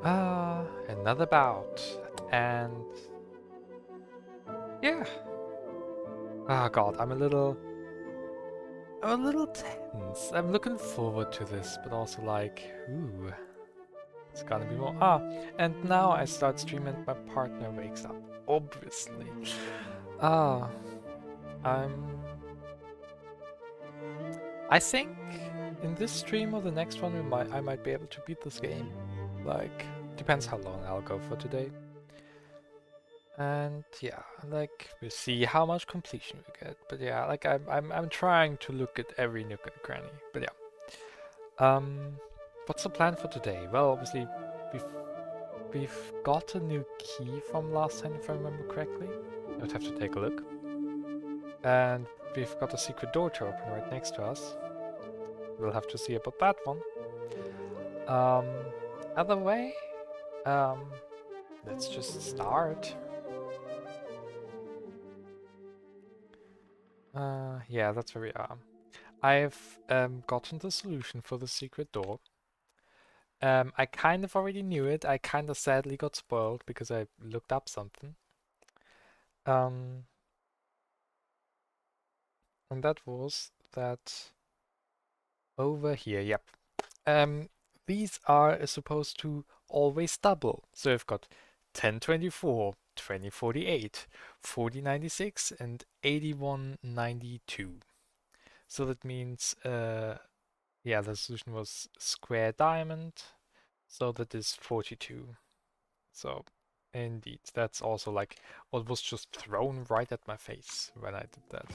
Another bout. And yeah. Oh god, I'm a little tense. I'm looking forward to this, but also like, ooh, it's gonna be more. And now I start streaming and my partner wakes up. Obviously. Ah, I'm. I think in this stream or the next one, I might be able to beat this game. Like, depends how long I'll go for today. And yeah, like we'll see how much completion we get. But yeah, like I'm trying to look at every nook and cranny. But yeah. What's the plan for today? Well, obviously we've we've got a new key from last time if I remember correctly. I would have to take a look. And we've got a secret door to open right next to us. We'll have to see about that one. Um Other way, um let's just start. Yeah, that's where we are. I've gotten the solution for the secret door. I kind of already knew it. I kind of sadly got spoiled because I looked up something. Um, and that was that over here. Yep. Um, these are supposed to always double. So I've got 1024, 2048, 4096, and 8192. So that means, yeah, the solution was square diamond. So that is 42. So indeed, that's also like what was just thrown right at my face when I did that.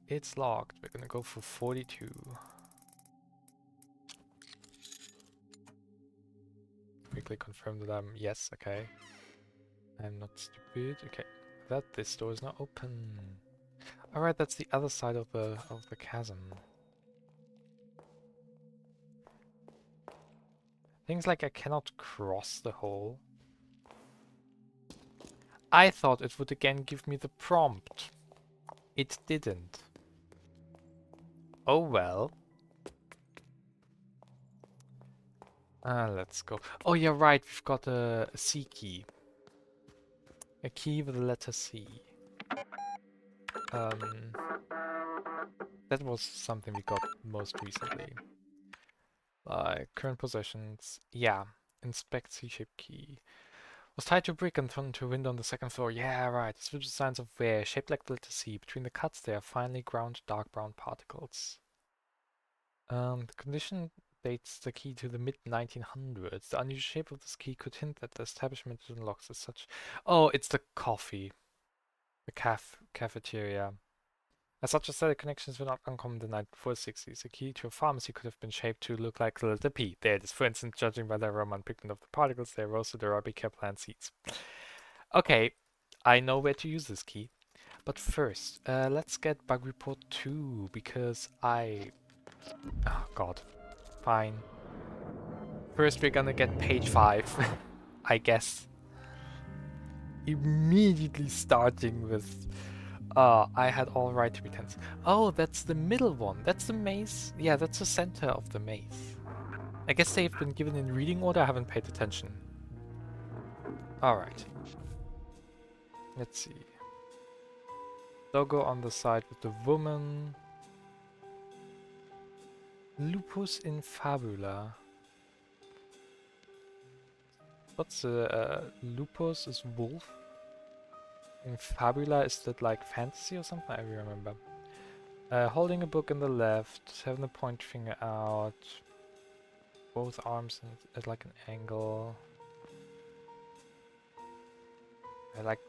It's locked. We're gonna go for 42. Quickly confirm that I'm yes, okay. I'm not stupid. Okay. That this door is not open. Alright, that's the other side of the chasm. Things like I cannot cross the hole. I thought it would again give me the prompt. It didn't. Oh well. Let's go. Oh, you're right. We've got a C key. A key with the letter C. Um, that was something we got most recently. Like current possessions. Yeah. Inspect C-shaped key. Was tied to a brick and thrown into a window on the second floor. Yeah, right. It's with signs of wear, shaped like the letter C. Between the cuts, there are finely ground dark brown particles. The condition dates the key to the mid-1900s. The unusual shape of this key could hint that the establishment unlocks as such. Oh, it's the coffee. The cafeteria. As such, aesthetic connections were not uncommon in the 1960s. A key to a pharmacy could have been shaped to look like the letter P. There it is. For instance, judging by the aroma and pigment of the particles, they roasted Arabica plant seeds. Okay, I know where to use this key. But first, let's get bug report 2, because oh god. Fine. First, we're gonna get page 5, I guess. Immediately starting with I had all right to be tense. Oh, that's the middle one. That's the maze. Yeah, that's the center of the maze. I guess they've been given in reading order. I haven't paid attention. Alright. Let's see. Doggo on the side with the woman. Lupus in fabula. What's lupus is wolf? In fabula, is that like fantasy or something? I remember. Holding a book in the left, having the point finger out, both arms at like an angle. I like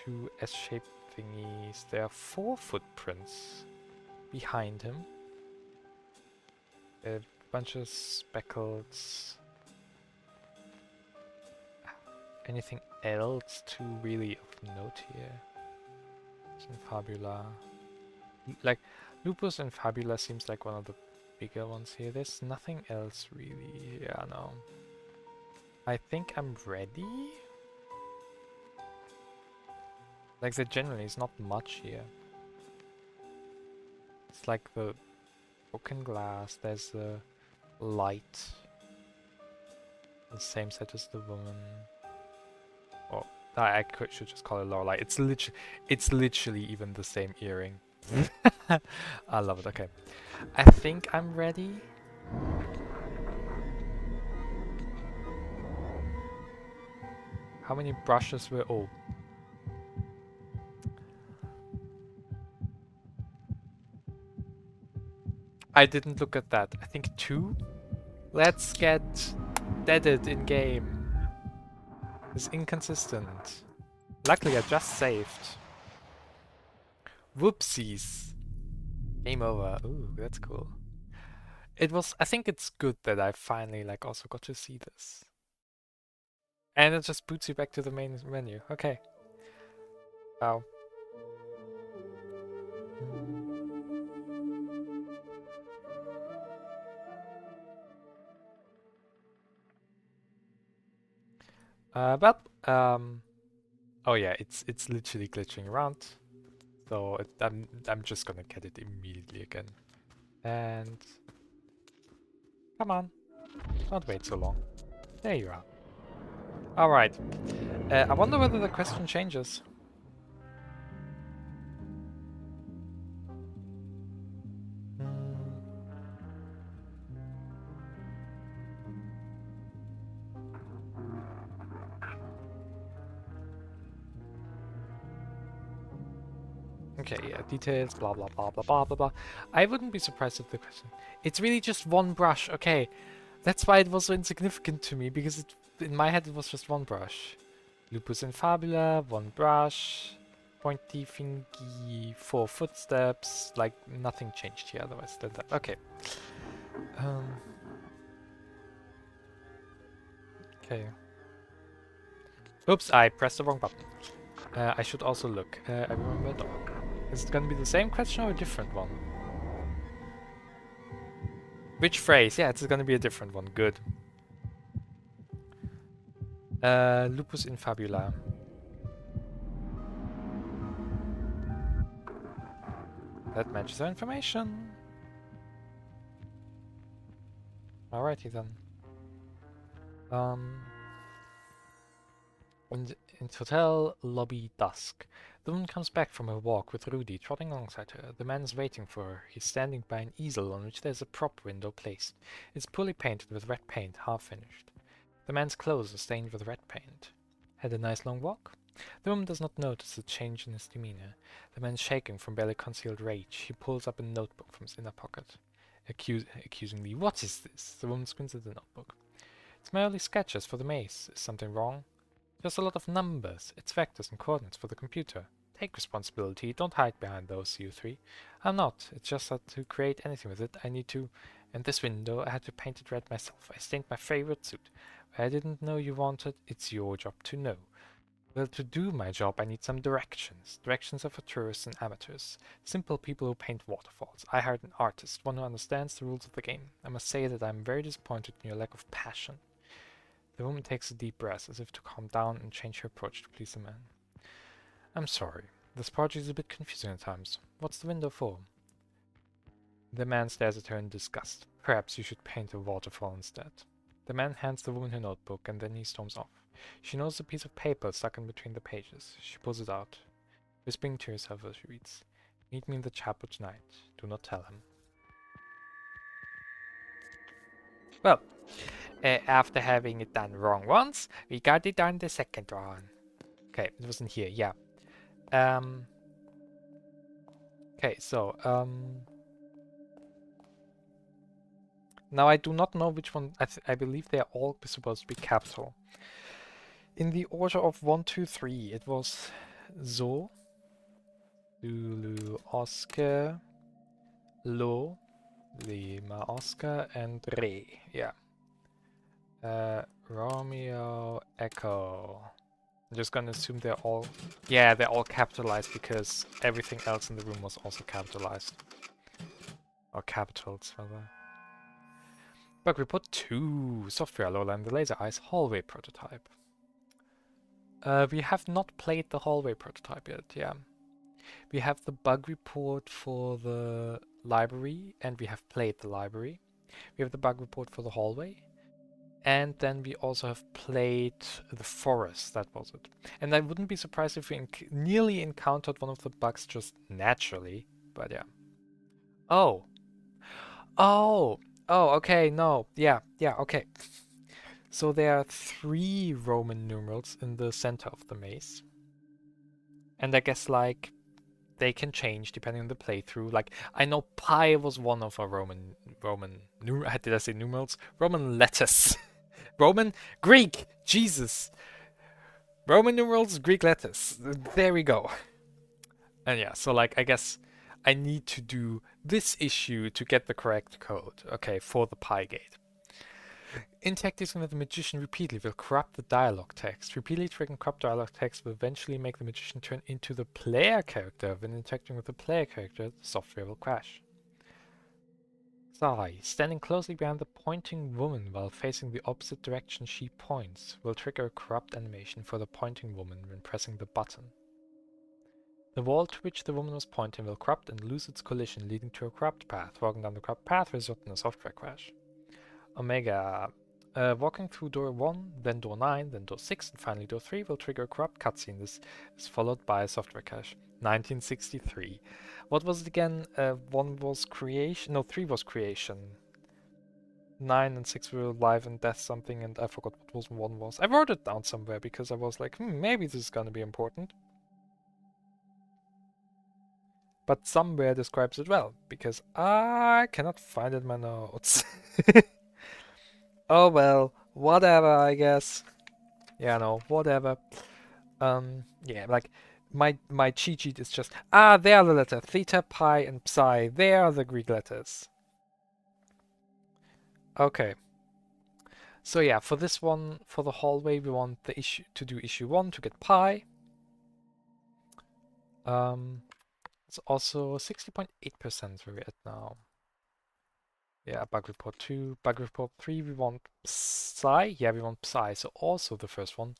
two S-shaped thingies. There are 4 footprints behind him. A bunch of speckles. Anything else to really of note here? It's in fabula. Like, lupus and fabula seems like one of the bigger ones here. There's nothing else really. Yeah, no. I think I'm ready. Like, there generally is not much here. It's like the broken glass, there's the light. The same set as the woman. Oh, should just call it Lorelei. It's literally even the same earring. I love it. Okay, I think I'm ready. How many brushes were? Oh, I didn't look at that. I think 2. Let's get deaded in game. It's inconsistent. Luckily, I just saved. Whoopsies. Game over. Ooh, that's cool. I think it's good that I finally like also got to see this. And it just boots you back to the main menu. Okay. Wow. Oh yeah, it's literally glitching around. So I'm just gonna get it immediately again. And come on, don't wait so long. There you are. All right. I wonder whether the question changes. Okay, yeah, details, blah blah blah blah blah blah blah. I wouldn't be surprised if the question. It's really just one brush. Okay, that's why it was so insignificant to me, because in my head it was just one brush. Lupus and Fabula, one brush, pointy thingy, 4 footsteps. Like nothing changed here otherwise than that. Okay. Okay. Oops, I pressed the wrong button. I should also look. I remember a dog. Is it gonna be the same question or a different one? Which phrase? Yeah, it's gonna be a different one. Good. Lupus in Fabula. That matches our information. Alrighty then. In hotel lobby dusk. The woman comes back from her walk with Rudy trotting alongside her. The man is waiting for her. He's standing by an easel on which there's a prop window placed. It's poorly painted with red paint, half finished. The man's clothes are stained with red paint. Had a nice long walk? The woman does not notice the change in his demeanor. The man is shaking from barely concealed rage. He pulls up a notebook from his inner pocket. Accusingly, what is this? The woman squints at the notebook. It's my early sketches for the maze. Is something wrong? Just a lot of numbers. It's vectors and coordinates for the computer. Take responsibility. Don't hide behind those, you three. I'm not. It's just that to create anything with it, I need to... And this window, I had to paint it red myself. I stained my favorite suit. I didn't know you wanted. It's your job to know. Well, to do my job, I need some directions. Directions are for tourists and amateurs. Simple people who paint waterfalls. I hired an artist, one who understands the rules of the game. I must say that I'm very disappointed in your lack of passion. The woman takes a deep breath, as if to calm down and change her approach to please the man. I'm sorry. This project is a bit confusing at times. What's the window for? The man stares at her in disgust. Perhaps you should paint a waterfall instead. The man hands the woman her notebook, and then he storms off. She notices a piece of paper stuck in between the pages. She pulls it out, whispering to herself as she reads. Meet me in the chapel tonight. Do not tell him. Well, after having it done wrong once, we got it done the second one. Okay, it wasn't here, yeah. Okay, so, now I do not know which one. I believe they are all supposed to be capital. In the order of 1, 2, 3, it was Zo, Zulu, Oscar, Lo, Lima, Oscar, and Re. Yeah. Romeo, Echo. I'm just gonna assume they're all... Yeah, they're all capitalized because everything else in the room was also capitalized. Or capitals, rather. Bug report 2. Software Lola and the Laser Eyes hallway prototype. We have not played the hallway prototype yet, yeah. We have the bug report for the library, and we have played the library. We have the bug report for the hallway, And then we also have played the forest, that was it. And I wouldn't be surprised if we nearly encountered one of the bugs just naturally, but yeah. Oh, oh, oh, okay, no, yeah, okay. So there are 3 Roman numerals in the center of the maze. And I guess, like, they can change depending on the playthrough. Like, I know pi was one of our did I say numerals? Roman letters. Roman, Greek, Jesus. Roman numerals, Greek letters. There we go. And yeah, so like, I guess I need to do this issue to get the correct code, okay, for the pi gate. In tactics that the magician repeatedly will corrupt the dialogue text. Repeatedly triggering corrupt dialogue text will eventually make the magician turn into the player character. When interacting with the player character, the software will crash. Sai, standing closely behind the pointing woman while facing the opposite direction she points, will trigger a corrupt animation for the pointing woman when pressing the button. The wall to which the woman was pointing will corrupt and lose its collision, leading to a corrupt path. Walking down the corrupt path results in a software crash. Omega. Walking through door 1, then door 9, then door 6, and finally door 3 will trigger a corrupt cutscene. This is followed by a software crash. 1963. What was it again? 1 was creation. No, 3 was creation. 9 and 6 were life and death something, and I forgot what 1 was. I wrote it down somewhere because I was like, maybe this is gonna be important. But somewhere describes it well, because I cannot find it in my notes. Oh well, whatever, I guess. Yeah, no, whatever. Yeah, like my cheat sheet is just there are the letters theta, pi, and psi. They are the Greek letters. Okay. So yeah, for this one, for the hallway, we want the issue to do issue 1 to get pi. It's also 60.8% where we're at now. Yeah, bug report 2. Bug report 3, we want psi. Yeah, we want psi. So also the first one.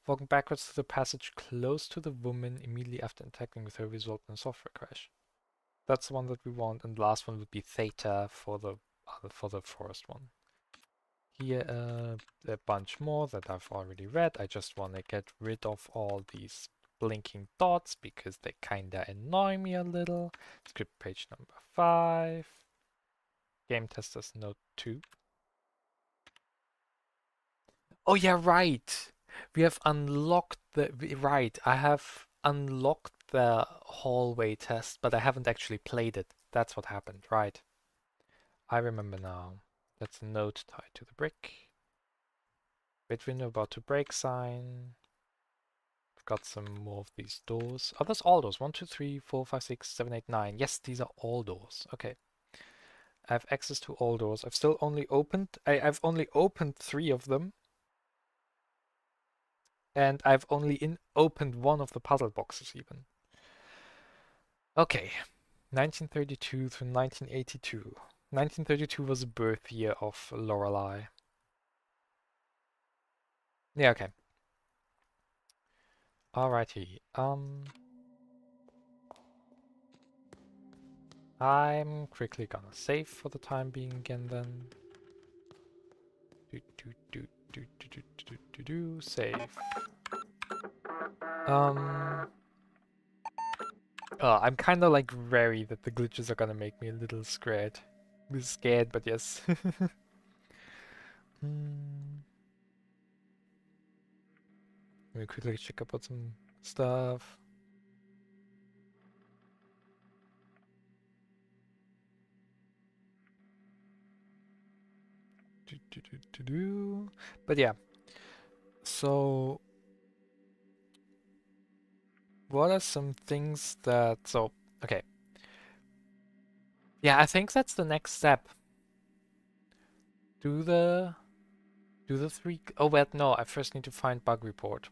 Walking backwards to the passage close to the woman immediately after interacting with her result in a software crash. That's the one that we want, and the last one would be theta for the forest one. Here a bunch more that I've already read. I just want to get rid of all these blinking dots because they kinda annoy me a little. Script page number 5. Game testers note 2. Oh yeah, right. We have unlocked right. I have unlocked the hallway test, but I haven't actually played it. That's what happened, right? I remember now. That's a note tied to the brick. Bit window about to break sign. I've got some more of these doors. Oh, that's all doors. 1, 2, 3, 4, 5, 6, 7, 8, 9. Yes, these are all doors. Okay. I have access to all doors. I've still only opened I've only opened 3 of them. And I've only opened 1 of the puzzle boxes even. Okay. 1932 to 1982. 1932 was the birth year of Lorelei. Yeah, okay. Alrighty. I'm quickly gonna save for the time being again then. Save. I'm kinda like wary that the glitches are gonna make me a little scared. Scared, but yes. Let me quickly check up on some stuff. But yeah. So what are some things that okay. Yeah, I think that's the next step. Do the 3. Oh wait, no, I first need to find bug report.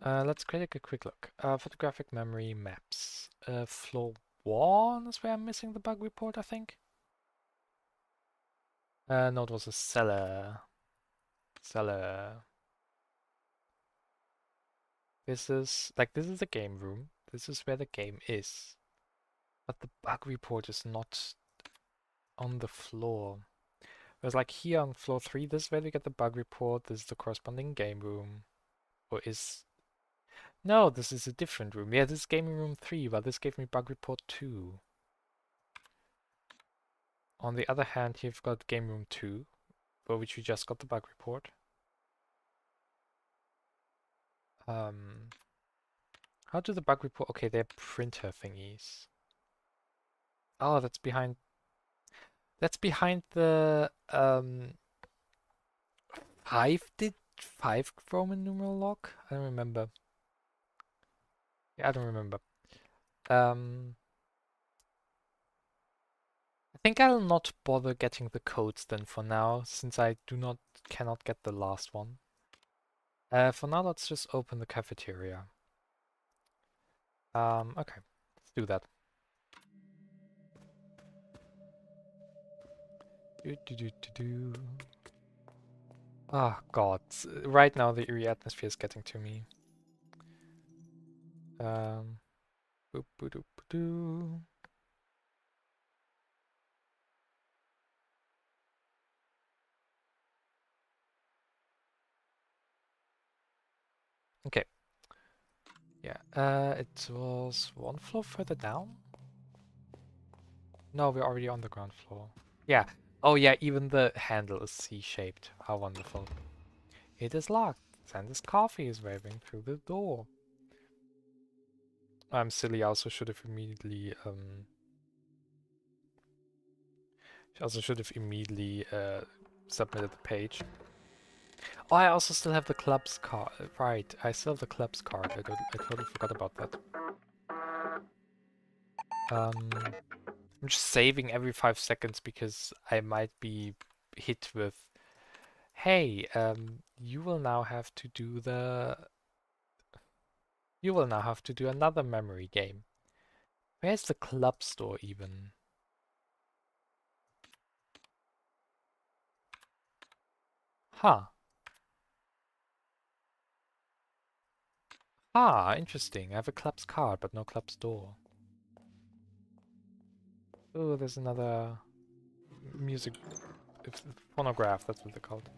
Let's take a quick look. Photographic memory maps. Floor 1 is where I'm missing the bug report, I think. No, it was a cellar. Cellar. This is the game room. This is where the game is. But the bug report is not on the floor. Whereas like here on floor 3, this is where we get the bug report, this is the corresponding game room. Or is... No, this is a different room. Yeah, this is gaming room 3, but this gave me bug report 2. On the other hand, you've got game room 2, for which we just got the bug report. How do the bug report... Okay, they're printer thingies. Oh, that's behind... That's behind the, 5 Roman numeral lock? I don't remember. Yeah, I don't remember. I think I'll not bother getting the codes then for now, since I cannot get the last one. For now, let's just open the cafeteria. Okay, let's do that. Oh god, right now the eerie atmosphere is getting to me. Boop, boop, boop, boop. Okay. Yeah, it was one floor further down? No, we're already on the ground floor. Yeah. Oh yeah, even the handle is C-shaped. How wonderful. It is locked. Sandy's coffee is waving through the door. I'm silly, I also should have immediately submitted the page. Oh, I also still have the club's card. Right, I still have the club's card. I totally forgot about that. I'm just saving every 5 seconds because I might be hit with, hey, you will now have to do another memory game. Where's the club store even? Huh. Ah, interesting. I have a club's card, but no club's door. Oh, there's another music phonograph, that's what they're called.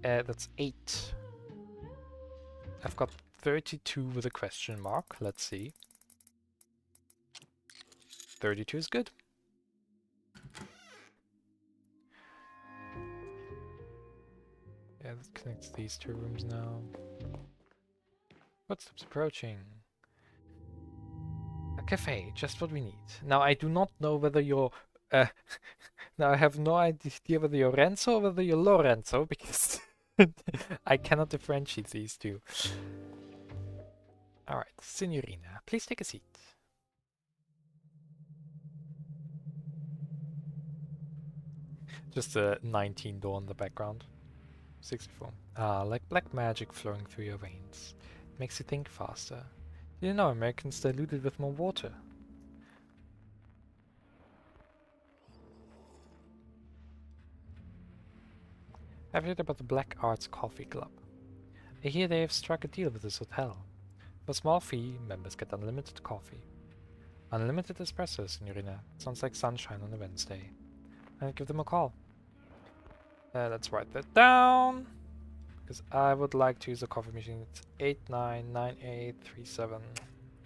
That's 8. I've got 32 with a question mark. Let's see. 32 is good. Yeah, that connects these 2 rooms now. Footsteps approaching. A cafe, just what we need. Now, I do not know whether you're... now, I have no idea whether you're Renzo or whether you're Lorenzo, because I cannot differentiate these 2. Alright, Signorina, please take a seat. Just a 19 door in the background. 64. Ah, like black magic flowing through your veins. Makes you think faster. You know, Americans dilute it with more water. I've heard about the Black Arts Coffee Club. I hear they have struck a deal with this hotel. For a small fee, members get unlimited coffee. Unlimited espresso, Signorina. Sounds like sunshine on a Wednesday. I'll give them a call. Let's write that down. Because I would like to use a coffee machine. It's 899837.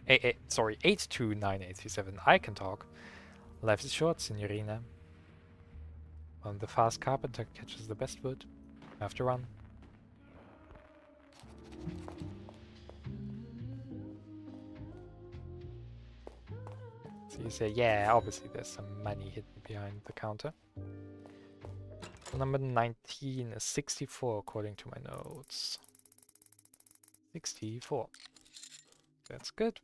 829837. I can talk. Life is short, Signorina. When the fast carpenter catches the best wood, I have to run. So you say, yeah, obviously there's some money hidden behind the counter. Number 19 is 64 according to my notes. 64. That's good.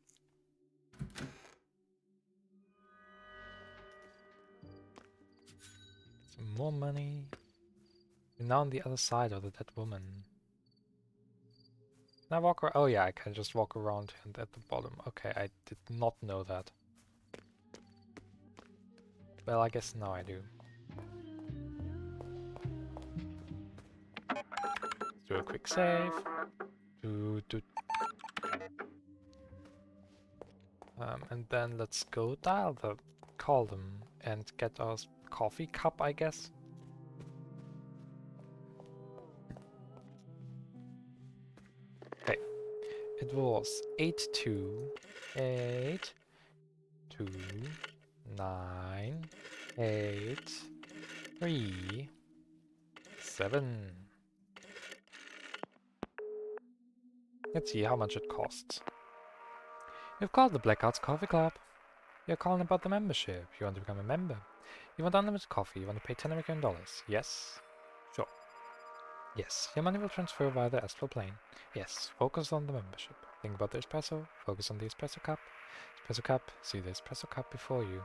Some more money. We're now on the other side of the dead woman. Can I walk around? Oh yeah, I can just walk around and at the bottom. Okay, I did not know that. Well, I guess now I do. Let's do a quick save. And then let's go call them and get our coffee cup, I guess. Okay, it was 82898337. Let's see how much it costs. You've called the Blackouts Coffee Club. You're calling about the membership. You want to become a member. You want unlimited coffee. You want to pay $10 American. Yes? Sure. Yes. Your money will transfer via the astral plane. Yes. Focus on the membership. Think about the espresso. Focus on the espresso cup. Espresso cup. See the espresso cup before you.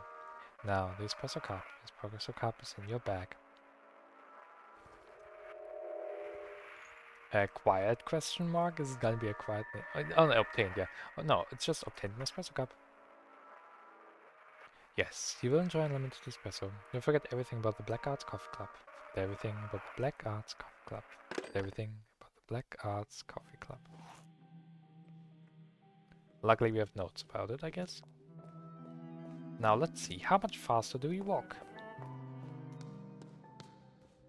Now, the espresso cup. The espresso cup is in your bag. Acquired question mark? Is it gonna be acquired? Oh, no, obtained, yeah. Oh, no, it's just obtained an espresso cup. Yes, you will enjoy unlimited espresso. You'll forget everything about the Black Arts Coffee Club. Forget everything about the Black Arts Coffee Club. Forget everything about the Black Arts Coffee Club. Luckily we have notes about it, I guess. Now let's see, how much faster do we walk?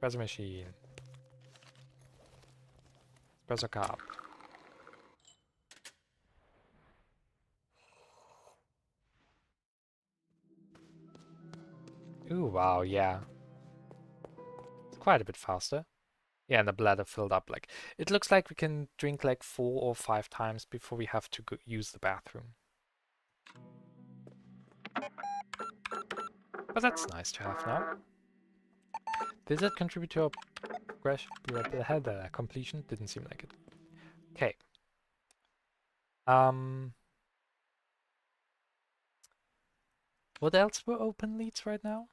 Espresso machine. Espresso cup. Ooh, wow, yeah. It's quite a bit faster. Yeah, and the bladder filled up. Like, it looks like we can drink like 4 or 5 times before we have to go use the bathroom. But that's nice to have now. Did that contribute to our completion? Didn't seem like it. Okay. What else were open leads right now?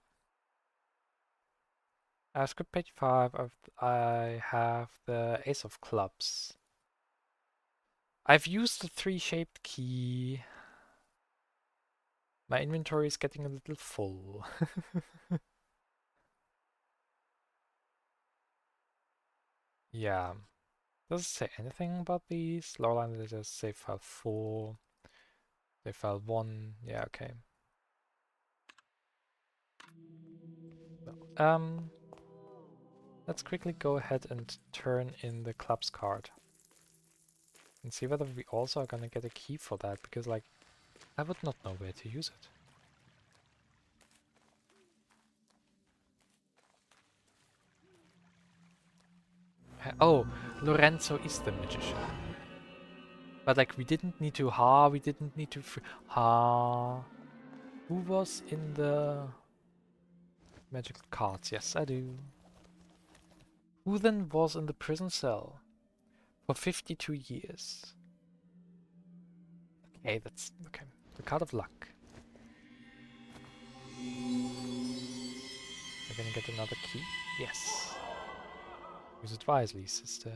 I have script page 5. I have the Ace of Clubs. I've used the 3-shaped key. My inventory is getting a little full. Yeah. Does it say anything about these? Lorelei did a save file 4. Save file 1. Yeah, okay. Let's quickly go ahead and turn in the clubs card. And see whether we also are gonna get a key for that, because like, I would not know where to use it. Oh, Lorenzo is the magician. But like, we didn't need to, we didn't need to, Who was in the magical cards? Yes, I do. Who then was in the prison cell for 52 years? Okay, that's, okay. The card of luck. We're gonna get another key. Yes. Use it wisely, sister.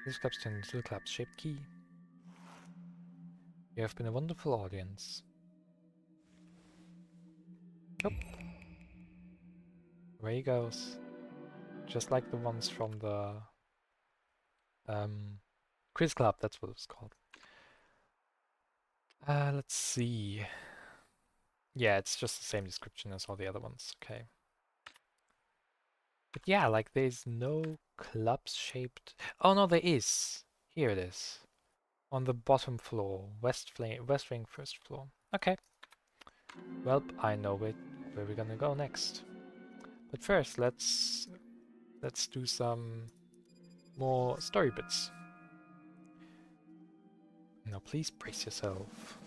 This club's turned into the club-shaped key. You have been a wonderful audience. Nope. Away he goes. Just like the ones from the quiz club, that's what it's called. Let's see. Yeah, it's just the same description as all the other ones. Okay. But yeah, like there's no clubs-shaped... Oh no, there is. Here it is. On the bottom floor, west wing, first floor. Okay. Well, I know where we're gonna go next. But first, let's do some more story bits. Now please brace yourself.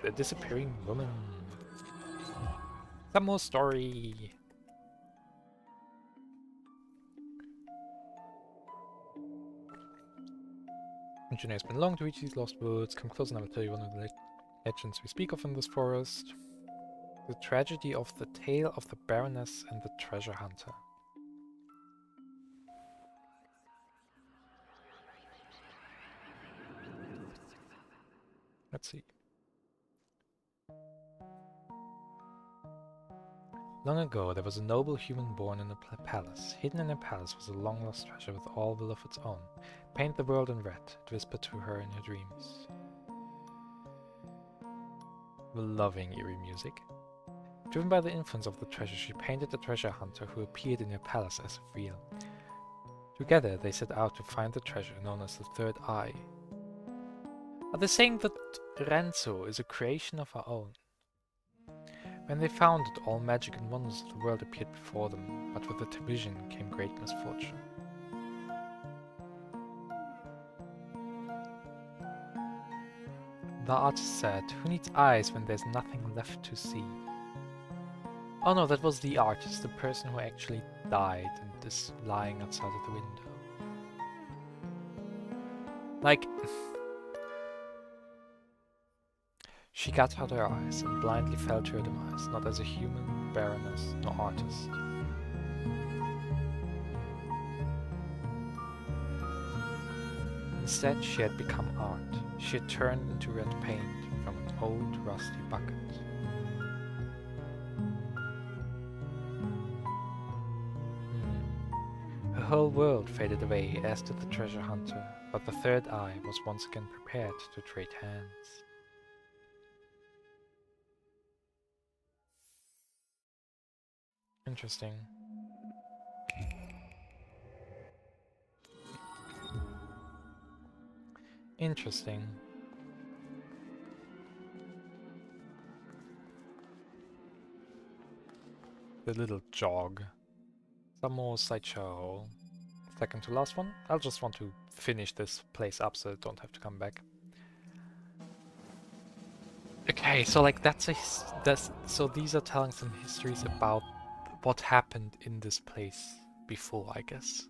The disappearing woman. Some more story. The journey has been long to reach these lost woods. Come close and I will tell you one of the legends we speak of in this forest. The tragedy of the tale of the Baroness and the treasure hunter. Let's see. Long ago, there was a noble human born in a palace. Hidden in a palace was a long-lost treasure with all will of its own. Paint the world in red, it whispered to her in her dreams. We're loving eerie music. Driven by the influence of the treasure, she painted the treasure hunter who appeared in her palace as real. Together, they set out to find the treasure known as the Third Eye. Are they saying that Renzo is a creation of her own? When they found it, all magic and wonders of the world appeared before them, but with the vision came great misfortune. The artist said, "Who needs eyes when there's nothing left to see?" Oh no, that was the artist, the person who actually died and is lying outside of the window. Like... She got out her eyes and blindly fell to her demise, not as a human, baroness, nor artist. Instead, she had become art. She had turned into red paint from an old, rusty bucket. Her whole world faded away, as did the treasure hunter, but the third eye was once again prepared to trade hands. Interesting. Interesting. The little jog. Some more sideshow. Second to last one. I'll just want to finish this place up so I don't have to come back. Okay, so like so these are telling some histories about what happened in this place before, I guess.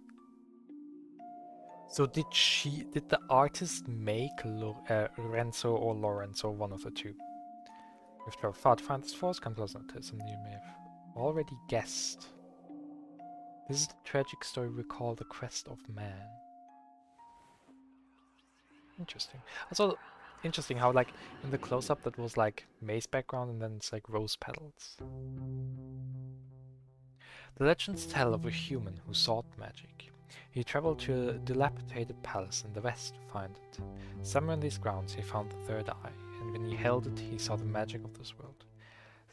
So did the artist make Renzo or Lorenzo, one of the two? We've traveled far to find this force, come closer to something you may have already guessed. This is the tragic story we call the Quest of Man. Interesting. Also, interesting how like in the close-up that was like maze background and then it's like rose petals. The legends tell of a human who sought magic. He traveled to a dilapidated palace in the west to find it. Somewhere in these grounds he found the third eye, and when he held it he saw the magic of this world.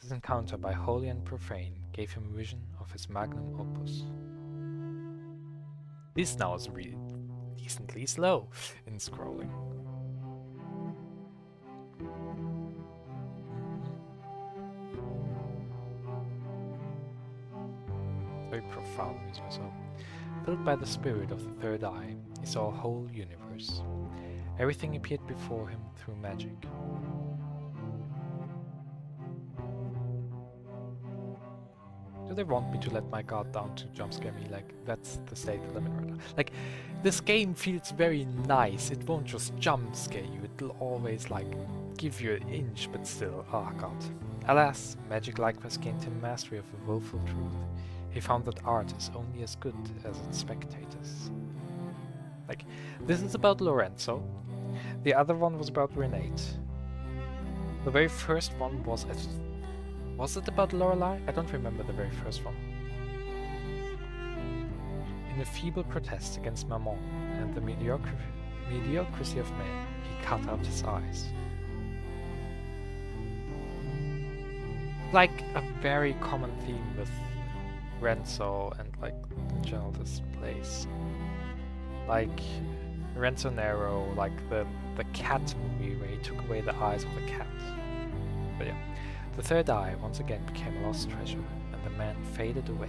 This encounter by holy and profane gave him a vision of his magnum opus. This now is really decently slow in scrolling. Very profound music as well. Filled by the spirit of the third eye, he saw a whole universe. Everything appeared before him through magic. Do they want me to let my guard down to jump scare me? Like, that's the state limit right now. Like, this game feels very nice. It won't just jump scare you. It'll always, like, give you an inch, but still, oh god. Alas, magic likewise gained him mastery of a woeful truth. He found that art is only as good as its spectators. Like, this is about Lorenzo. The other one was about Renate. The very first one was... Was it about Lorelei? I don't remember the very first one. In a feeble protest against Mammon and the mediocrity of men, he cut out his eyes. Like a very common theme with Renzo and like in general this place. Like Renzo Nero, like the cat movie where he took away the eyes of the cat. But yeah. The third eye once again became a lost treasure, and the man faded away.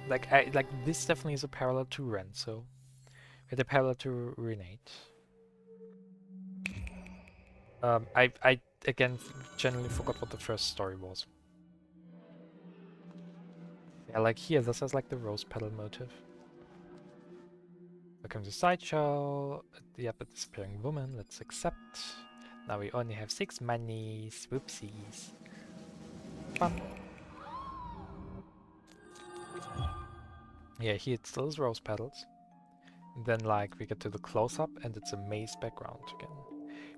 Like this definitely is a parallel to Renzo, with a parallel to Renate. I again generally forgot what the first story was. Yeah, like here, this has like the rose petal motif. Welcome to sideshow. Yep, a disappearing woman. Let's accept. Now we only have 6 monies. Whoopsies. Fun. Yeah, here it still is rose petals. And then like we get to the close-up and it's a maze background again.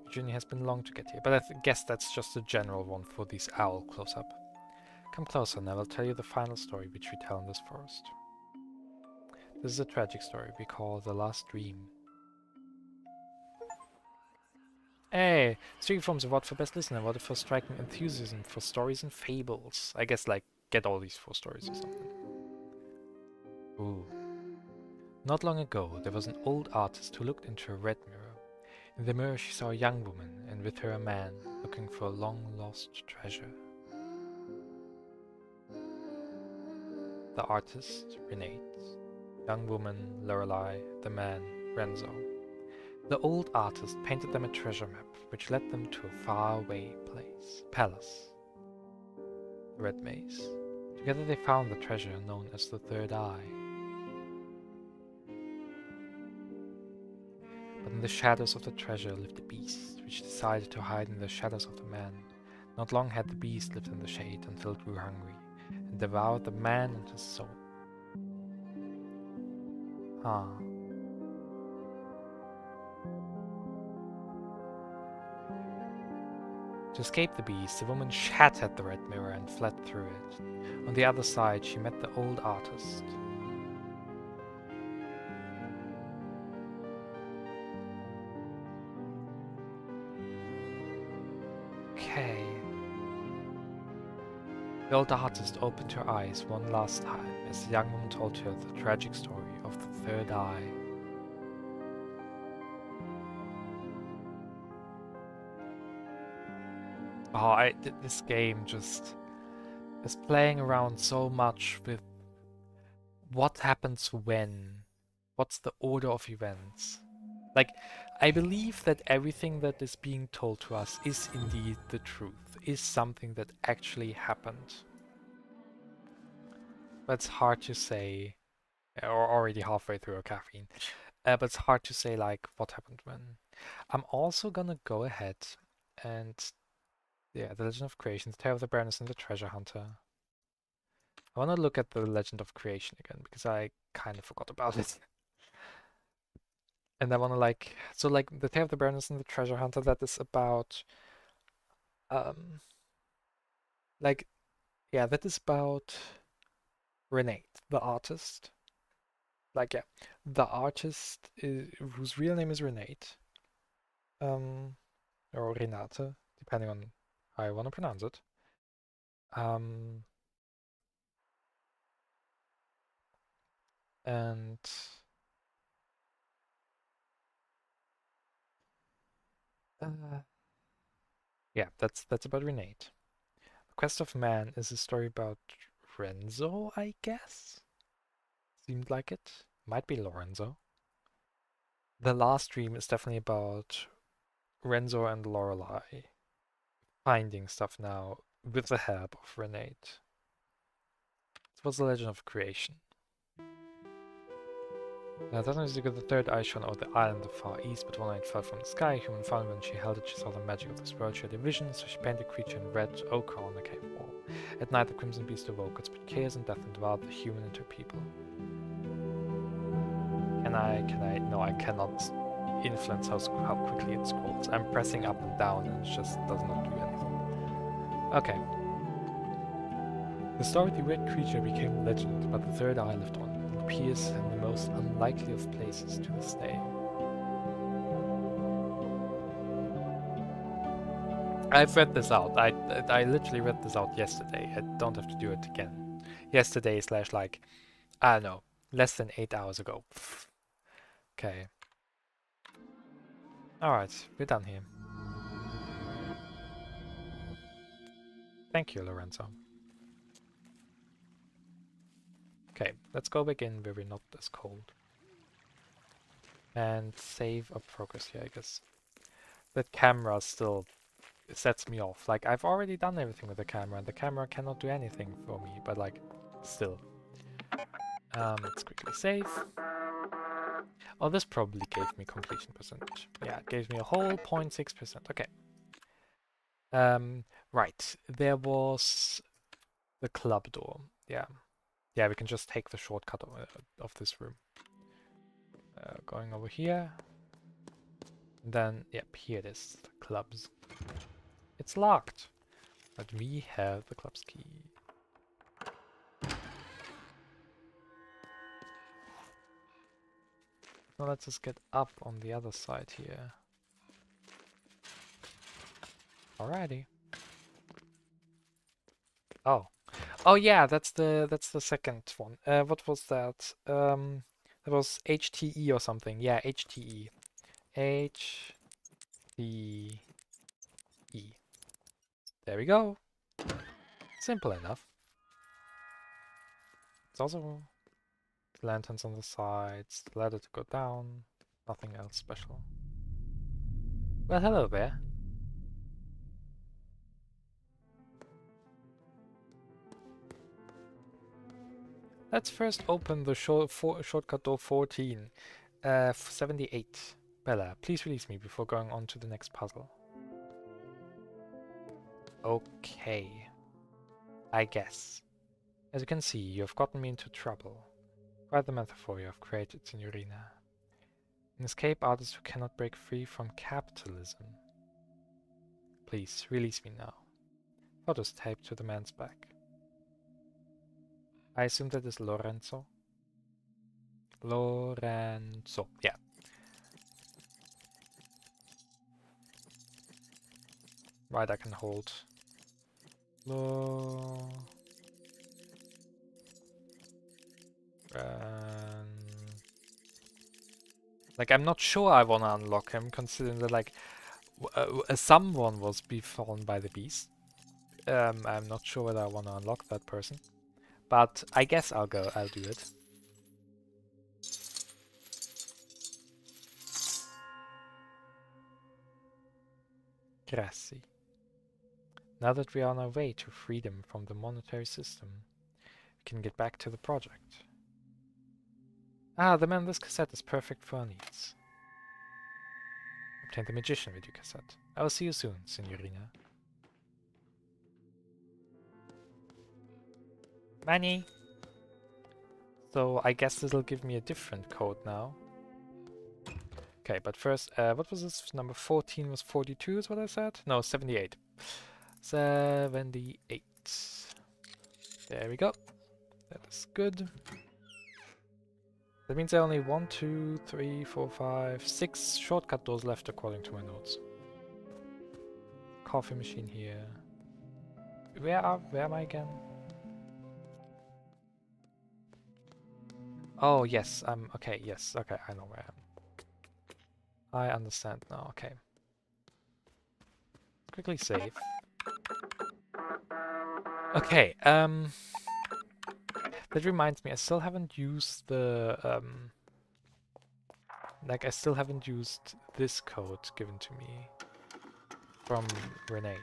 The journey has been long to get here, but I guess that's just a general one for this owl close-up. Come closer and I will tell you the final story which we tell in this forest. This is a tragic story we call The Last Dream. Hey! Three forms award for best listener, awarded for striking enthusiasm for stories and fables. I guess, like, get all these 4 stories or something. Ooh. Not long ago, there was an old artist who looked into a red mirror. In the mirror she saw a young woman, and with her a man, looking for a long-lost treasure. The artist, Renate. Young woman, Lorelei. The man, Renzo. The old artist painted them a treasure map, which led them to a faraway palace. The Red Maze. Together they found the treasure known as the Third Eye. But in the shadows of the treasure lived a beast, which decided to hide in the shadows of the man. Not long had the beast lived in the shade until it grew hungry, and devoured the man and his soul. Ah. To escape the beast, the woman shattered the red mirror and fled through it. On the other side, she met the old artist. Okay. The old artist opened her eyes one last time as the young woman told her the tragic story of the Third Eye. Oh, this game just is playing around so much with what happens when, what's the order of events. Like, I believe that everything that is being told to us is indeed the truth, is something that actually happened. But it's hard to say, or already halfway through a caffeine, but it's hard to say like what happened when. I'm also gonna go ahead and, yeah, the Legend of Creation, the Tale of the Baroness and the Treasure Hunter. I want to look at the Legend of Creation again because I kind of forgot about it. And I want to like the Tale of the Baroness and the Treasure Hunter, that is about like, yeah, that is about Renate, the artist. Like, yeah, the artist whose real name is Renate, or Renate, depending on how I want to pronounce it. And yeah, that's about Renate. The Quest of Man is a story about Renzo, I guess? Seemed like it. Might be Lorenzo. The Last Dream is definitely about Renzo and Lorelei finding stuff now with the help of Renate. It was the Legend of Creation. That is the third eye shone over the island of far east, but one night fell from the sky. A human found when she held it, she saw the magic of this world. She had a vision, so she painted the creature in red ochre on the cave wall. At night, the crimson beast awoke. It spread chaos and death and devoured the human into people. No, I cannot influence how quickly it scrolls. I'm pressing up and down and it just does not do anything. Okay. The story of the red creature became legend, but the third eye lived on. It appears in the most unlikely of places to this day. I've read this out. I literally read this out yesterday. I don't have to do it again. Yesterday / like, I don't know, less than 8 hours ago. Okay. Alright, we're done here. Thank you, Lorenzo. Okay, let's go back in where we're not as cold. And save a progress here, I guess. That camera still sets me off. Like, I've already done everything with the camera, and the camera cannot do anything for me, but like, still. Let's quickly save. Oh, this probably gave me completion percentage. Yeah, it gave me a whole 0.6%. Okay. Right. There was the club door. Yeah. Yeah, we can just take the shortcut of this room. Going over here. And then, yep, here it is. The clubs. It's locked. But we have the club's key. Now let's just get up on the other side here. Alrighty. Oh. Oh yeah, that's the second one. What was that? That was HTE or something. Yeah, HTE. HTE. There we go. Simple enough. It's also lanterns on the sides, the ladder to go down. Nothing else special. Well, hello there. Let's first open the shortcut door 14. 78. Bella, please release me before going on to the next puzzle. Okay. I guess. As you can see, you have gotten me into trouble. Quite the metaphor you have created, Signorina. An escape artist who cannot break free from capitalism. Please, release me now. Photos taped to the man's back. I assume that is Lorenzo. Lorenzo, yeah. Right, I can hold. Like, I'm not sure I want to unlock him, considering that, like, someone was befallen by the beast. I'm not sure whether I want to unlock that person. But I guess I'll do it. Grazie. Now that we are on our way to freedom from the monetary system, we can get back to the project. Ah, the man in this cassette is perfect for our needs. Obtain the magician video cassette. I will see you soon, Signorina. Money! So I guess this will give me a different code now. Okay, but first, what was this? Number 14 was 42 is what I said? No, 78. 78. There we go. That is good. That means there are only 1, 2, 3, 4, 5, 6 shortcut doors left according to my notes. Coffee machine here. Where am I again? Oh yes, okay, yes, okay, I know where I am. I understand now, okay. Quickly save. Okay, that reminds me, I still haven't used the, like, I still haven't used this code given to me from Renate.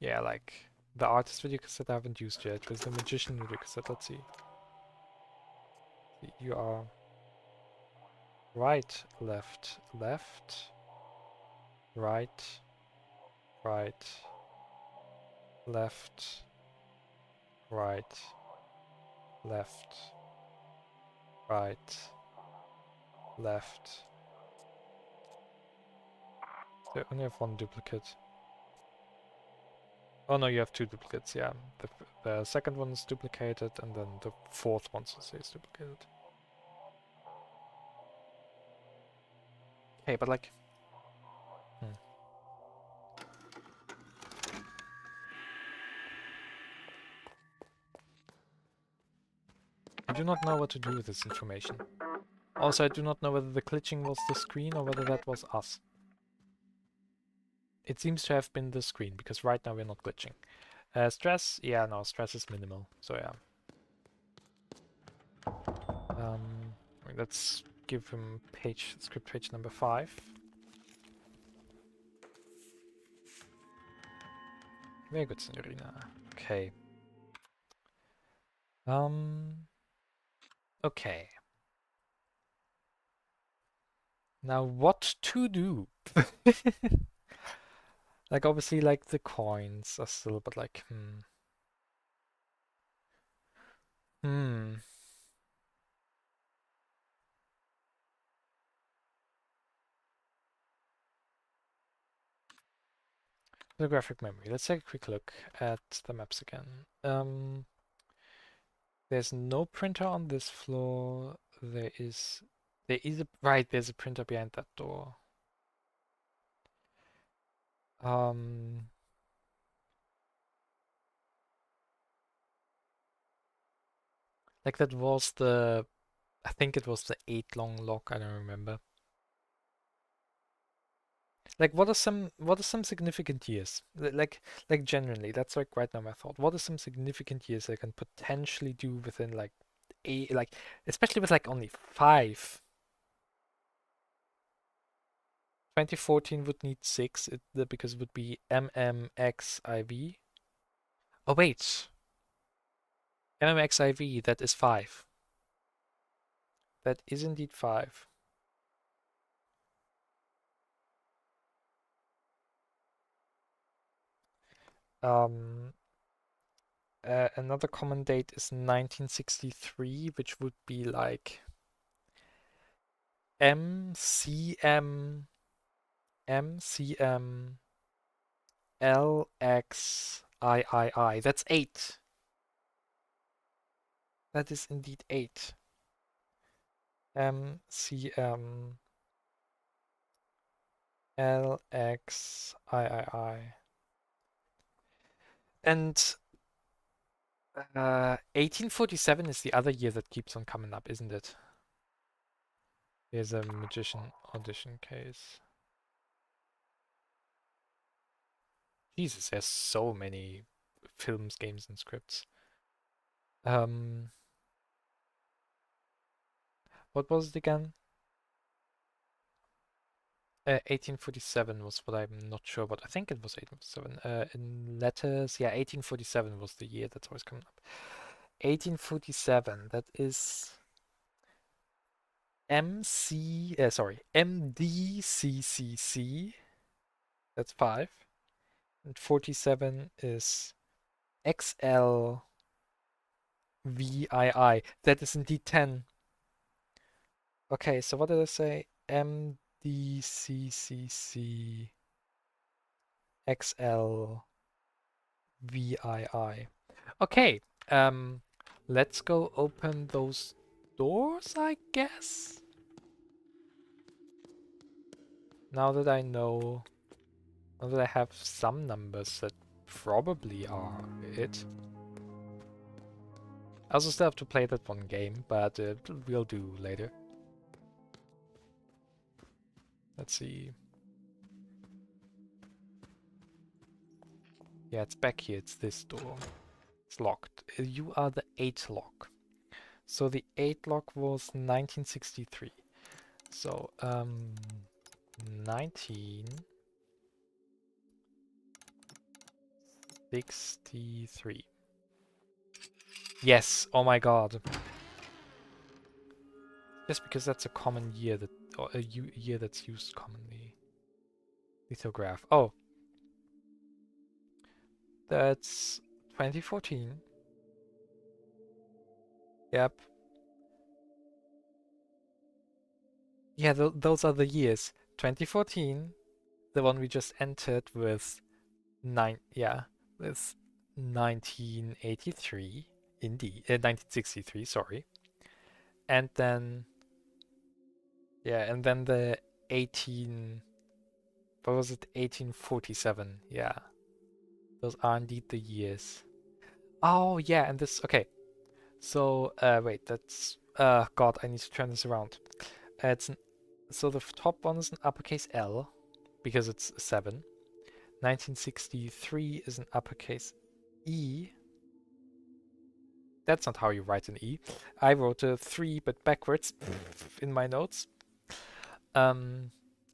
Yeah, like, the artist video cassette I haven't used yet. There's the magician video cassette, let's see. You are right, left, left, right, right, left, right, left, right, left. So I only have one duplicate. Oh no, you have two duplicates, yeah. The second one is duplicated, and then the fourth one is duplicated. Okay, but like... I do not know what to do with this information. Also, I do not know whether the glitching was the screen or whether that was us. It seems to have been the screen, because right now we're not glitching. Stress? Yeah, no, stress is minimal, so yeah. Let's give him script page number 5. Very good, Signorina. Okay. Okay. Now what to do? Like, obviously, like, the coins are still, but like, Photographic memory. Let's take a quick look at the maps again. There's no printer on this floor. There's a printer behind that door. Um, like that was I think it was the 8 long lock, I don't remember. Like what are some significant years? Like generally, that's like right now my thought. What are some significant years I can potentially do within like especially with like only 5. 2014 would need 6 because it would be MMXIV. Oh wait, MMXIV, that is 5. That is indeed 5. Um, Another common date is 1963, which would be like MCM, MCM, LXIII. That's 8. That is indeed 8. MCM, LXIII. And 1847 is the other year that keeps on coming up, isn't it? Here's a magician audition case. Jesus, there's so many films, games, and scripts. What was it again? 1847 was what I'm not sure, but I think it was 1847. In letters, yeah, 1847 was the year that's always coming up. 1847, that is MDCCC, that's 5. And 47 is XLVII, that is indeed 10. Okay, so what did I say? MDCCC XLVII. Okay, let's go open those doors, I guess. Now that I have some numbers that probably are it. I also still have to play that one game, but we'll do later. Let's see. Yeah, it's back here. It's this door. It's locked. You are the 8 lock. So the 8 lock was 1963. So, 1963. Yes, oh my god. Just because that's a common year or a year that's used commonly. Lithograph. Oh. That's 2014. Yep. Yeah, those are the years. 2014, the one we just entered with with 1983, indeed, 1963, sorry. And then, and then the 1847, yeah. Those are indeed the years. Oh, yeah, and this, okay. So, wait, that's, God, I need to turn this around. So the top one is an uppercase L, because it's 7. 1963 is an uppercase E. That's not how you write an E. I wrote a 3 but backwards in my notes. I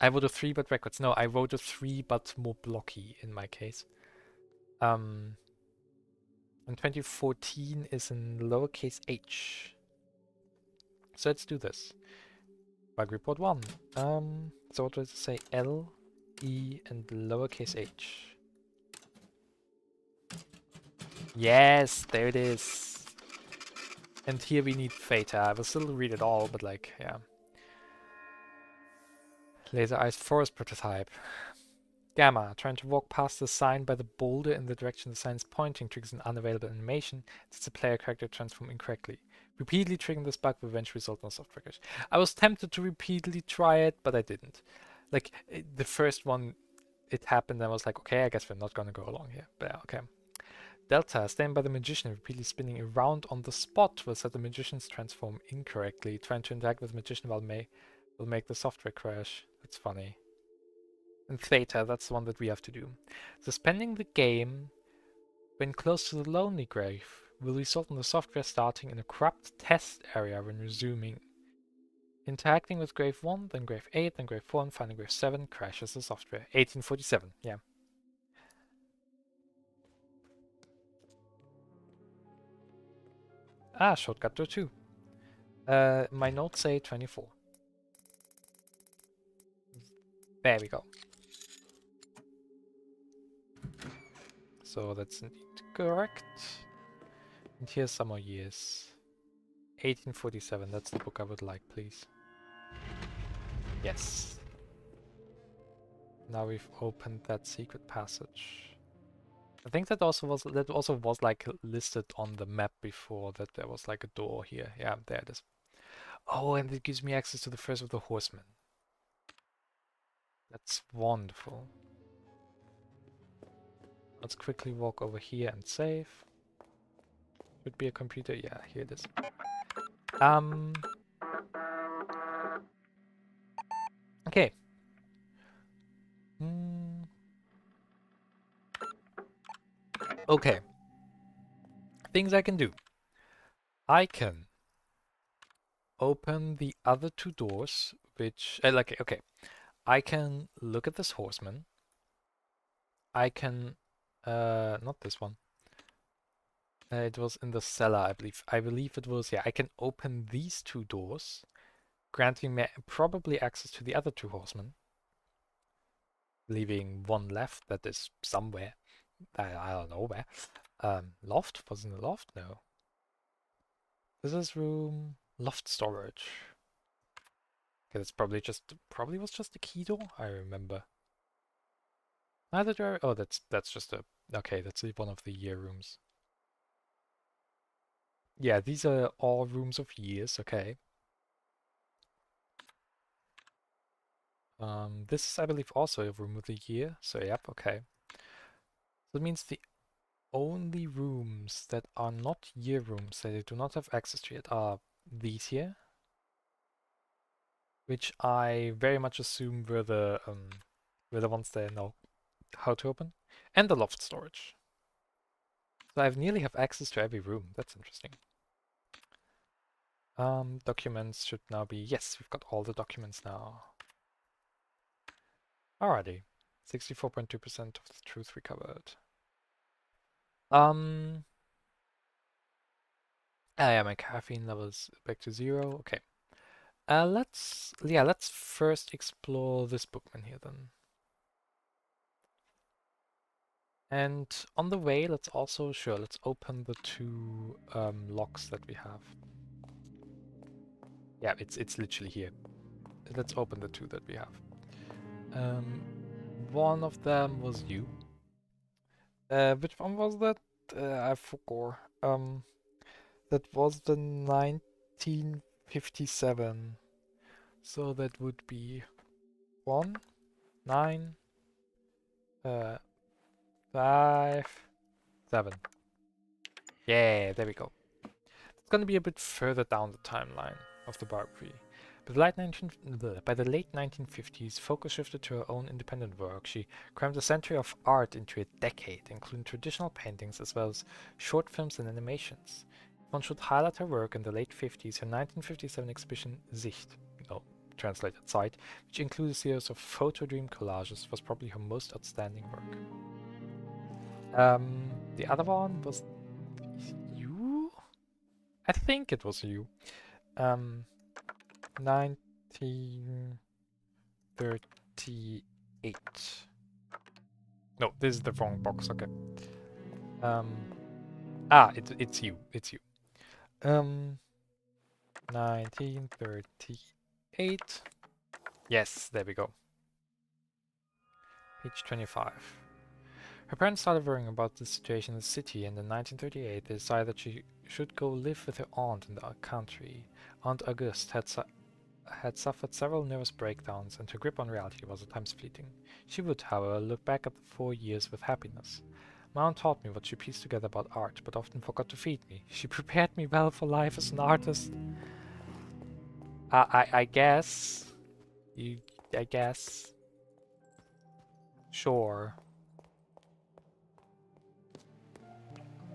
wrote a 3 but backwards. No, I wrote a 3 but more blocky in my case. And 2014 is in lowercase h. So let's do this. Bug report 1. So what does it say? L, E, and lowercase h. Yes, there it is. And here we need theta. I will still read it all, but like, yeah. Laser Ice Forest prototype. Gamma, trying to walk past the sign by the boulder in the direction the sign is pointing triggers an unavailable animation since the player character transformed incorrectly. Repeatedly triggering this bug will eventually result in a software crash. I was tempted to repeatedly try it, but I didn't. Like, the first one, it happened, and I was like, okay, I guess we're not gonna go along here. But yeah, okay. Delta, stand by the magician, repeatedly spinning around on the spot will set the magician's transform incorrectly. Trying to interact with the magician will make the software crash. That's funny. And Theta, that's the one that we have to do. Suspending the game when close to the Lonely Grave will result in the software starting in a corrupt test area when resuming. Interacting with Grave 1, then Grave 8, then Grave 4, and finding Grave 7 crashes the software. 1847, yeah. Ah, shortcut door 2. My notes say 24. There we go. So that's indeed correct. And here's some more years. 1847, that's the book I would like, please. Yes. Now we've opened that secret passage. I think that also was like listed on the map before, that there was like a door here. Yeah, there it is. Oh, and it gives me access to the first of the horsemen. That's wonderful. Let's quickly walk over here and save. Should be a computer. Yeah, here it is. Okay. Okay. Things I can do. I can open the other two doors, which okay. I can look at this horseman. I can not this one. It was in the cellar, I believe. I believe it was, yeah. I can open these two doors, granting me probably access to the other two horsemen, leaving one left that is somewhere. I don't know where. Loft? Was in the loft? No. This is room loft storage. Okay, that's probably was just a key door. I remember. Neither do I. Oh, that's just a. Okay, that's one of the year rooms. Yeah, these are all rooms of years. Okay. This is, I believe, also a room of the year. So yep. Okay. So that means the only rooms that are not year rooms that I do not have access to yet are these here, which I very much assume were the ones that I know how to open, and the loft storage. So I nearly have access to every room. That's interesting. Documents should now be, yes, we've got all the documents now. Alrighty, 64.2% of the truth recovered. Yeah, my caffeine level's back to 0. Okay. Let's first explore this bookman here then. And on the way, let's open the two locks that we have. Yeah, it's literally here. Let's open the two that we have. One of them was you. Which one was that? I forgot. That was the 1957. So that would be 1, 9, 5, 7. Yeah, there we go. It's gonna be a bit further down the timeline of the biography. By the late 1950s, focus shifted to her own independent work. She crammed a century of art into a decade, including traditional paintings as well as short films and animations. One should highlight her work in the late 50s, her 1957 exhibition Sicht, translated Sight, which included a series of photo dream collages, was probably her most outstanding work. The other one was you? I think it was you. 1938. No, this is the wrong box. Okay. It's you. It's you. 1938. Yes, there we go. Page 25. Her parents started worrying about the situation in the city, and in 1938 they decided that she should go live with her aunt in the country. Aunt Auguste had suffered several nervous breakdowns, and her grip on reality was at times fleeting. She would, however, look back at the 4 years with happiness. My aunt taught me what she pieced together about art, but often forgot to feed me. She prepared me well for life as an artist. I guess. I guess. Sure.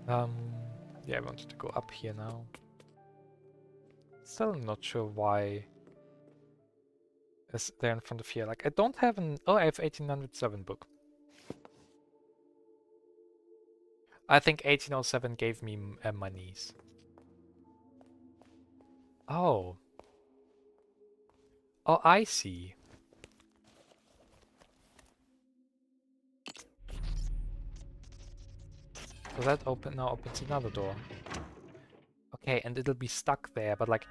Yeah, I wanted to go up here now. Still not sure why is there in front of here. Like, I don't have an... Oh, I have 1807 book. I think 1807 gave me monies. Oh. Oh, I see. So that now opens another door. Okay, and it'll be stuck there, but like...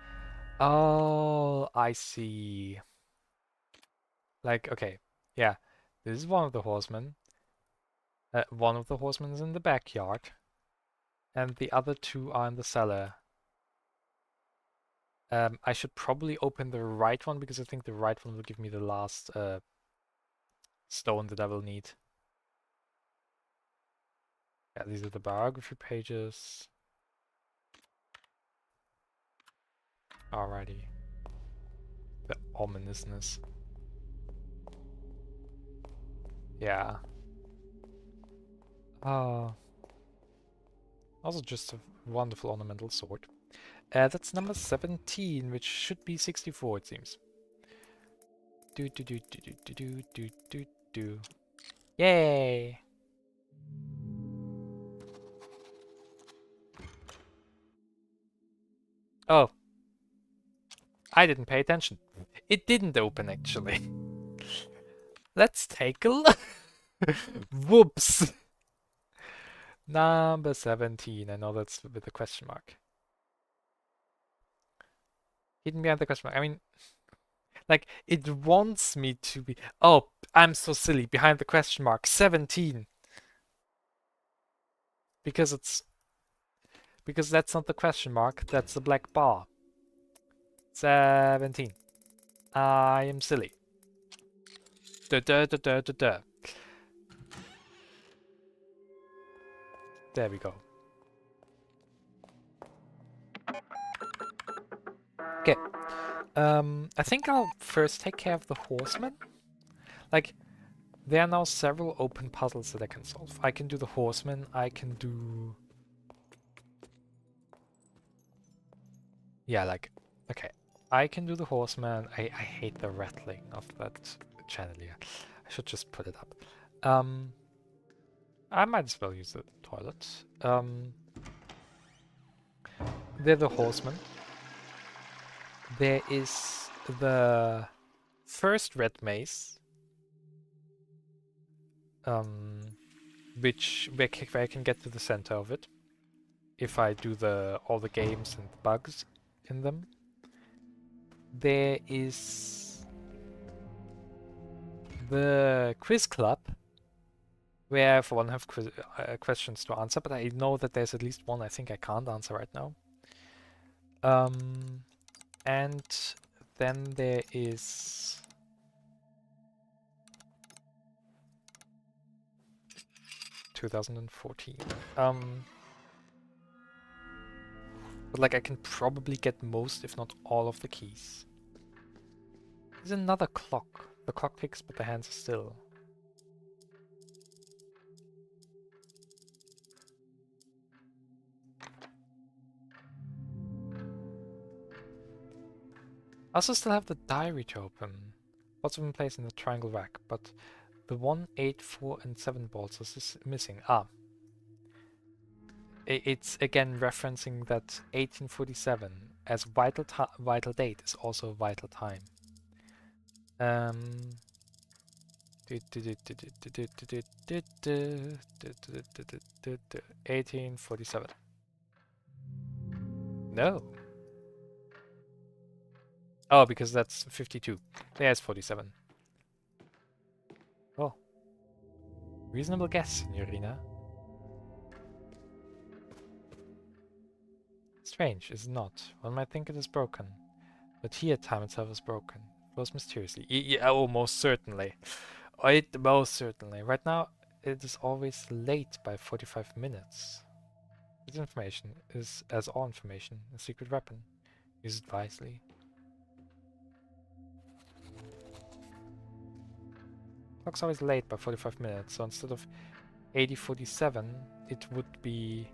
Oh, I see. Like, okay. Yeah. This is one of the horsemen. One of the horsemen is in the backyard. And the other two are in the cellar. I should probably open the right one because I think the right one will give me the last stone that I will need. Yeah, these are the biography pages. Alrighty. The ominousness. Yeah. Also just a wonderful ornamental sword. That's number 17, which should be 64, it seems. Do do do do do do do do do. Yay! Oh. I didn't pay attention. It didn't open, actually. Let's take a look. Whoops. Number 17. I know that's with a question mark. Hidden behind the question mark. I mean, like, it wants me to be... Oh, I'm so silly. Behind the question mark. 17. Because it's... Because that's not the question mark. That's the black bar. 17. I am silly. Da da da da da da. There we go. Okay. I think I'll first take care of the horsemen. Like, there are now several open puzzles that I can solve. I can do the horsemen, I can do... Yeah, like, okay. I can do the horseman. I hate the rattling of that chandelier. I should just put it up. I might as well use the toilet. They're the horsemen. There is the first red maze, where I can get to the center of it if I do all the games and bugs in them. There is the quiz club, where for one have questions to answer, but I know that there's at least one I think I can't answer right now. And then there is 2014. But like I can probably get most, if not all, of the keys. There's another clock. The clock ticks, but the hands are still. I also still have the diary to open. Lots of them placed in the triangle rack, but the 1, 8, 4, and 7 bolts is missing. Ah. It's again referencing that 1847 as vital date is also a vital time. 1847. No. Oh, because that's 52. There's 47. Oh. Reasonable guess, Signorina. Strange, is it not? One might think it is broken. But here time itself is broken. Flows mysteriously. Yeah, oh, most certainly. Most certainly. Right now, it is always late by 45 minutes. This information is, as all information, a secret weapon. Use it wisely. Clock's always late by 45 minutes, so instead of 80:47, it would be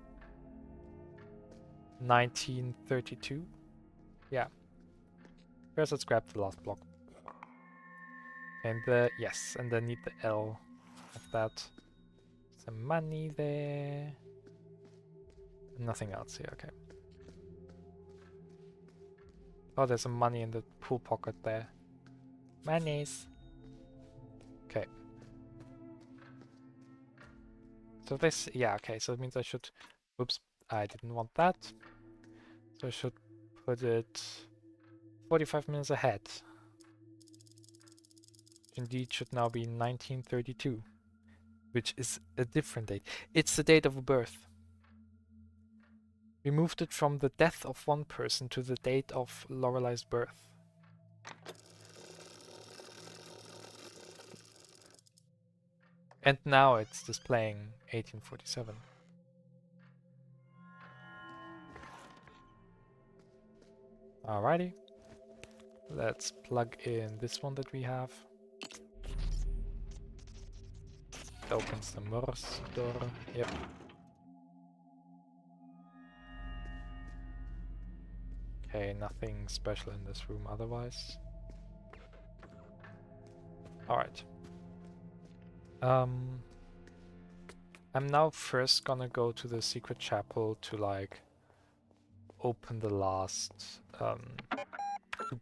19:32. Yeah. First, let's grab the last block. And yes, and then need the L of that. Some money there. Nothing else here, okay. Oh, there's some money in the pool pocket there. Monies. Okay. So this, yeah, okay, so it means I should, oops, I didn't want that. So I should put it 45 minutes ahead. Indeed should now be 1932, which is a different date. It's the date of birth. We moved it from the death of one person to the date of Lorelei's birth. And now it's displaying 1847. Alrighty. Let's plug in this one that we have. It opens the Morse door. Yep. Okay, nothing special in this room otherwise. Alright. I'm now first gonna go to the secret chapel to like open the last to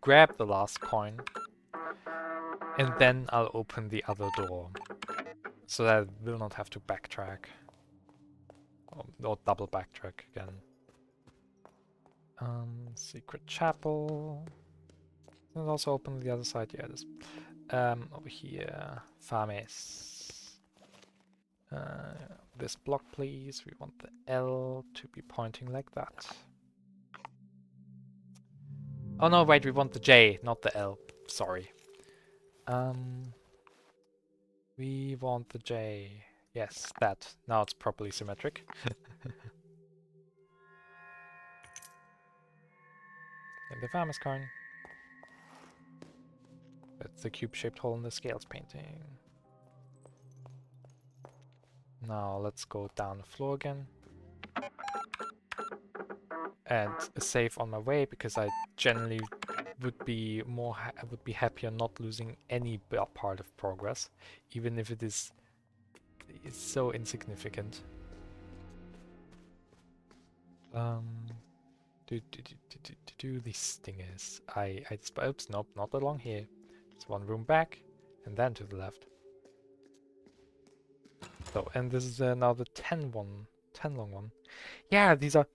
grab the last coin, and then I'll open the other door so that I will not have to backtrack or double backtrack again. Secret chapel. And also open the other side. Yeah, this over here. Farmes. This block, please. We want the L to be pointing like that. Oh no, wait, we want the J, not the L. Sorry. We want the J. Yes, that. Now it's properly symmetric. And the Farmer's coin. That's the cube-shaped hole in the scales painting. Now let's go down the floor again. And save on my way, because I generally would be happier not losing any part of progress, even if it's so insignificant. This thing is oops, nope, not along here. It's one room back, and then to the left. So, and this is now the 10 long one. Yeah, these are,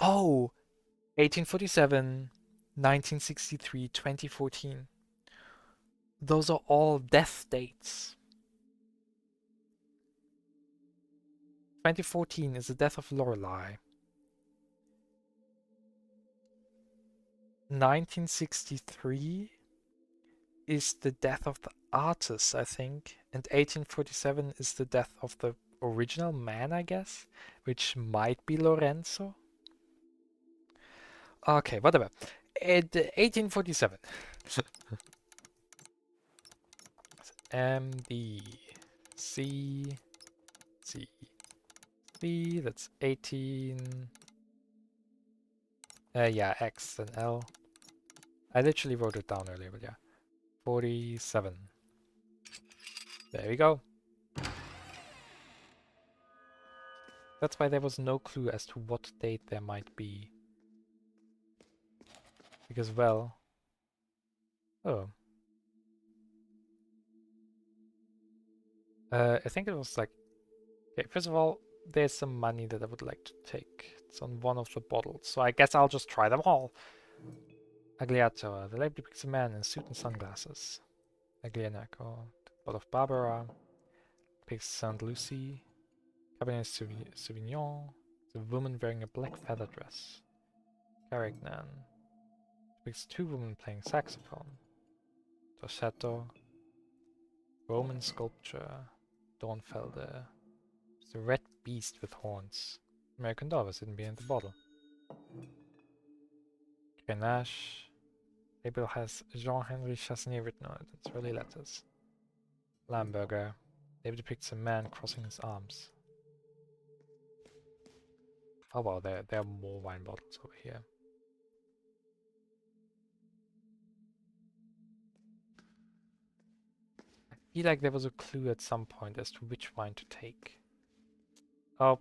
oh, 1847, 1963, 2014. Those are all death dates. 2014 is the death of Lorelei. 1963 is the death of the artist, I think. And 1847 is the death of the original man, I guess. Which might be Lorenzo. Okay, whatever. 1847. MD C C C, that's 18. Yeah, X and L. I literally wrote it down earlier, but yeah. 47. There we go. That's why there was no clue as to what date there might be. Because, well... Oh. I think it was like... Okay, first of all, there's some money that I would like to take. It's on one of the bottles, so I guess I'll just try them all. Agliato, the label depicts a man in a suit and sunglasses. Aglianaco, the bottle of Barbara. depicts Saint Lucie. Cabernet Sauvignon. The woman wearing a black feather dress. Carignan depicts two women playing saxophone. Torsetto. Roman sculpture. Dornfelder. The red beast with horns. American Dove is hidden behind the bottle. Grenache. Label has Jean-Henri Chassenay written on it. It's really letters. Lamburger. Label depicts a man crossing his arms. Oh wow, there are more wine bottles over here. I feel like there was a clue at some point as to which wine to take. Oh.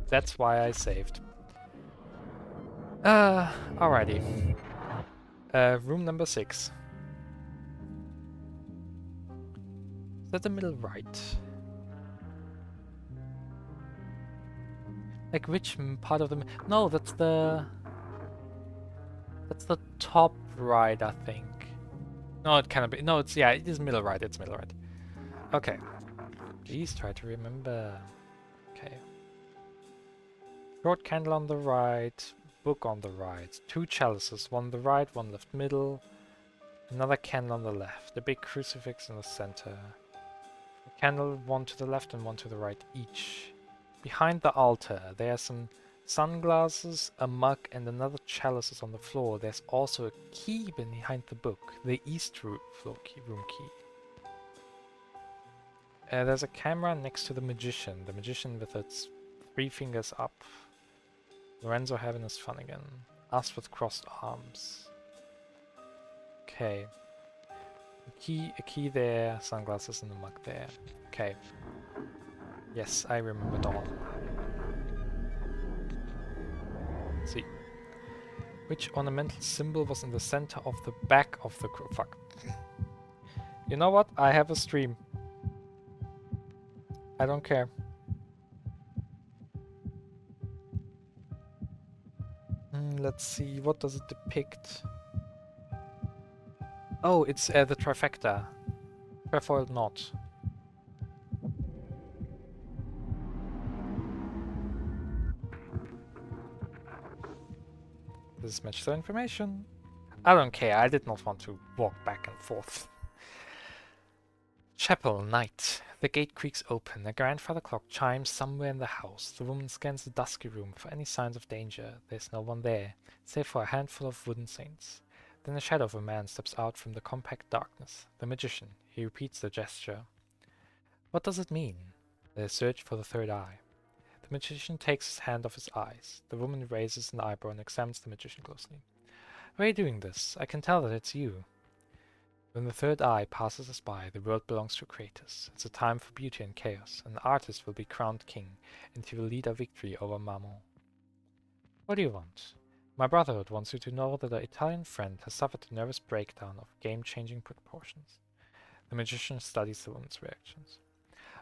That's why I saved. Alrighty. Room number 6. Is that the middle right? Like which part of the... No, that's the top right, I think. No, it cannot be. No, yeah, it is middle right. It's middle right. Okay. Please try to remember. Okay. Short candle on the right, book on the right, 2 chalices, one on the right, one left middle, another candle on the left, a big crucifix in the center. A candle, one to the left and one to the right each. Behind the altar, there are some sunglasses, a mug, and another chalices on the floor. There's also a key behind the book, the east room key. There's a camera next to the magician with its 3 fingers up. Lorenzo having his fun again. Us with crossed arms. Okay. A key there, sunglasses and a mug there. Okay. Yes, I remember it all. Let's see. Which ornamental symbol was in the center of the back of the fuck. You know what? I have a stream. I don't care. Let's see, what does it depict? Oh, it's the trifecta. Trefoiled knot. This matches the information. I don't care, I did not want to walk back and forth. Chapel, night. The gate creaks open. A grandfather clock chimes somewhere in the house. The woman scans the dusky room for any signs of danger. There's no one there, save for a handful of wooden saints. Then the shadow of a man steps out from the compact darkness. The magician. He repeats the gesture. What does it mean? They search for the third eye. The magician takes his hand off his eyes. The woman raises an eyebrow and examines the magician closely. Why are you doing this? I can tell that it's you. When the third eye passes us by, the world belongs to creators. It's a time for beauty and chaos. An artist will be crowned king, and he will lead a victory over Mammon. What do you want? My brotherhood wants you to know that our Italian friend has suffered a nervous breakdown of game-changing proportions. The magician studies the woman's reactions.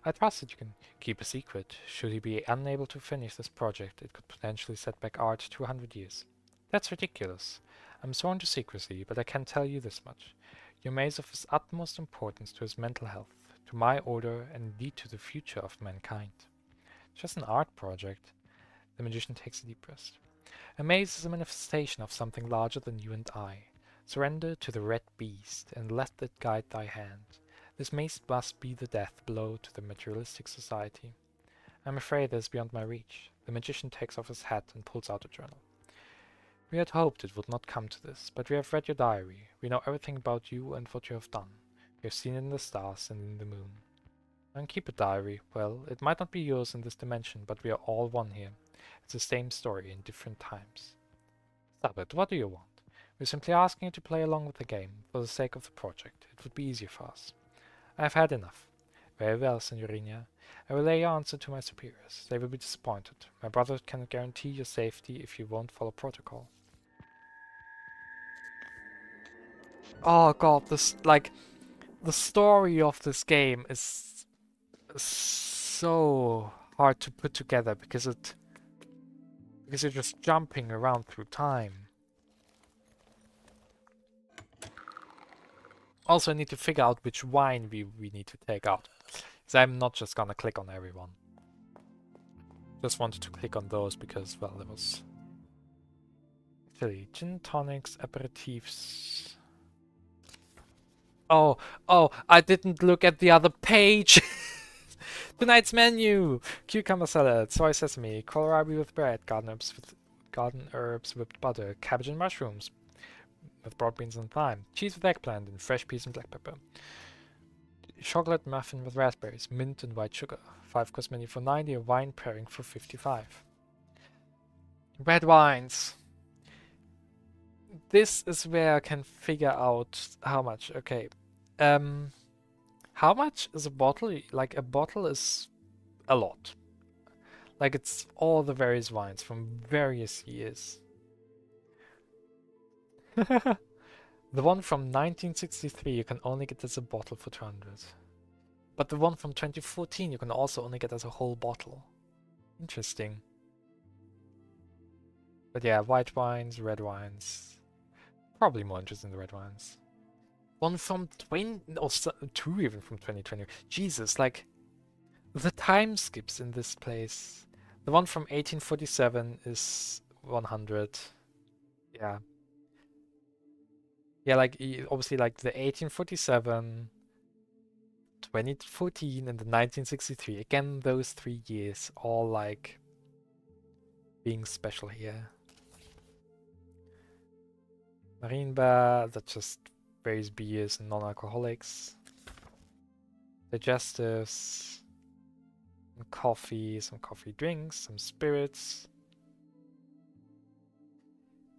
I trust that you can keep a secret. Should he be unable to finish this project, it could potentially set back art 200 years. That's ridiculous. I'm sworn to secrecy, but I can tell you this much. Your maze of his utmost importance to his mental health, to my order, and indeed to the future of mankind. Just an art project. The magician takes a deep breath. A maze is a manifestation of something larger than you and I. Surrender to the red beast, and let it guide thy hand. This maze must be the death blow to the materialistic society. I'm afraid that is beyond my reach. The magician takes off his hat and pulls out a journal. We had hoped it would not come to this, but we have read your diary. We know everything about you and what you have done. We have seen it in the stars and in the moon. And keep a diary. Well, it might not be yours in this dimension, but we are all one here. It's the same story in different times. Stop it, what do you want? We're simply asking you to play along with the game, for the sake of the project. It would be easier for us. I have had enough. Very well, Signorina. I will lay your answer to my superiors. They will be disappointed. My brother cannot guarantee your safety if you won't follow protocol. Oh god, the story of this game is so hard to put together because you're just jumping around through time. Also, I need to figure out which wine we need to take out. So I'm not just gonna click on everyone. Just wanted to click on those because, well, there was actually gin tonics, aperitifs. Oh, I didn't look at the other page. Tonight's menu: cucumber salad, soy sesame, kohlrabi with bread, garden herbs with butter, cabbage and mushrooms with broad beans and thyme, cheese with eggplant and fresh peas and black pepper, chocolate muffin with raspberries, mint and white sugar. 5-course menu for 90, a wine pairing for 55. Red wines. This is where I can figure out how much. Okay. How much is a bottle? Like, a bottle is a lot. Like, it's all the various wines from various years. The one from 1963 you can only get as a bottle for 200. But the one from 2014 you can also only get as a whole bottle. Interesting. But yeah, white wines, red wines. Probably more interested in the red wines. One from 20... or two even from 2020. Jesus, like... the time skips in this place. The one from 1847 is 100. Yeah. Yeah, like, obviously, like, the 1847... 2014 and the 1963. Again, those 3 years, all like being special here. Marienbad, that's just various beers and non-alcoholics. Digestives, some coffee drinks, some spirits.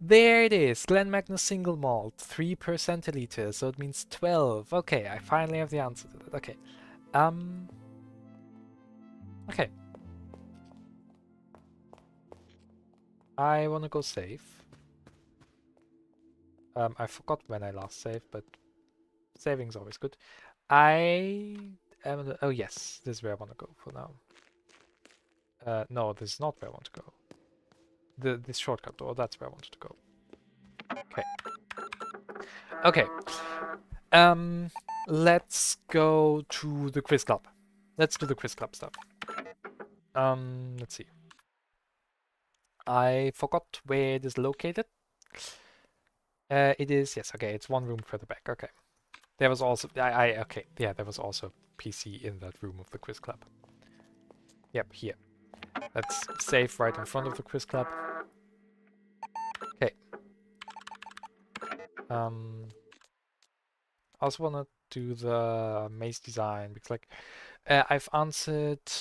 There it is, Glen Magnus single malt, 3 per centiliter, so it means 12. Okay, I finally have the answer to that. Okay. Okay. I wanna go save. I forgot when I last saved, but saving's always good. I am... oh yes, this is where I want to go for now. No, this is not where I want to go. This shortcut door, that's where I wanted to go. Okay. Okay. Let's go to the quiz club. Let's do the quiz club stuff. Let's see. I forgot where it is located. It is, yes, okay, it's one room further back, okay. There was also, okay, yeah, there was also PC in that room of the quiz club. Yep, here. Let's save right in front of the quiz club. Okay. I also want to do the maze design because, like, I've answered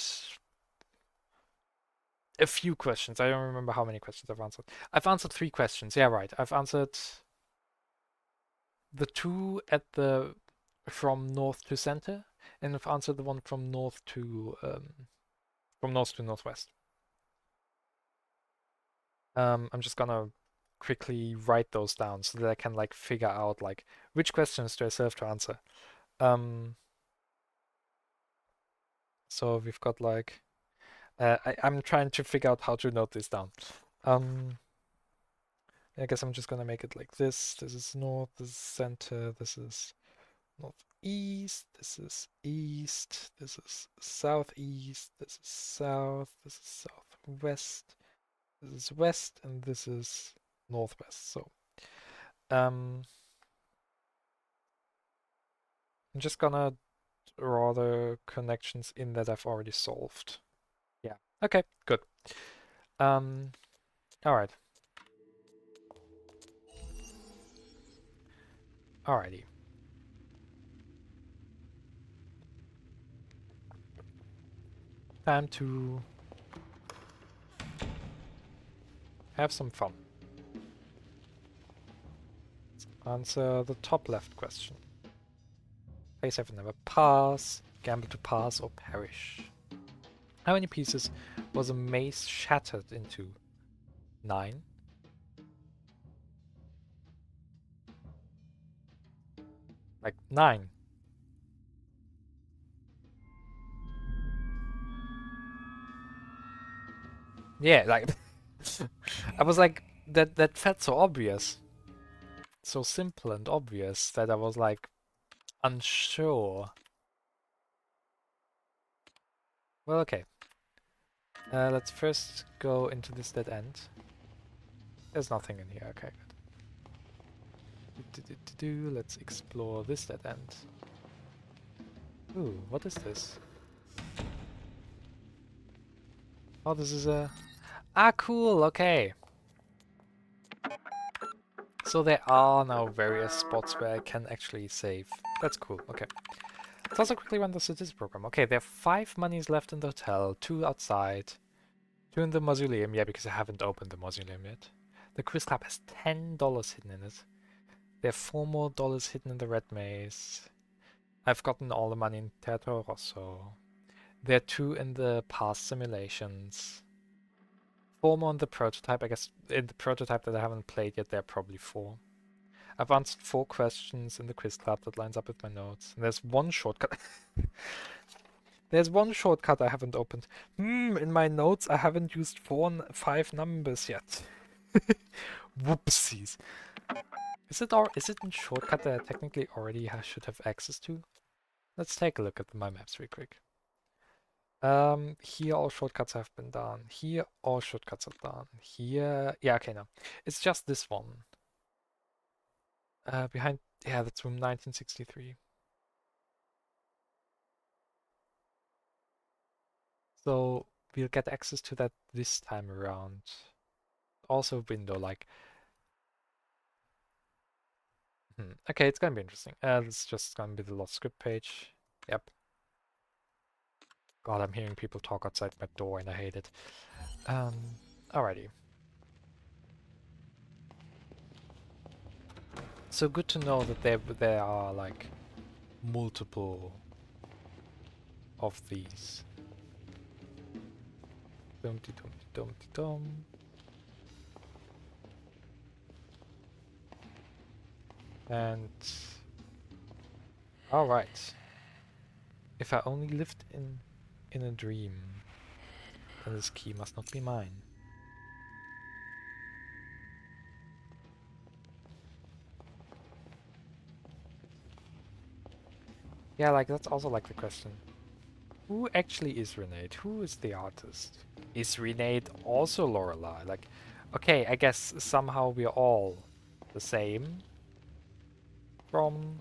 a few questions. I don't remember how many questions I've answered. I've answered 3 questions. Yeah, right. I've answered the 2 at the from north to center, and I've answered the one from north to northwest. I'm just gonna quickly write those down so that I can like figure out like which questions do I still have to answer. So we've got like I'm trying to figure out how to note this down. I guess I'm just gonna make it like this. This is north, this is center, this is northeast, this is east, this is southeast, this is south, this is southwest, this is west, and this is northwest. So I'm just gonna draw the connections in that I've already solved. Yeah. Okay, good. Alright. Alrighty. Time to have some fun. Let's answer the top left question. Play safe and never pass, gamble to pass or perish. How many pieces was a maze shattered into? 9? Like 9. Yeah, like I was like that felt so obvious. So simple and obvious that I was like unsure. Well, okay. Let's first go into this dead end. There's nothing in here. Okay, good. Let's explore this dead end. Ooh, what is this? Oh, this is a... Ah, cool, okay. So there are now various spots where I can actually save. That's cool, okay. Let's also quickly run the statistics program. Okay, there are 5 monies left in the hotel, 2 outside, 2 in the mausoleum, yeah, because I haven't opened the mausoleum yet. The quiz club has $10 hidden in it. There are 4 more dollars hidden in the red maze. I've gotten all the money in Teatro Rosso. There are 2 in the past simulations. 4 more in the prototype. I guess in the prototype that I haven't played yet, there are probably 4. I've answered 4 questions in the quiz club that lines up with my notes. And there's one shortcut. There's one shortcut I haven't opened. In my notes I haven't used 5 numbers yet. Whoopsies. Is it in shortcut that I technically already should have access to? Let's take a look at my maps real quick. Here all shortcuts have been done. Here all shortcuts are done. Here, yeah, okay, no. It's just this one. Behind, yeah, that's room 1963. So we'll get access to that this time around. Also window, like, okay, it's gonna be interesting. It's just gonna be the lost script page. Yep. God, I'm hearing people talk outside my door and I hate it. Alrighty. So good to know that there are like multiple of these. Dumpty dumpty dumpty dum. And alright. If I only lived in a dream, then this key must not be mine. Yeah, like that's also like the question. Who actually is Renate? Who is the artist? Is Renate also Lorelei? Like, okay, I guess somehow we're all the same from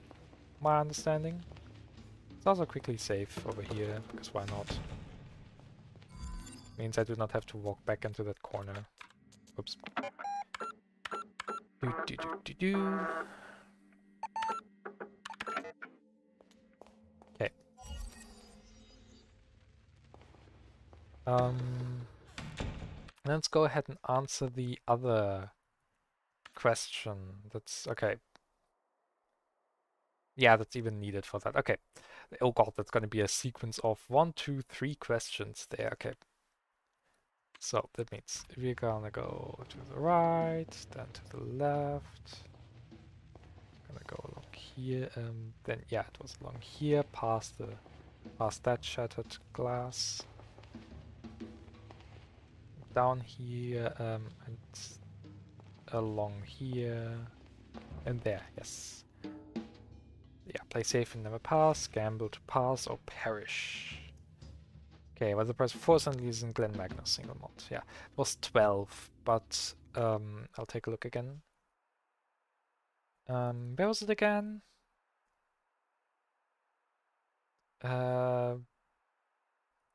my understanding. Let's also quickly save over here, because why not? Means I do not have to walk back into that corner. Oops. Do do do do do. Okay. Let's go ahead and answer the other question. That's okay. Yeah, that's even needed for that. Okay. Oh god, that's gonna be a sequence of 1, 2, 3 questions there. Okay. So that means we're gonna go to the right, then to the left. Gonna go along here, then yeah, it was along here, past that shattered glass. Down here, and along here, and there, yes. Yeah, play safe and never pass, gamble to pass or perish. Okay, well the price for 4 Stanleys in Glen Magnus single mod. Yeah, it was 12, but I'll take a look again. Where was it again?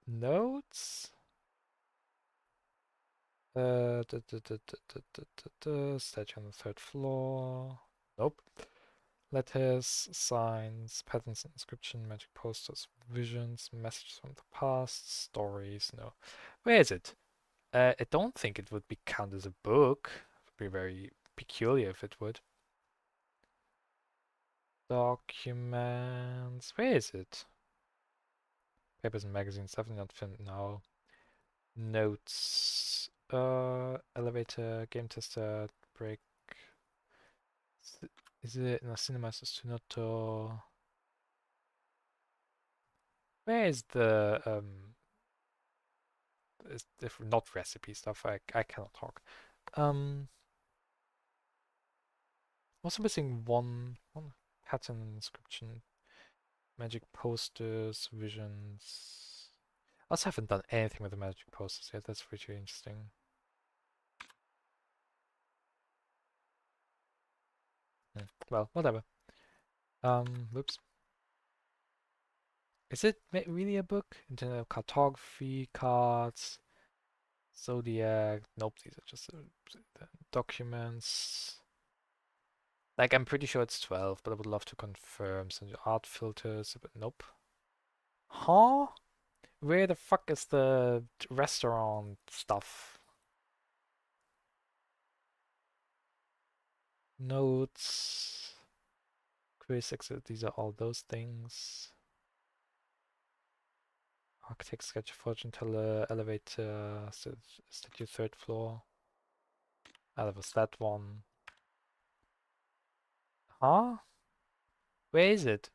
Notes? Statue on the 3rd floor. Nope. Letters, signs, patterns, inscription, magic posters, visions, messages from the past, stories. No. Where is it? I don't think it would be counted as a book. It would be very peculiar if it would. Documents. Where is it? Papers and magazines. Definitely not found now. Notes. Elevator, game tester, break. Is it in a cinema sostenuto? Where is the is if not recipe stuff? I cannot talk. Also missing one pattern inscription, magic posters, visions. also haven't done anything with the magic posters yet. That's pretty interesting. Well, whatever. Whoops. Is it really a book? Internal cartography, cards, zodiac. Nope, these are just documents. Like, I'm pretty sure it's 12, but I would love to confirm. So art filters, but nope. Huh? Where the fuck is the restaurant stuff? Notes, quiz exit, these are all those things. Architect sketch, fortune teller, elevator, statue third floor. Ah, that was that one. Huh? Where is it?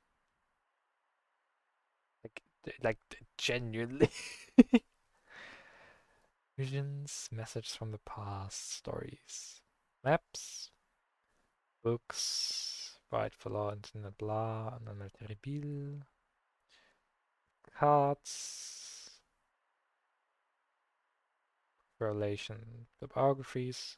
Like genuinely. Visions, messages from the past, stories, maps, books, Bright for Law, Internet, blah, Anonyme Terrible, cards, correlation, the biographies.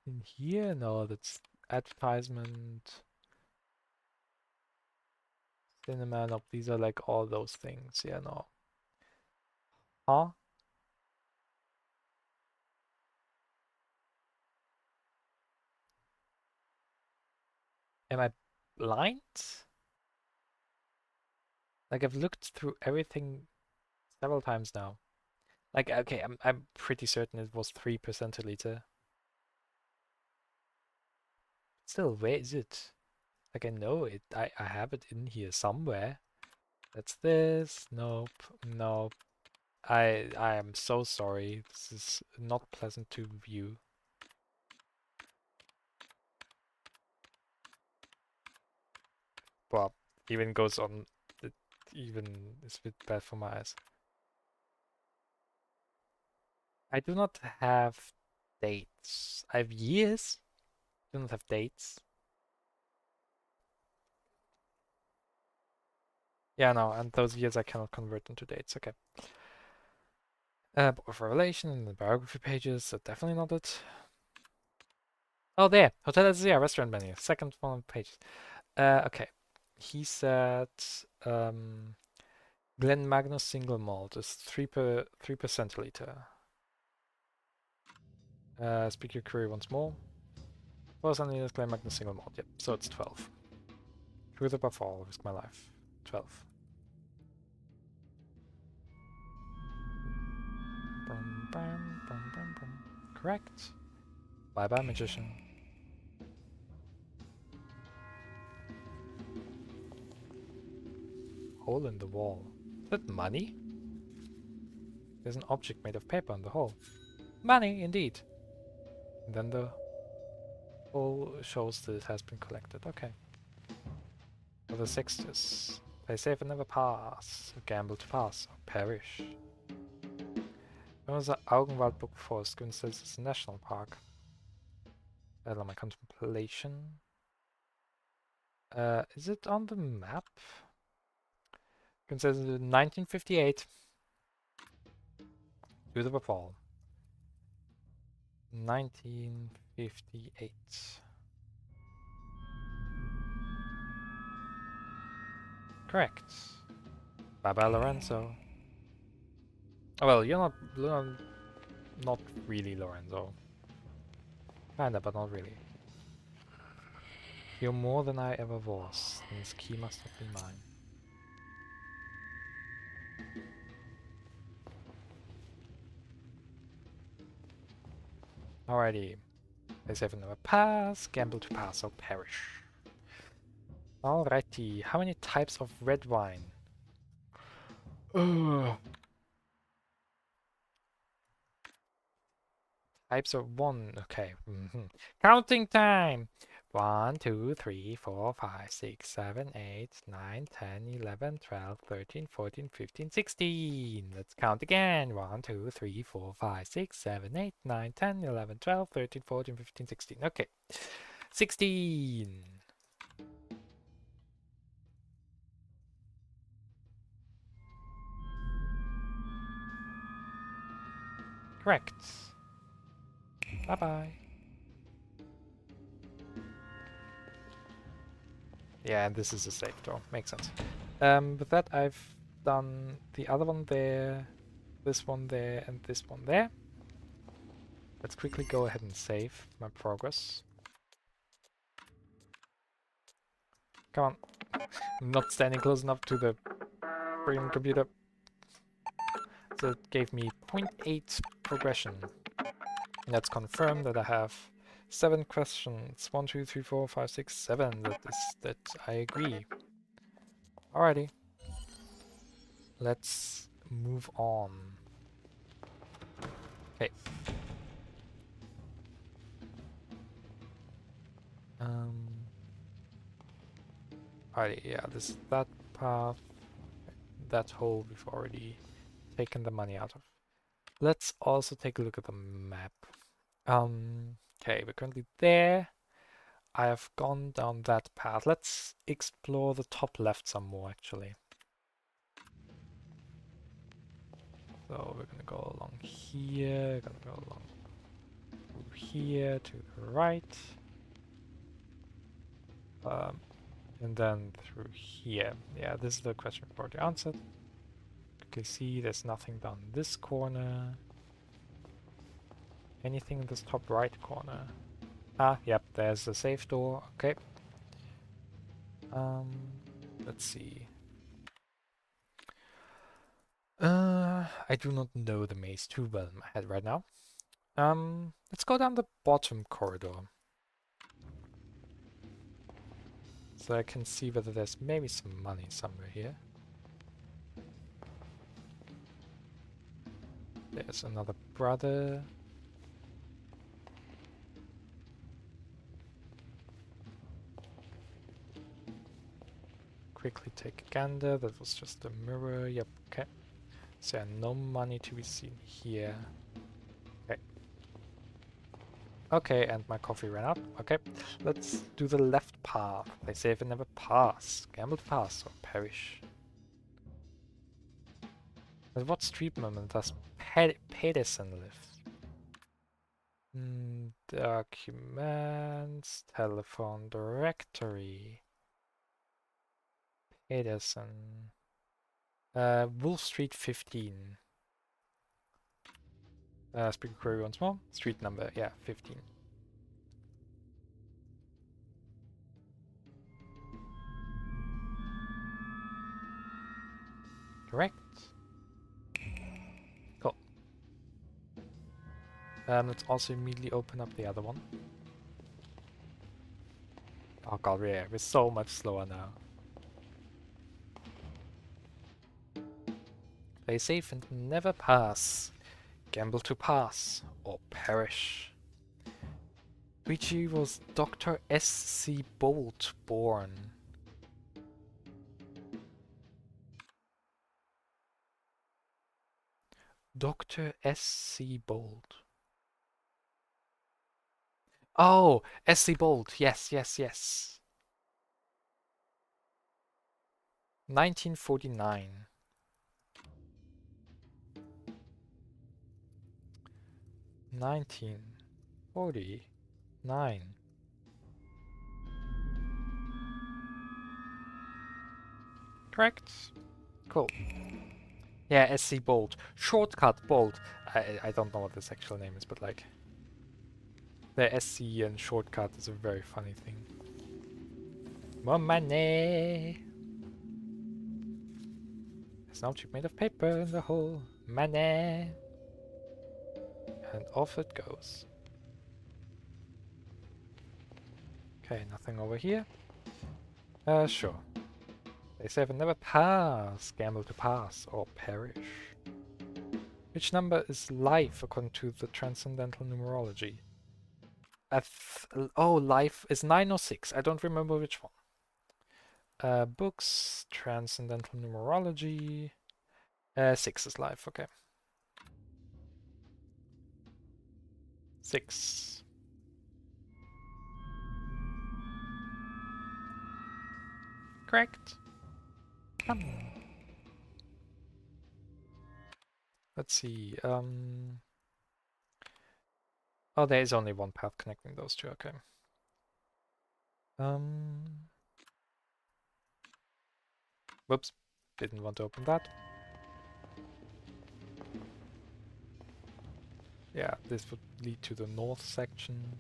In here, no, that's advertisement, cinema, no, these are like all those things, yeah, no. Huh? Am I blind? Like, I've looked through everything several times now. Like, okay, I'm pretty certain it was 3 per centiliter. Still, where is it? Like, I know it, I have it in here somewhere. That's this, nope, nope. I am so sorry. This is not pleasant to view. Well, even goes on, it even is a bit bad for my eyes. I do not have dates. I have years. I do not have dates. Yeah, no, and those years I cannot convert into dates. Okay. Book of Revelation and the biography pages, so definitely not it. Oh, there. Hotel Azia, restaurant menu. Second one on the page. Okay. He said Glen Magnus single malt is 3 per centiliter. Speak your query once more. 4 centiliters Glen Magnus single malt. Yep, so it's 12. Truth above all, risk my life. 12. Brum, brum, brum, brum, brum. Correct. Bye bye, magician. Hole in the wall. Is that money? There's an object made of paper in the hole. Money, indeed. And then the hole shows that it has been collected. Okay. For the sixties. Play safe and never pass. Gamble to pass. Or perish. When was the Augenwaldburg Forest given status as a national park? Battle my contemplation. Is it on the map? Considered in 1958. To the fall. 1958. Correct. Bye bye, Lorenzo. Oh, well, you're not really Lorenzo. Kinda, but not really. You're more than I ever was, and this key must have been mine. Alrighty. They save and never pass, gamble to pass or perish. Alrighty, how many types of red wine? Ugh. Types of one, okay. Counting time! 1, 2, 3, 4, 5, 6, 7, 8, 9, 10, 11, 12, 13, 14, 15, 16. Let's count again. 1, 2, 3, 4, 5, 6, 7, 8, 9, 10, 11, 12, 13, 14, 15, 16. Okay. 16. Correct. Bye-bye. Yeah, and this is a safe door. Makes sense. With that, I've done the other one there, this one there, and this one there. Let's quickly go ahead and save my progress. Come on. I'm not standing close enough to the freaking computer. So it gave me 0.8 progression. And that's confirmed that I have 7 questions. 1, 2, 3, 4, 5, 6, 7. That I agree. Alrighty. Let's move on. Okay. Alrighty, yeah, that path, that hole we've already taken the money out of. Let's also take a look at the map. Okay, we're currently there. I have gone down that path. Let's explore the top left some more, actually. So we're gonna go along here, gonna go along through here to the right. And then through here. Yeah, this is the question we've already answered. You can see there's nothing down this corner. Anything in this top right corner? Ah, yep, there's the safe door. Okay. Let's see. I do not know the maze too well in my head right now. Let's go down the bottom corridor. So I can see whether there's maybe some money somewhere here. There's another brother. Quickly take a gander. That was just a mirror. Yep, okay. So yeah, no money to be seen here. Okay. Okay, and my coffee ran out. Okay, let's do the left path. They say if I never pass, gamble to pass or perish. At what street moment does Pedersen live? Documents, telephone directory. Pedersen. Wolf Street 15. Speaker query once more. Street number, yeah, 15. Correct. Cool. Let's also immediately open up the other one. Oh god, we're so much slower now. Play safe and never pass. Gamble to pass or perish. Which year was Dr. S.C. Bolt born? Dr. S.C. Bolt. Oh, S.C. Bolt. Yes, yes, yes. 1949. 1949. Correct. Cool. Yeah, SC Bolt. Shortcut Bolt. I don't know what this actual name is, but like... The SC and shortcut is a very funny thing. More money! There's no tube made of paper in the hole. Money! And off it goes. Okay, nothing over here. Sure. They say if never pass, gamble to pass or perish. Which number is life according to the transcendental numerology? Oh, life is 9 or 6. I don't remember which one. Books, transcendental numerology. 6 is life, okay. 6. Correct. Let's see. Oh, there is only one path connecting those two, okay. Whoops. Didn't want to open that. Yeah, this would lead to the north section.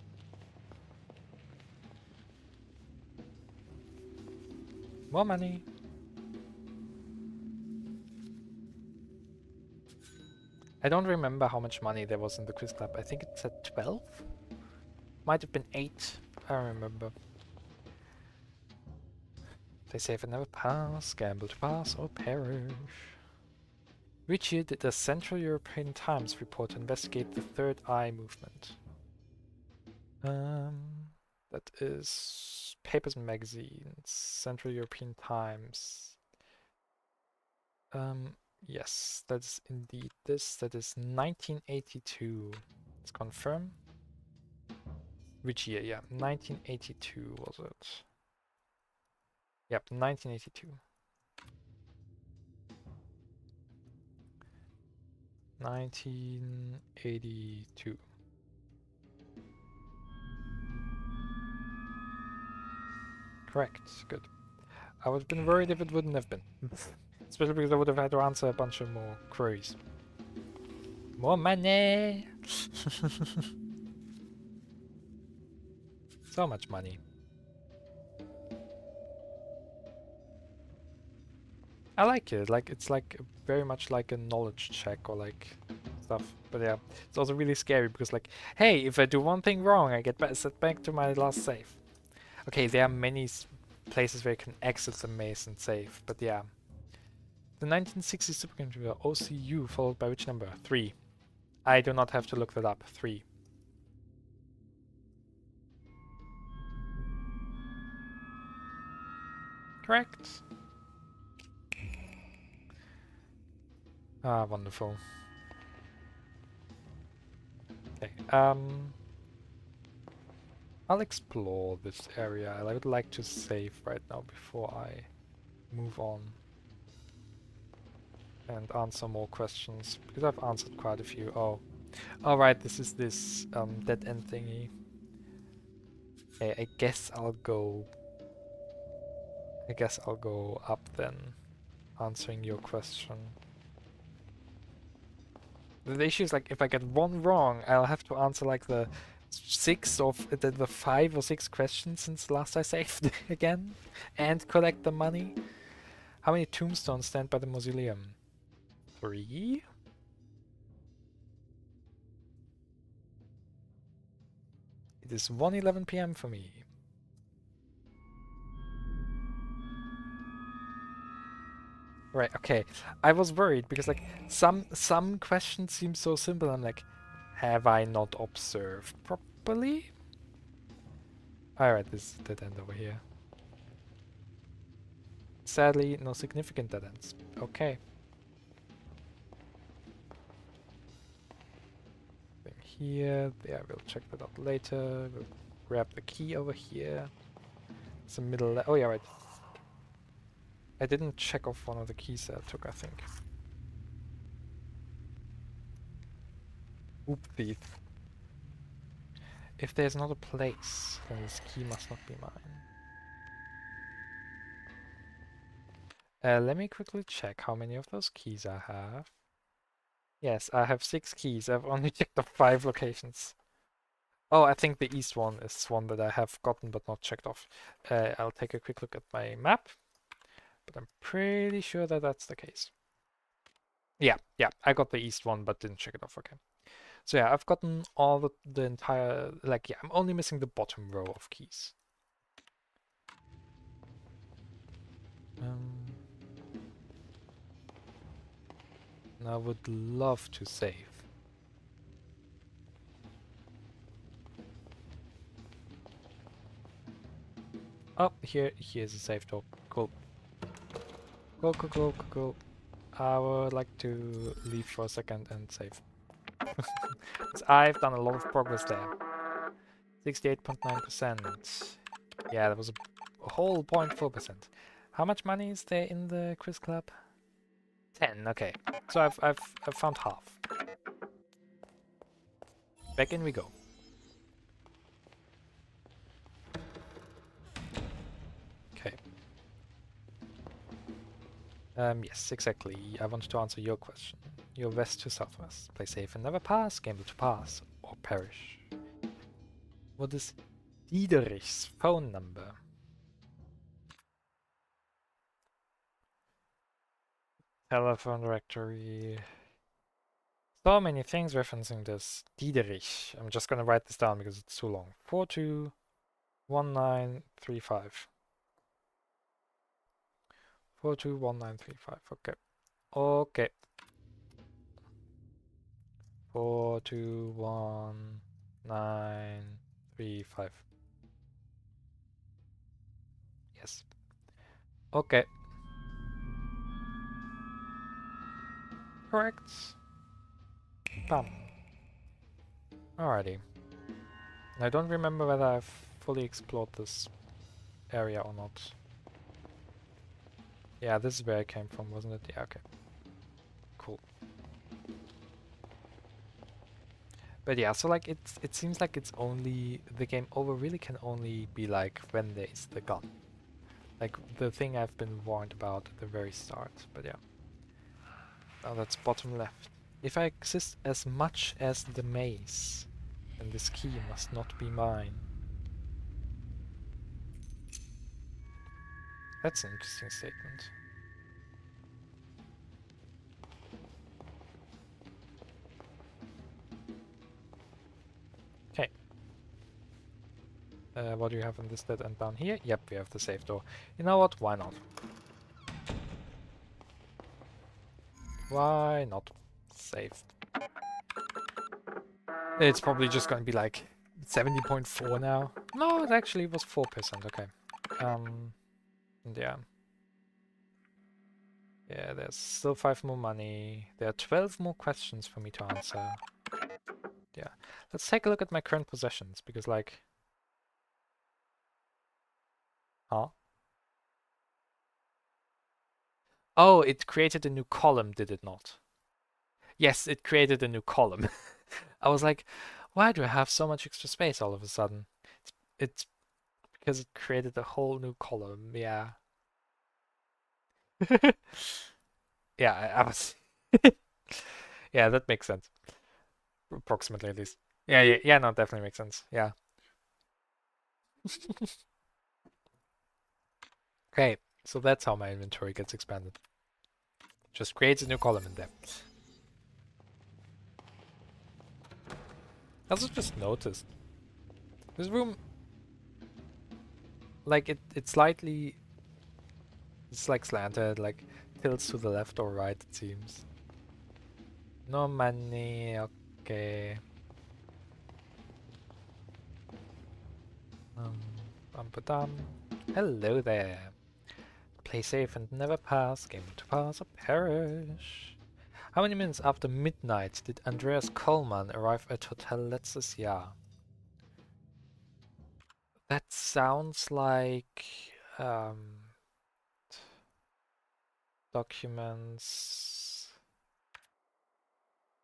More money. I don't remember how much money there was in the quiz club. I think it said 12? Might have been 8. I don't remember. They say if I never pass, gamble to pass or perish. Which year did the Central European Times report to investigate the Third Eye movement? That is Papers and Magazines, Central European Times. Yes, that's indeed this. That is 1982. Let's confirm. Which year? Yeah, 1982 was it? Yep, 1982. 1982. Correct. Good. I would have been worried if it wouldn't have been. Especially because I would have had to answer a bunch of more queries. More money! So much money. I like it. Like it's like very much like a knowledge check or like stuff. But yeah, it's also really scary because like, hey, if I do one thing wrong, I get set back to my last save. Okay, there are many places where you can exit the maze and save, but yeah. The 1960 supercomputer OCU followed by which number? 3. I do not have to look that up. 3. Correct. Ah, wonderful. Okay, I'll explore this area. I would like to save right now before I move on and answer more questions, because I've answered quite a few. Oh, alright, this is this dead end thingy. Okay, I guess I'll go up then, answering your question. The issue is like if I get one wrong, I'll have to answer like the 5 or 6 questions since last I saved again, and collect the money. How many tombstones stand by the mausoleum? 3? It is 1:11 p.m. for me. Right, okay. I was worried because like some questions seem so simple. I'm like, have I not observed properly? Alright, this is dead end over here. Sadly, no significant dead ends. Okay. Thing here, there, we'll check that out later. We'll grab the key over here. It's the middle. Oh yeah, right. I didn't check off one of the keys that I took, I think. Oopsies. If there's not a place, then this key must not be mine. Let me quickly check how many of those keys I have. Yes, I have 6 keys. I've only checked off 5 locations. Oh, I think the east one is one that I have gotten but not checked off. I'll take a quick look at my map, but I'm pretty sure that that's the case. Yeah, I got the east one but didn't check it off, okay. So yeah, I've gotten all the entire, like, yeah, I'm only missing the bottom row of keys. And I would love to save. Oh, here's a safe door. Cool. Cool, cool, cool, cool, cool. I would like to leave for a second and save. Because I've done a lot of progress there. 68.9%. Yeah, that was a whole 0.4%. How much money is there in the quiz club? 10, okay. So I've found half. Back in we go. Okay. Yes, exactly. I wanted to answer your question. You're west to southwest. Play safe and never pass. Gamble to pass or perish. What is Diederich's phone number? Telephone directory. So many things referencing this. Diederich. I'm just gonna write this down because it's too long. 421935. 421935. Okay. Okay. 421935. Yes. Okay. Correct. Bam. Alrighty. I don't remember whether I've fully explored this area or not. Yeah, this is where I came from, wasn't it? Yeah, okay. Cool. But yeah, so like it seems like it's only the game over really can only be like when there is the gun. Like the thing I've been warned about at the very start. But yeah. Oh, that's bottom left. If I exist as much as the maze, then this key must not be mine. That's an interesting statement. Okay. What do you have in this dead end down here? Yep, we have the safe door. You know what? Why not? Why not? Save. It's probably just going to be like 70.4 now. No, it actually was 4%. Okay. Yeah. Yeah, there's still 5 more money. There are 12 more questions for me to answer. Yeah. Let's take a look at my current possessions, because like... Huh? Oh, it created a new column, did it not? Yes, it created a new column. I was like, why do I have so much extra space all of a sudden? It's because it created a whole new column, yeah. Yeah, I was... Yeah, that makes sense. Approximately, at least. Yeah, no, definitely makes sense. Yeah. Okay, so that's how my inventory gets expanded. Just creates a new column in there. I also just noticed this room, like it slightly, it's like slanted, like tilts to the left or right, it seems. No money, okay. Bum-ba-dum. Hello there. Play safe and never pass. Game to pass or perish. How many minutes after midnight did Andreas Coleman arrive at Hotel Letztes Jahr? That sounds like documents.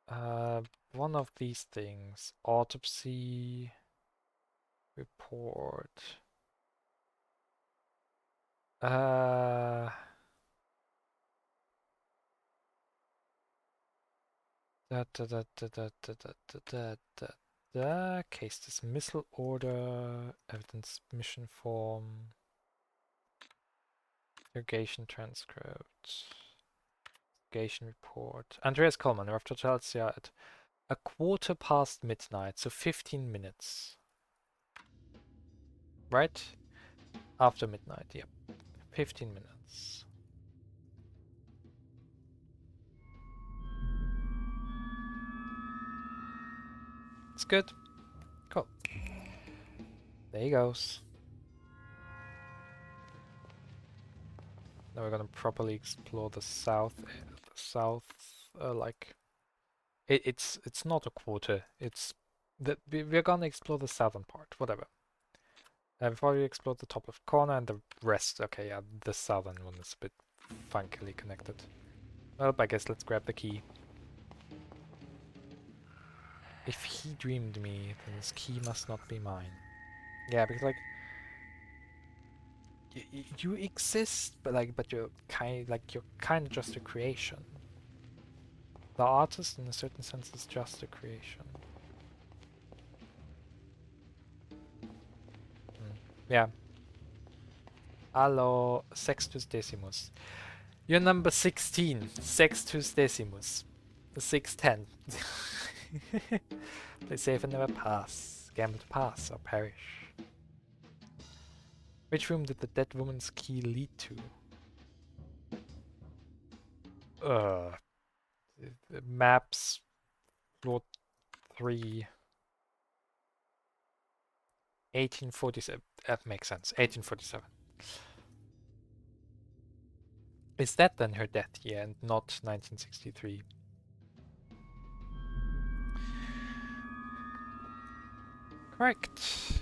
One of these things. Autopsy report. Da, da, da, da, da, da, da, da, da, da. Case dismissal order, evidence mission form, interrogation transcript, interrogation report. Andreas Coleman arrived to Chelsea at a quarter past midnight, so 15 minutes. Right? After midnight, yep. 15 minutes. It's good. Cool. There he goes. Now we're gonna properly explore the south, like it's not a quarter. It's that we're gonna explore the southern part, whatever. We've already explored the top left corner and the rest. Okay, yeah, the southern one is a bit funkily connected. Well, I guess let's grab the key. If he dreamed me, then this key must not be mine. Yeah, because like you exist, but you're kind of just a creation. The artist, in a certain sense, is just a creation. Yeah. Allo Sextus Decimus. You're number 16. Sextus Decimus. The 610. Play safe and never pass. Gamble to pass or perish. Which room did the dead woman's key lead to? Maps. Floor 3. 1847. That makes sense. 1847. Is that then her death year and not 1963? Correct.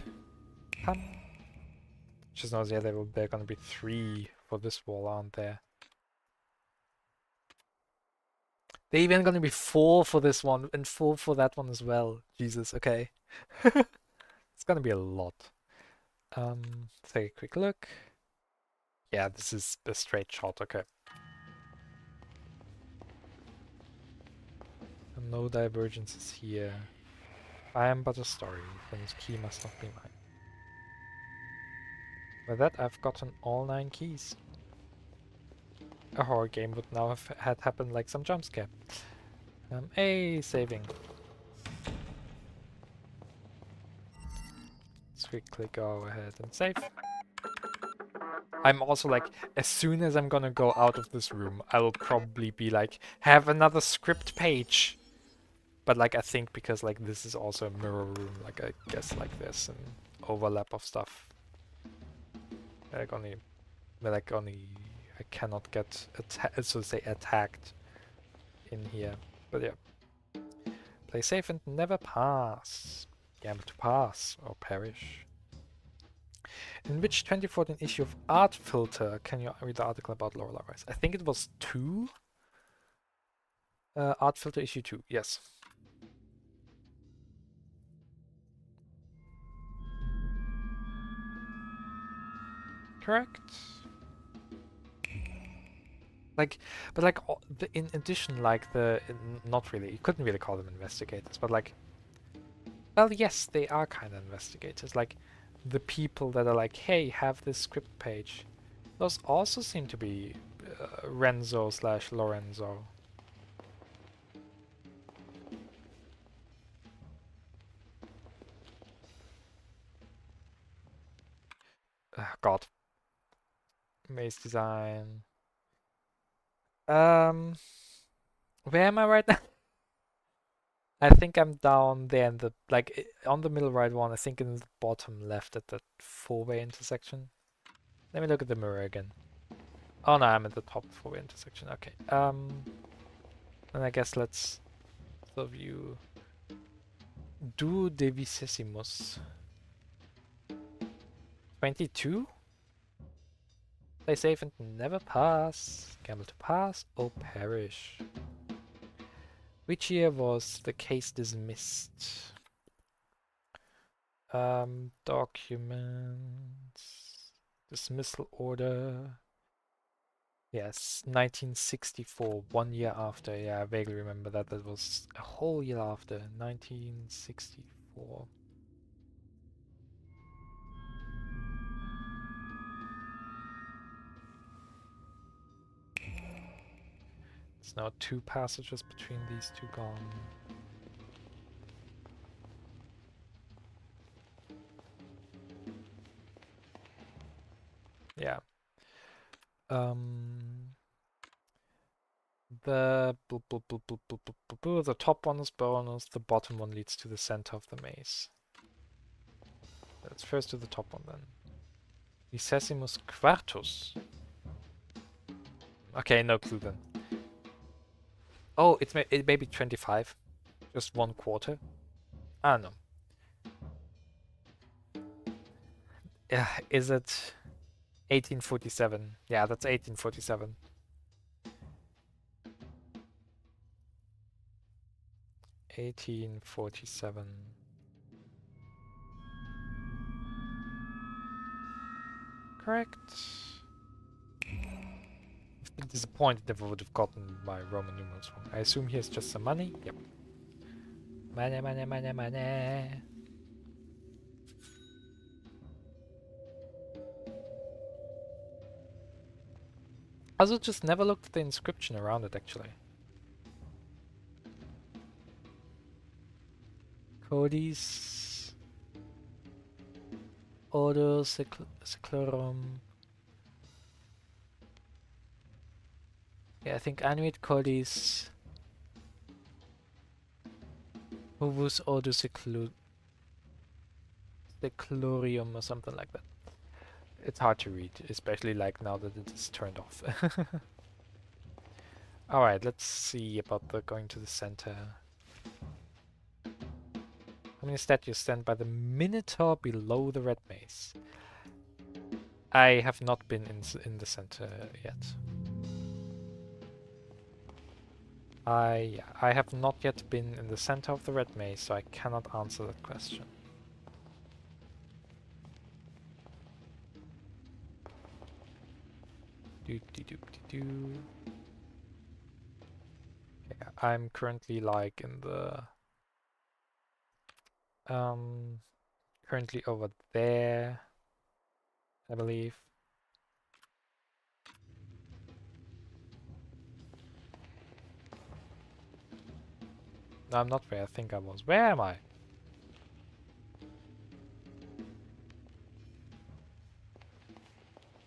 Just knows, yeah, there are gonna be 3 for this wall, aren't there? There even gonna be 4 for this one and 4 for that one as well. Jesus, okay. It's gonna be a lot. Let's take a quick look. Yeah, this is a straight shot, okay. No divergences here. I am but a story, then this key must not be mine. With that, I've gotten all 9 keys. A horror game would now have had happened like some jump scare. Saving. Let's quickly go ahead and save. I'm also like, as soon as I'm gonna go out of this room, I will probably be like, have another script page. But like, I think because like this is also a mirror room, like I guess like there's an overlap of stuff. I cannot get so to say attacked in here. But yeah, play safe and never pass. Gamble to pass or perish. In which 2014 issue of Art Filter can you read the article about Lorelei? I think it was 2. Art Filter issue 2. Yes. Correct. Like, but like, in addition, like not really, you couldn't really call them investigators, but like, well, yes, they are kind of investigators. Like, the people that are like, hey, have this script page. Those also seem to be Renzo / Lorenzo. God. Maze design. Where am I right now? I think I'm down there in the, like, on the middle right one, I think in the bottom left at the 4-way intersection. Let me look at the mirror again. Oh no, I'm at the top 4-way intersection, okay. And I guess let's serve you Du Devicessimus. 22? Play safe and never pass. Gamble to pass or perish. Which year was the case dismissed? Documents. Dismissal order. Yes, 1964, 1 year after. Yeah, I vaguely remember that. That was a whole year after. 1964. There's now 2 passages between these 2 gone. Yeah. The top one is bonus, the bottom one leads to the center of the maze. Let's first do the top one then. Vicessimus Quartus. Okay, no clue then. Oh, it may be 25. Just 1/4. Ah, no. Yeah, is it 1847? Yeah, that's 1847. 1847. Correct. I've been disappointed if I would have gotten my Roman numerals wrong. I assume here's just some money. Yep. Money, money, money, money. Also, just never looked at the inscription around it, actually. Codes. Ordo Seclorum. Yeah, I think Annuit Codis. Movus Ordo Seclorium or something like that. It's hard to read, especially like now that it is turned off. Alright, let's see about the going to the center. How many statues stand by the Minotaur below the Red Maze? I have not been in the center yet. I have not yet been in the center of the Red Maze, so I cannot answer that question. Do do do do do. Okay, I'm currently like in the currently over there, I believe. No, I'm not where I think I was. Where am I?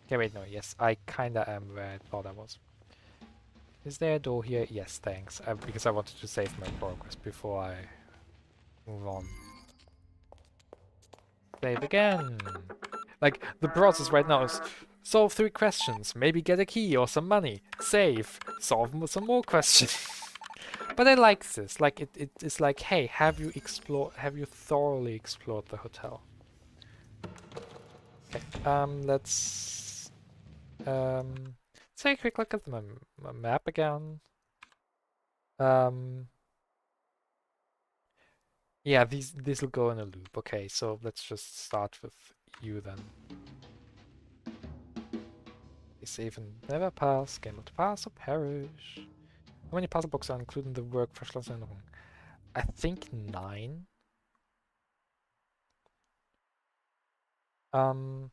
Okay, wait, no, yes, I kinda am where I thought I was. Is there a door here? Yes, thanks. Because I wanted to save my progress before I move on. Save again! Like, the process right now is solve 3 questions, maybe get a key or some money, save, solve some more questions. But I like this. Like, it's like, hey, have you thoroughly explored the hotel? Okay, let's take a quick look at the map again. Yeah, these will go in a loop. Okay, so let's just start with you then. Save and never pass, game of the pass or perish. How many puzzle books are included in the work for Schlossänderung? I think 9. Um,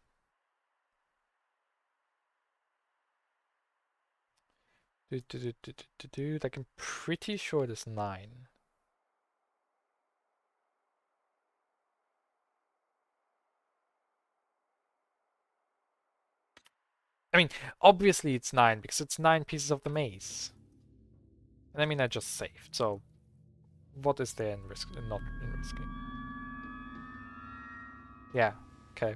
like I'm pretty sure it is 9. I mean, obviously it's 9 because it's 9 pieces of the maze. And I mean, I just saved, so what is there in risk? Not in risking? Yeah. Okay.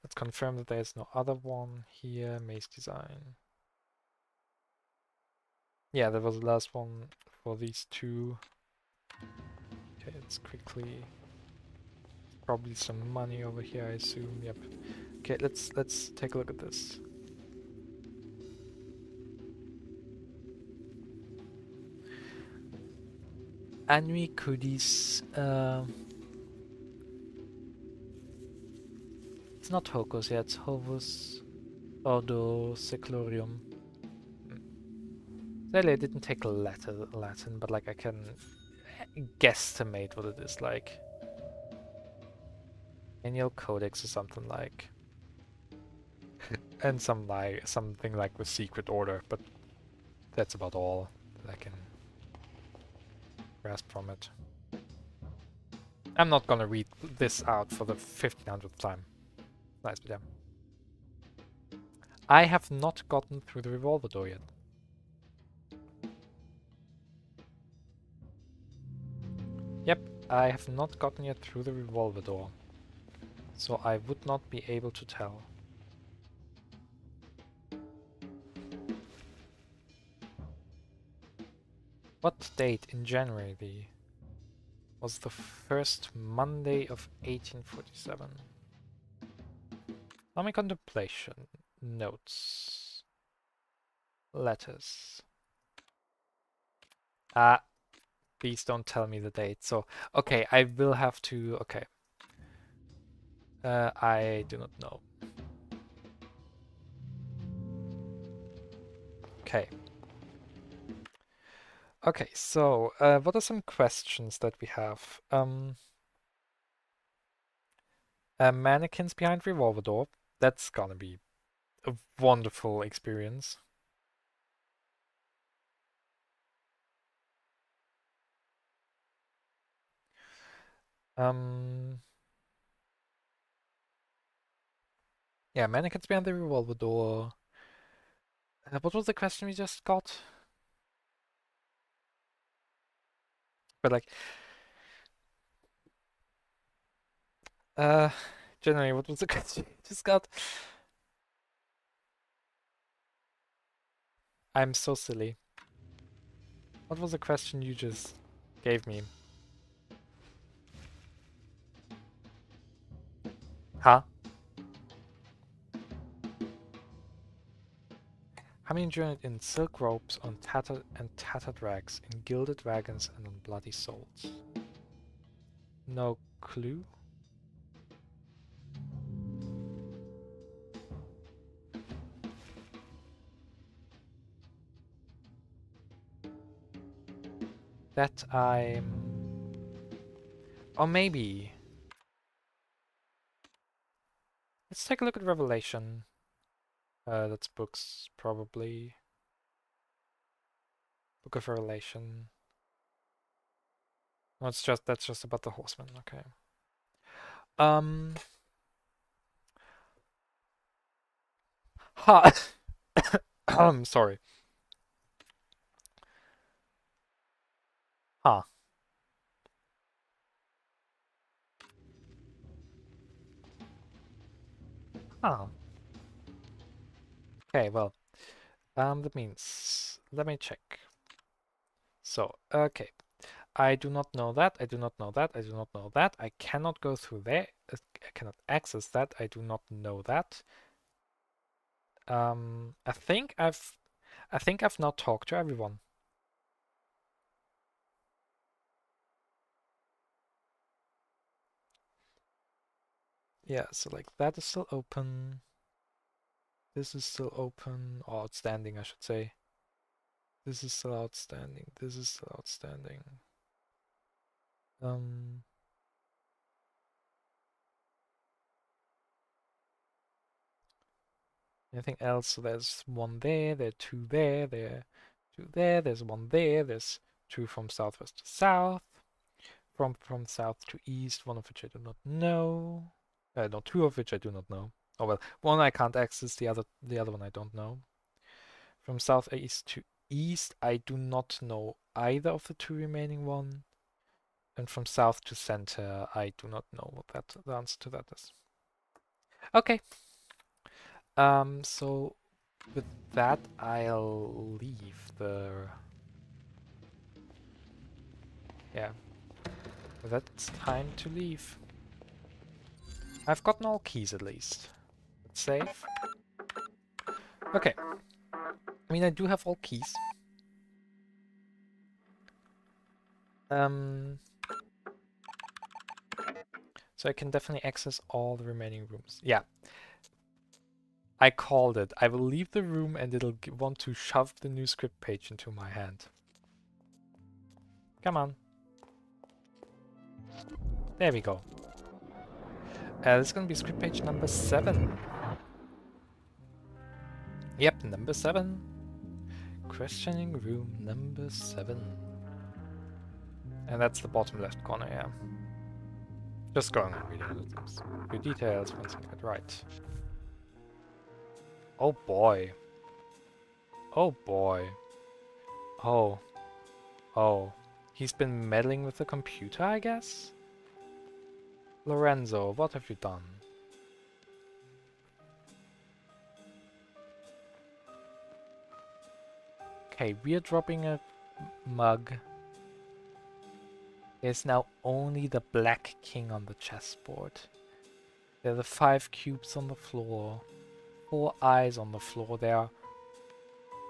Let's confirm that there's no other one here. Maze design. Yeah, that was the last one for these 2. Okay, let's quickly. Probably some money over here, I assume. Yep. Okay, let's take a look at this. Annui Cudis. It's not Hocus, yeah, it's Hovus Ordo Seclorium. Sadly, I didn't take Latin, but like I can guesstimate what it is like. Annual Codex or something like. And something like with secret order, but that's about all that I can grasp from it. I'm not gonna read this out for the 1500th time. Nice, but yeah. I have not gotten through the revolver door yet. Yep, I have not gotten yet through the revolver door. So I would not be able to tell. What date in January was the first Monday of 1847? Army contemplation. Notes. Letters. Ah, please don't tell me the date. So, okay, I will have to... Okay. I do not know. Okay. Okay, so what are some questions that we have? Mannequins behind revolver door. That's gonna be a wonderful experience. Yeah, mannequins behind the revolver door. What was the question we just got? But like, uh, generally, what was the question we just got? I'm so silly. What was the question you just gave me? Huh? How many journeyed in silk ropes on tattered rags, in gilded wagons and on bloody swords? No clue? That I'm... Or maybe... Let's take a look at Revelation. That's books, probably. Book of Revelation. No, that's just about the horseman, okay. Ha! I'm sorry. Huh. Huh. Okay, well, that means, let me check. So, okay. I do not know that, I do not know that, I do not know that. I cannot go through there. I cannot access that. I do not know that. I think I've not talked to everyone. Yeah, so like that is still open. This is still open, or outstanding, I should say. This is still outstanding. This is still outstanding. Anything else? So there's one there, there are two there, there, two there, there's one there, there's two from southwest to south, from south to east, one of which I do not know. No, two of which I do not know. Oh well, one I can't access, the other one I don't know. From southeast to east, I do not know either of the two remaining one. And from south to center, I do not know what the answer to that is. Okay. So with that, I'll leave the... Yeah. That's time to leave. I've gotten all keys at least. Let's save. Okay. I mean, I do have all keys. So I can definitely access all the remaining rooms. Yeah. I called it. I will leave the room and it'll want to shove the new script page into my hand. Come on. There we go. This is gonna be script page number 7. Yep, number 7. Questioning room number 7. And that's the bottom left corner, yeah. Just going on reading the things. Few details, once I get right. Oh boy. Oh boy. Oh. Oh. He's been meddling with the computer, I guess? Lorenzo, what have you done? Okay, we are dropping a mug. There's now only the black king on the chessboard. There are the 5 cubes on the floor. 4 eyes on the floor. There are a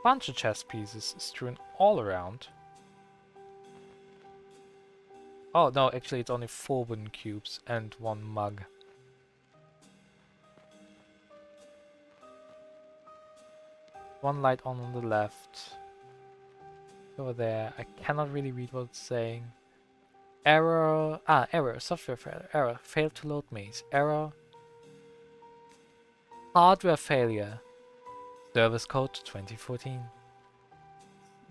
bunch of chess pieces strewn all around. Oh no, actually it's only 4 wooden cubes and 1 mug. One light on the left. Over there. I cannot really read what it's saying. Error. Error. Software failure. Error. Failed to load maze. Error. Hardware failure. Service code 2014.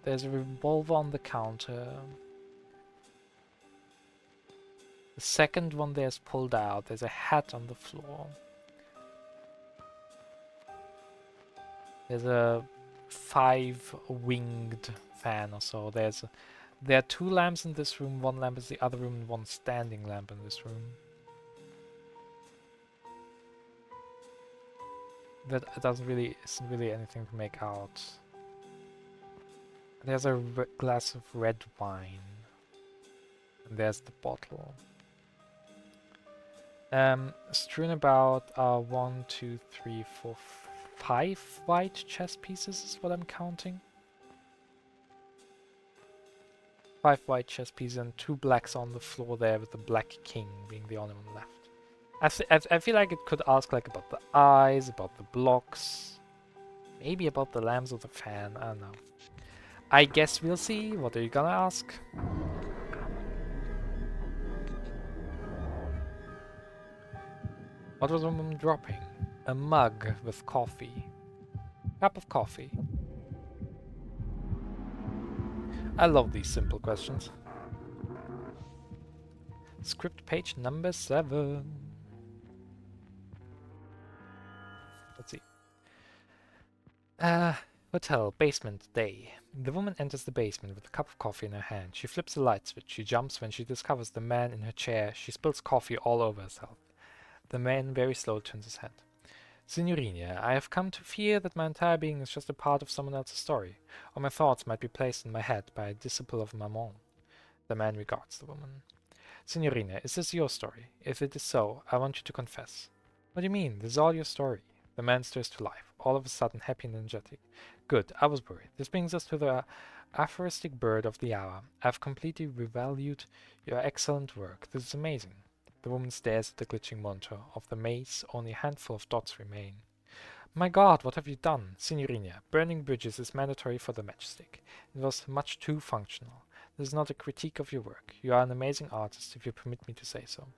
There's a revolver on the counter. The second one there's pulled out. There's a hat on the floor. There's a 5-winged fan or so. There are 2 lamps in this room. 1 lamp is the other room, and 1 standing lamp in this room. That isn't really anything to make out. There's a glass of red wine. And there's the bottle. Strewn about 1, 2, 3, 4, 5 white chess pieces is what I'm counting. 5 white chess pieces and 2 blacks on the floor there, with the black king being the only one left. I feel like it could ask like about the eyes, about the blocks, maybe about the lamps of the fan. I don't know. I guess we'll see. What are you gonna ask? What was the woman dropping? A mug with coffee. Cup of coffee. I love these simple questions. Script page number 7. Let's see. Hotel, basement, day. The woman enters the basement with a cup of coffee in her hand. She flips a light switch. She jumps when she discovers the man in her chair. She spills coffee all over herself. The man very slowly turns his head. Signorina, I have come to fear that my entire being is just a part of someone else's story, or my thoughts might be placed in my head by a disciple of Mammon. The man regards the woman. Signorina, is this your story? If it is so, I want you to confess. What do you mean? This is all your story. The man stirs to life, all of a sudden happy and energetic. Good, I was worried. This brings us to the aphoristic bird of the hour. I have completely revalued your excellent work. This is amazing. The woman stares at the glitching monitor. Of the maze, only a handful of dots remain. My God, what have you done? Signorina, burning bridges is mandatory for the matchstick. It was much too functional. This is not a critique of your work. You are an amazing artist, if you permit me to say so.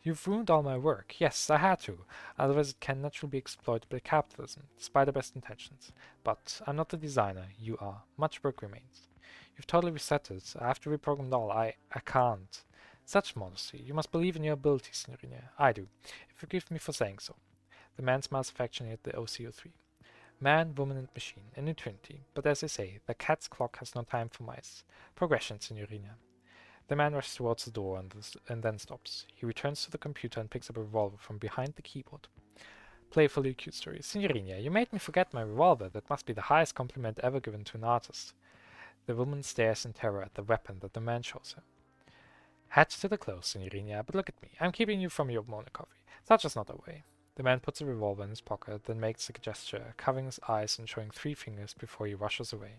You've ruined all my work. Yes, I had to. Otherwise it can naturally be exploited by capitalism, despite the best intentions. But I'm not the designer. You are. Much work remains. You've totally reset it. I have to reprogram it all. I can't. Such modesty. You must believe in your abilities, Signorina. I do. Forgive me for saying so. The man smiles affectionately at the OCO3. Man, woman, and machine. An eternity. But as I say, the cat's clock has no time for mice. Progression, Signorina. The man rushes towards the door and then stops. He returns to the computer and picks up a revolver from behind the keyboard. Playfully accusatory. Signorina, you made me forget my revolver. That must be the highest compliment ever given to an artist. The woman stares in terror at the weapon that the man shows her. Hatch to the close, Signorina, but look at me. I'm keeping you from your morning coffee. Such is not the way. The man puts a revolver in his pocket, then makes a gesture, covering his eyes and showing 3 fingers before he rushes away.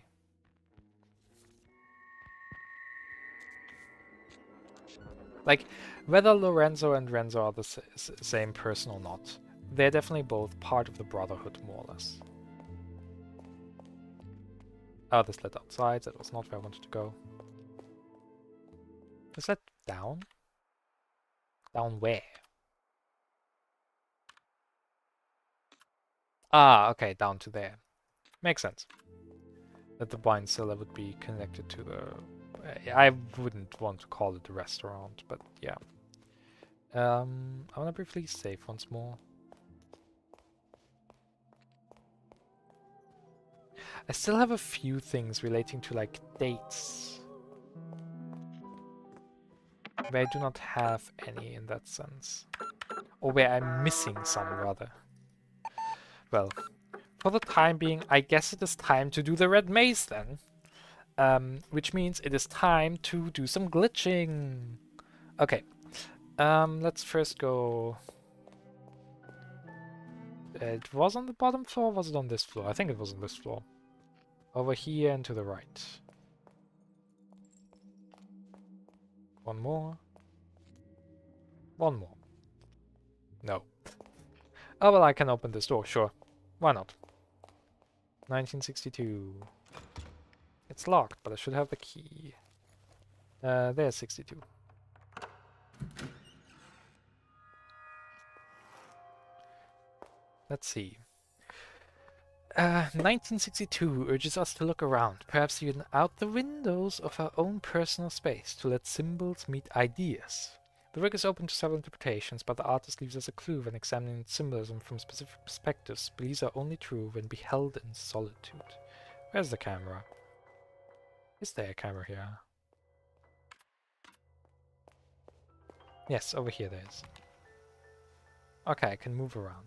Like, whether Lorenzo and Renzo are the same person or not, they're definitely both part of the Brotherhood, more or less. Oh, this led outside. That was not where I wanted to go. Is that down? Down where? Ah, okay, down to there. Makes sense. That the wine cellar would be connected to the... I wouldn't want to call it a restaurant, but yeah. I want to briefly save once more. I still have a few things relating to, like, dates. Where I do not have any in that sense. Or where I'm missing some, rather. Well, for the time being, I guess it is time to do the red maze then. Which means it is time to do some glitching. Okay, let's first go... It was on the bottom floor, or was it on this floor? I think it was on this floor. Over here and to the right. One more. One more. No. Oh, well, I can open this door, sure. Why not? 1962. It's locked, but I should have the key. There's 62. Let's see. 1962 urges us to look around, perhaps even out the windows of our own personal space, to let symbols meet ideas. The work is open to several interpretations, but the artist leaves us a clue when examining its symbolism from specific perspectives. Beliefs are only true when beheld in solitude. Where's the camera? Is there a camera here? Yes, over here there is. Okay, I can move around.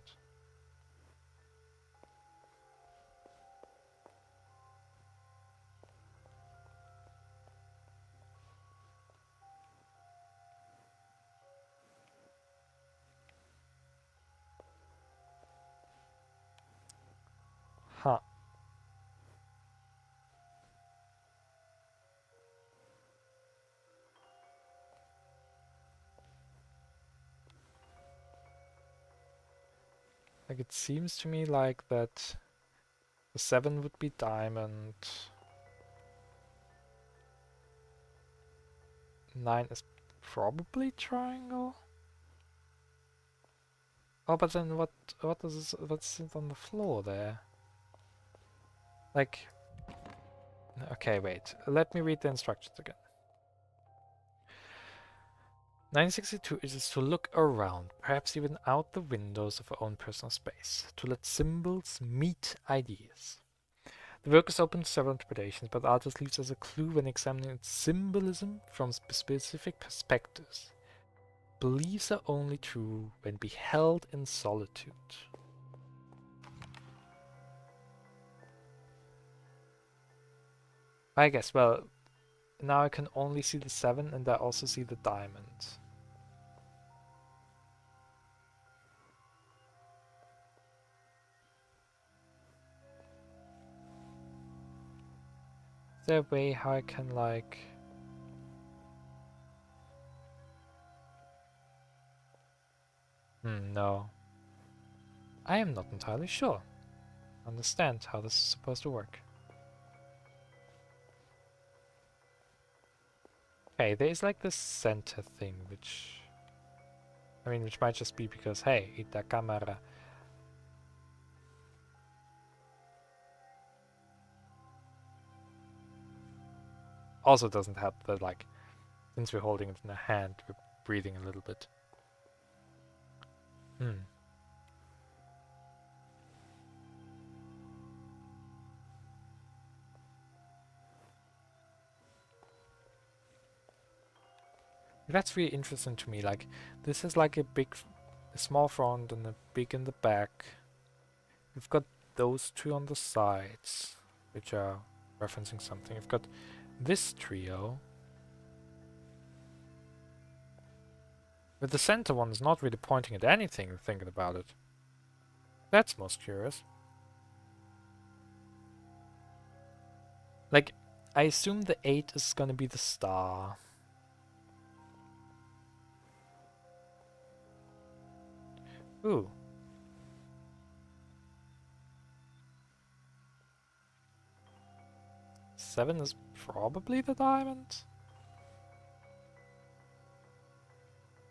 Huh. Like, it seems to me like that the 7 would be diamond. 9 is probably triangle. Oh, but then what's it on the floor there? Like, okay, wait. Let me read the instructions again. 962 is to look around, perhaps even out the windows of our own personal space, to let symbols meet ideas. The work is open to several interpretations, but the artist leaves us a clue when examining its symbolism from specific perspectives. Beliefs are only true when beheld in solitude. I guess, well, now I can only see the 7 and I also see the diamond. Is there a way how I can, like... no. I am not entirely sure. Understand how this is supposed to work. Okay, there is like this center thing, which... I mean, which might just be because, hey, ita cámara. Also doesn't help that, like, since we're holding it in a hand, we're breathing a little bit. That's really interesting to me. Like, this is like a small front and a big in the back. We've got those two on the sides, which are referencing something. We've got this trio. But the center one is not really pointing at anything, thinking about it. That's most curious. Like, I assume the 8 is gonna be the star. Ooh. Seven is probably the diamond.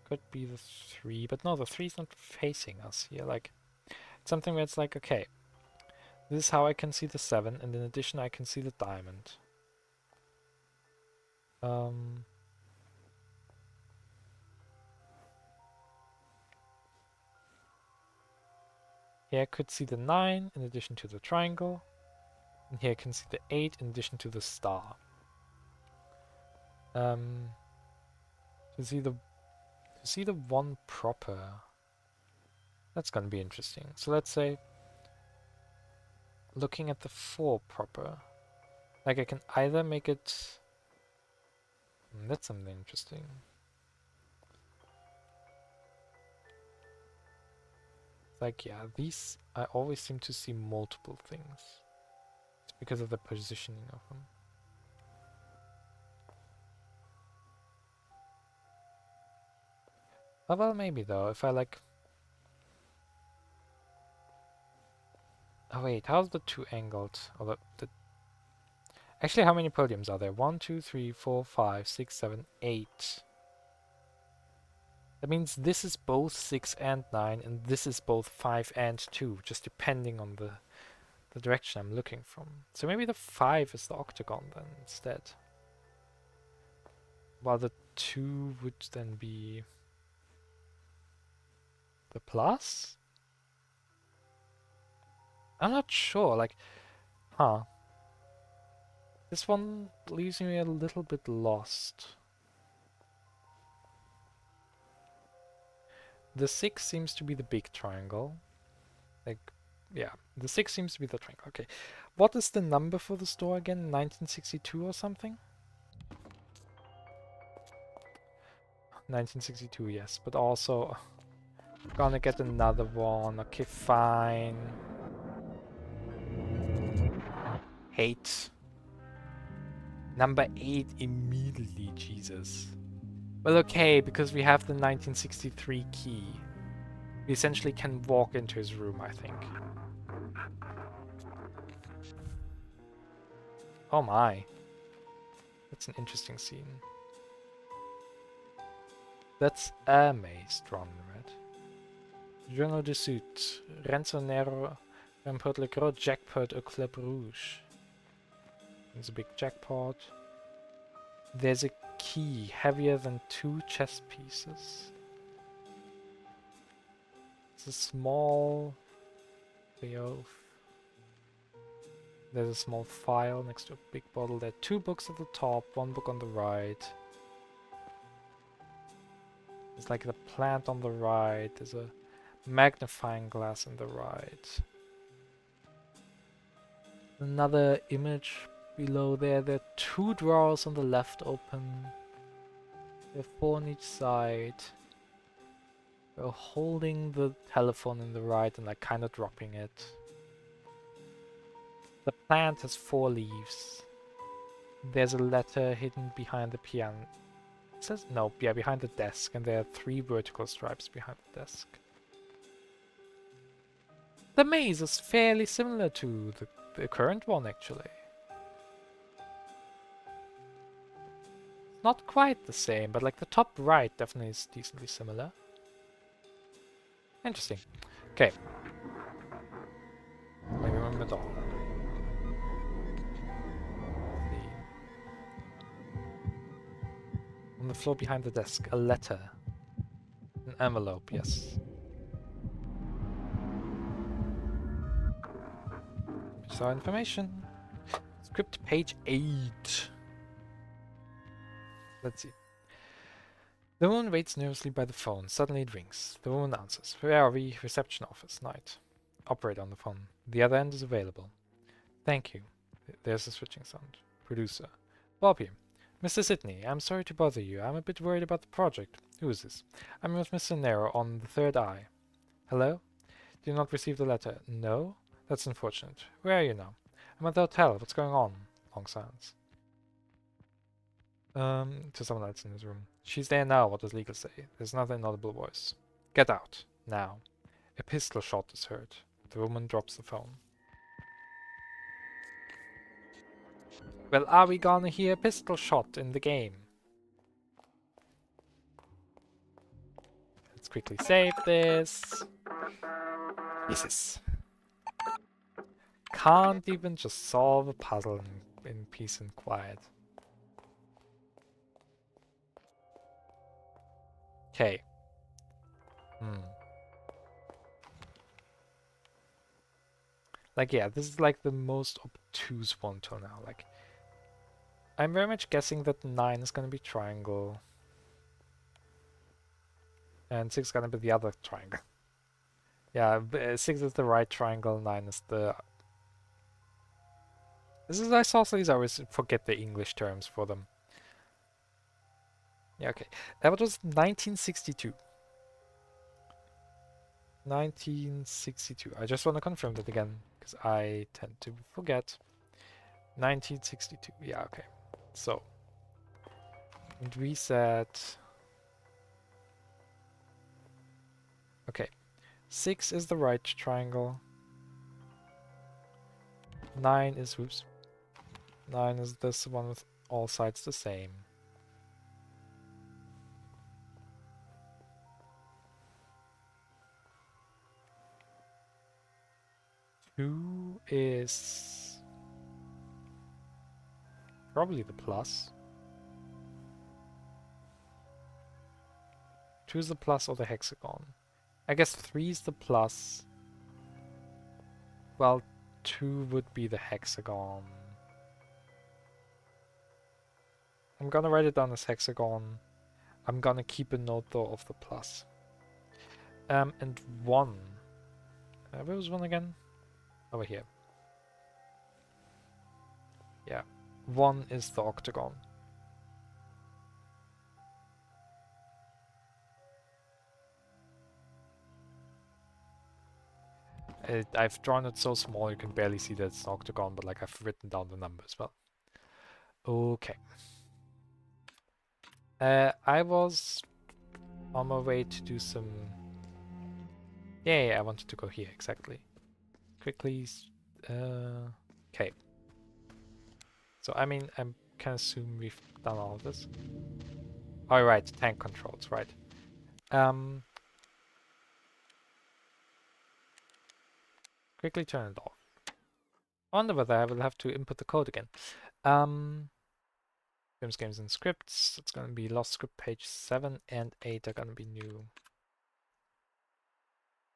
Could be the 3, but no, the 3's not facing us here. Like, it's something where it's like, okay, this is how I can see the 7, and in addition I can see the diamond. Here I could see the 9 in addition to the triangle. And here I can see the 8 in addition to the star. To see the 1 proper, that's gonna be interesting. So let's say, looking at the 4 proper, Like I can either make it... That's something interesting. Like, yeah, these, I always seem to see multiple things. It's because of the positioning of them. Oh, well, maybe though, if I like... Oh wait, how's the two angled? Or the... Actually, how many podiums are there? 1, 2, 3, 4, 5, 6, 7, 8. That means this is both 6 and 9, and this is both 5 and 2, just depending on the direction I'm looking from. So maybe the 5 is the octagon then instead. While the 2 would then be the plus? I'm not sure, like, huh. This one leaves me a little bit lost. The 6 seems to be the big triangle. Like, yeah, the 6 seems to be the triangle. Okay. What is the number for the store again? 1962 or something? 1962, yes. But also, gonna get another one. Okay, fine. Hate. Number 8 immediately, Jesus. Well, okay, because we have the 1963 key. We essentially can walk into his room, I think. Oh my. That's an interesting scene. That's a maze, drawn in red. Journal de Sud. Rançonero remporte le gros jackpot au Club Rouge. There's a big jackpot. There's a key heavier than 2 chess pieces. It's a small oath. There's a small file next to a big bottle. There are 2 books at the top, 1 book on the right. There's like the plant on the right. There's a magnifying glass on the right. Another image below there. There are 2 drawers on the left open. There are 4 on each side. We're holding the telephone in the right and like kind of dropping it. The plant has 4 leaves. There's a letter hidden behind the piano. It says no, yeah, behind the desk, and there are 3 vertical stripes behind the desk. The maze is fairly similar to the current one, actually. Not quite the same, but like the top right definitely is decently similar. Interesting. Okay. Maybe I'm middle. On the floor behind the desk, a letter. An envelope, yes. So information. Script page 8. Let's see. The woman waits nervously by the phone. Suddenly it rings. The woman answers. Where are we? Reception office. Night. Operator on the phone. The other end is available. Thank you. There's a switching sound. Producer. Bob here. Mr. Sidney, I'm sorry to bother you. I'm a bit worried about the project. Who is this? I'm with Mr. Nero on the third eye. Hello? Did you not receive the letter? No? That's unfortunate. Where are you now? I'm at the hotel. What's going on? Long silence. To someone else in his room. She's there now, what does legal say? There's another inaudible voice. Get out. Now. A pistol shot is heard. The woman drops the phone. Well, are we gonna hear a pistol shot in the game? Let's quickly save this. Jesus. Can't even just solve a puzzle in peace and quiet. Okay. Like, yeah, this is like the most obtuse one till now. Like, I'm very much guessing that 9 is gonna be triangle. And 6 is gonna be the other triangle. Yeah, 6 is the right triangle, 9 is the This is isosceles. I always forget the English terms for them. Yeah, okay. That was 1962. 1962. I just want to confirm that again, because I tend to forget. 1962. Yeah, okay. So, and we said... Okay. 6 is the right triangle. 9 is... Whoops. 9 is this one with all sides the same. 2 is... probably the plus. 2 is the plus or the hexagon. I guess 3 is the plus. Well, 2 would be the hexagon. I'm gonna write it down as hexagon. I'm gonna keep a note though of the plus. And 1. Where was 1 again? Over here. Yeah. 1 is the octagon. I've drawn it so small you can barely see that it's an octagon, but like I've written down the number as well. Okay. I was on my way to do some... Yeah, I wanted to go here, exactly. Quickly... Okay. So, I mean, I can assume we've done all of this. Oh, right, tank controls, right. Quickly turn it off. I wonder whether I will have to input the code again. Films, games, and scripts. It's going to be lost script page 7 and 8 are going to be new.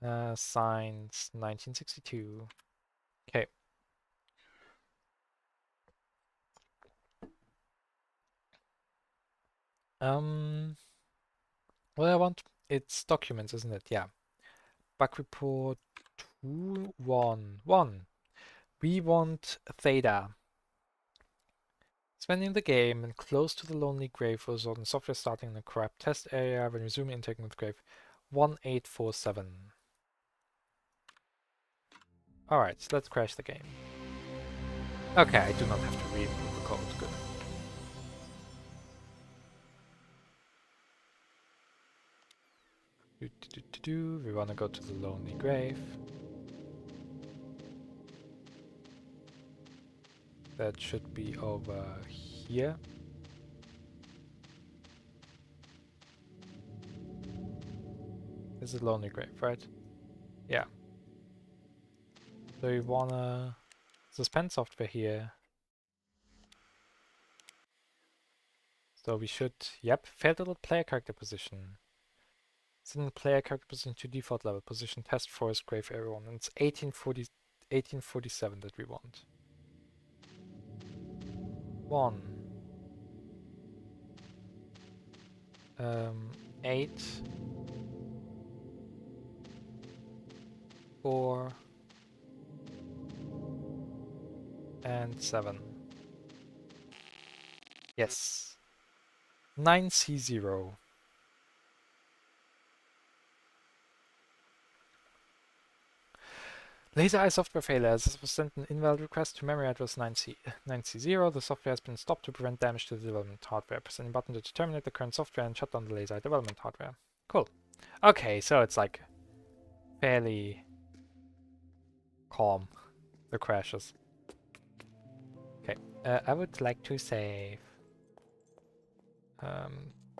Signs 1962. Okay. What I want, it's documents, isn't it? Yeah. Bug report 211. We want theta. Spending the game and close to the lonely grave was on software starting in a corrupt test area when resuming intake with grave 1847. Alright, so let's crash the game. Okay, I do not have to read the code. Good. We want to go to the lonely grave. That should be over here. This is a lonely grave, right? Yeah. So we wanna suspend software here. So we should, yep, failed little player character position. Send player character position to default level. Position test forest grave area 1. And it's 1847 that we want. 1. 8. 4. And 7. Yes. 9C0. Laser Eye software failure. This was sent an invalid request to memory address 9C0. The software has been stopped to prevent damage to the development hardware. Press any button to terminate the current software and shut down the Laser Eye development hardware. Cool. Okay, so it's like fairly calm, the crashes. Okay, I would like to save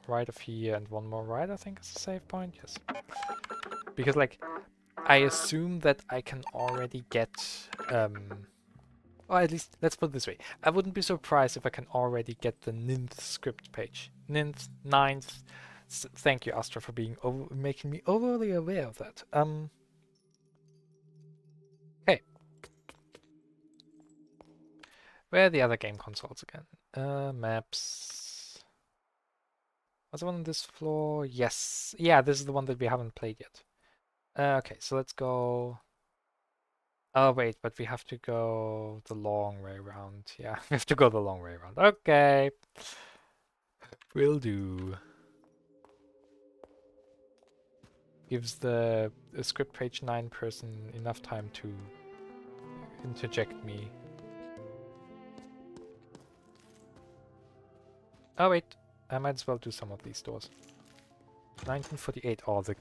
right of here and one more right, I think is a save point, yes. Because like, I assume that I can already get, or at least, let's put it this way. I wouldn't be surprised if I can already get the ninth script page. Ninth. Thank you, Astra, for being making me overly aware of that. Okay. Where are the other game consoles again? Maps. Was the one on this floor? Yes. Yeah, this is the one that we haven't played yet. Okay, so let's go Oh wait, but we have to go the long way around. Yeah, we have to go the long way around. Okay. Will do. Gives the script page 9 person enough time to interject me. Oh wait, I might as well do some of these doors. 1948. Oh, the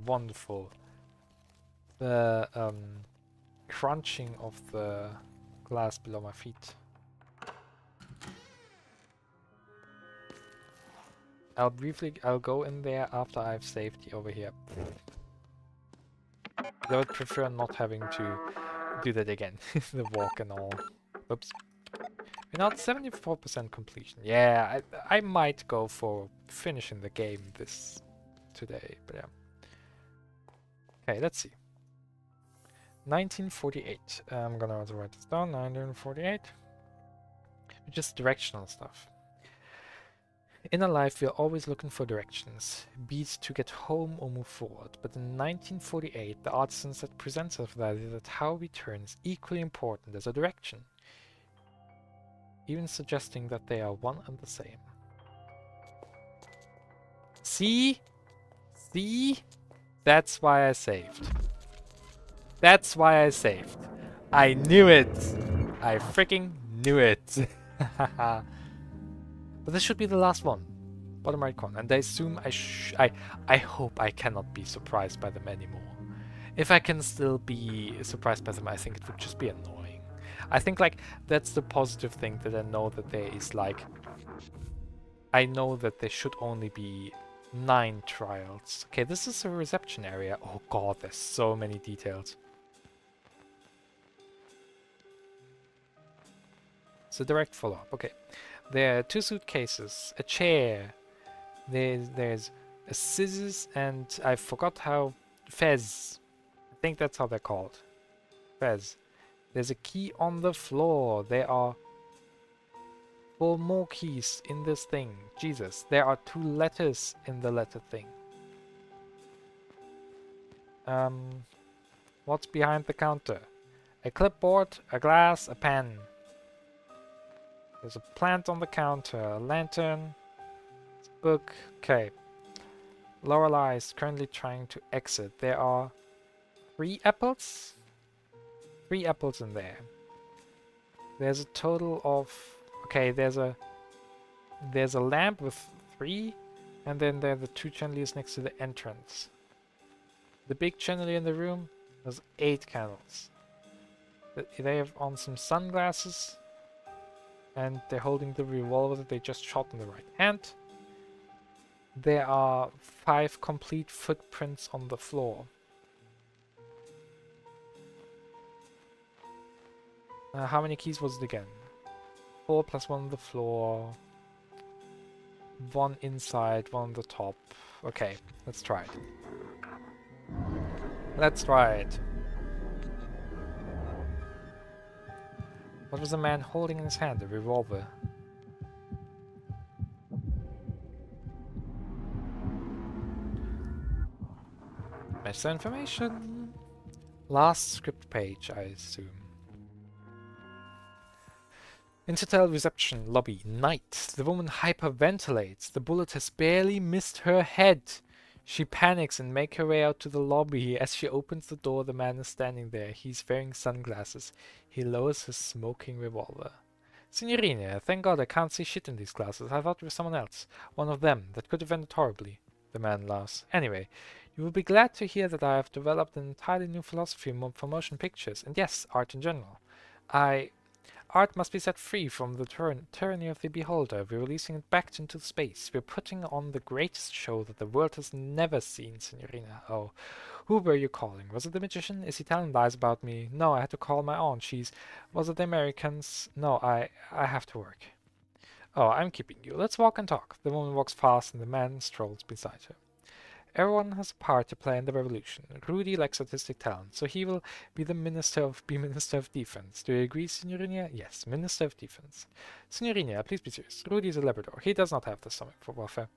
wonderful. The crunching of the glass below my feet. I'll go in there after I've saved over here. I would prefer not having to do that again. The walk and all. Oops. We're not 74% completion. Yeah, I might go for finishing the game today, but yeah. Okay, let's see. 1948. I'm gonna also write this down. 1948. Just directional stuff. In our life, we are always looking for directions, be it to get home or move forward. But in 1948, the artisans that presents us with the idea that how we turn is equally important as a direction, even suggesting that they are one and the same. See? See? That's why I saved. That's why I saved. I knew it! I freaking knew it! But this should be the last one. Bottom right corner. And I assume I hope I cannot be surprised by them anymore. If I can still be surprised by them, I think it would just be annoying. I think like that's the positive thing, that I know that there is like, I know that there should only be 9 trials. Okay, this is a reception area. Oh god, there's so many details. It's a direct follow-up. Okay. There are 2 suitcases, a chair, there's a scissors, and I forgot how... Fez. I think that's how they're called. Fez. There's a key on the floor. There are 4 more keys in this thing. Jesus. There are 2 letters in the letter thing. What's behind the counter? A clipboard, a glass, a pen. There's a plant on the counter, a lantern, a book. Okay. Lorelei is currently trying to exit. There are 3 apples? 3 apples in there. There's a total of... Okay, there's a lamp with 3, and then there are the 2 chandeliers next to the entrance. The big chandelier in the room has 8 candles. They have on some sunglasses. And they're holding the revolver that they just shot in the right hand. There are 5 complete footprints on the floor. How many keys was it again? 4 plus 1 on the floor. 1 inside, 1 on the top. Okay, let's try it. Let's try it. What was the man holding in his hand? A revolver. Extra information. Last script page, I assume. Intertel reception lobby. Night. The woman hyperventilates. The bullet has barely missed her head. She panics and makes her way out to the lobby. As she opens the door, the man is standing there. He's wearing sunglasses. He lowers his smoking revolver. Signorina, thank God I can't see shit in these glasses. I thought you were someone else. One of them. That could have ended horribly. The man laughs. Anyway, you will be glad to hear that I have developed an entirely new philosophy for motion pictures. And yes, art in general. Art must be set free from the tyranny of the beholder. We're releasing it back into space. We're putting on the greatest show that the world has never seen, Signorina. Oh, who were you calling? Was it the magician? Is he telling lies about me? No, I had to call my aunt. Was it the Americans? No, I have to work. Oh, I'm keeping you. Let's walk and talk. The woman walks fast and the man strolls beside her. Everyone has a part to play in the revolution. Rudy lacks artistic talent, so he will be Minister of Defense. Do you agree, Signorina? Yes, Minister of Defense. Signorina, please be serious. Rudy is a Labrador. He does not have the stomach for warfare.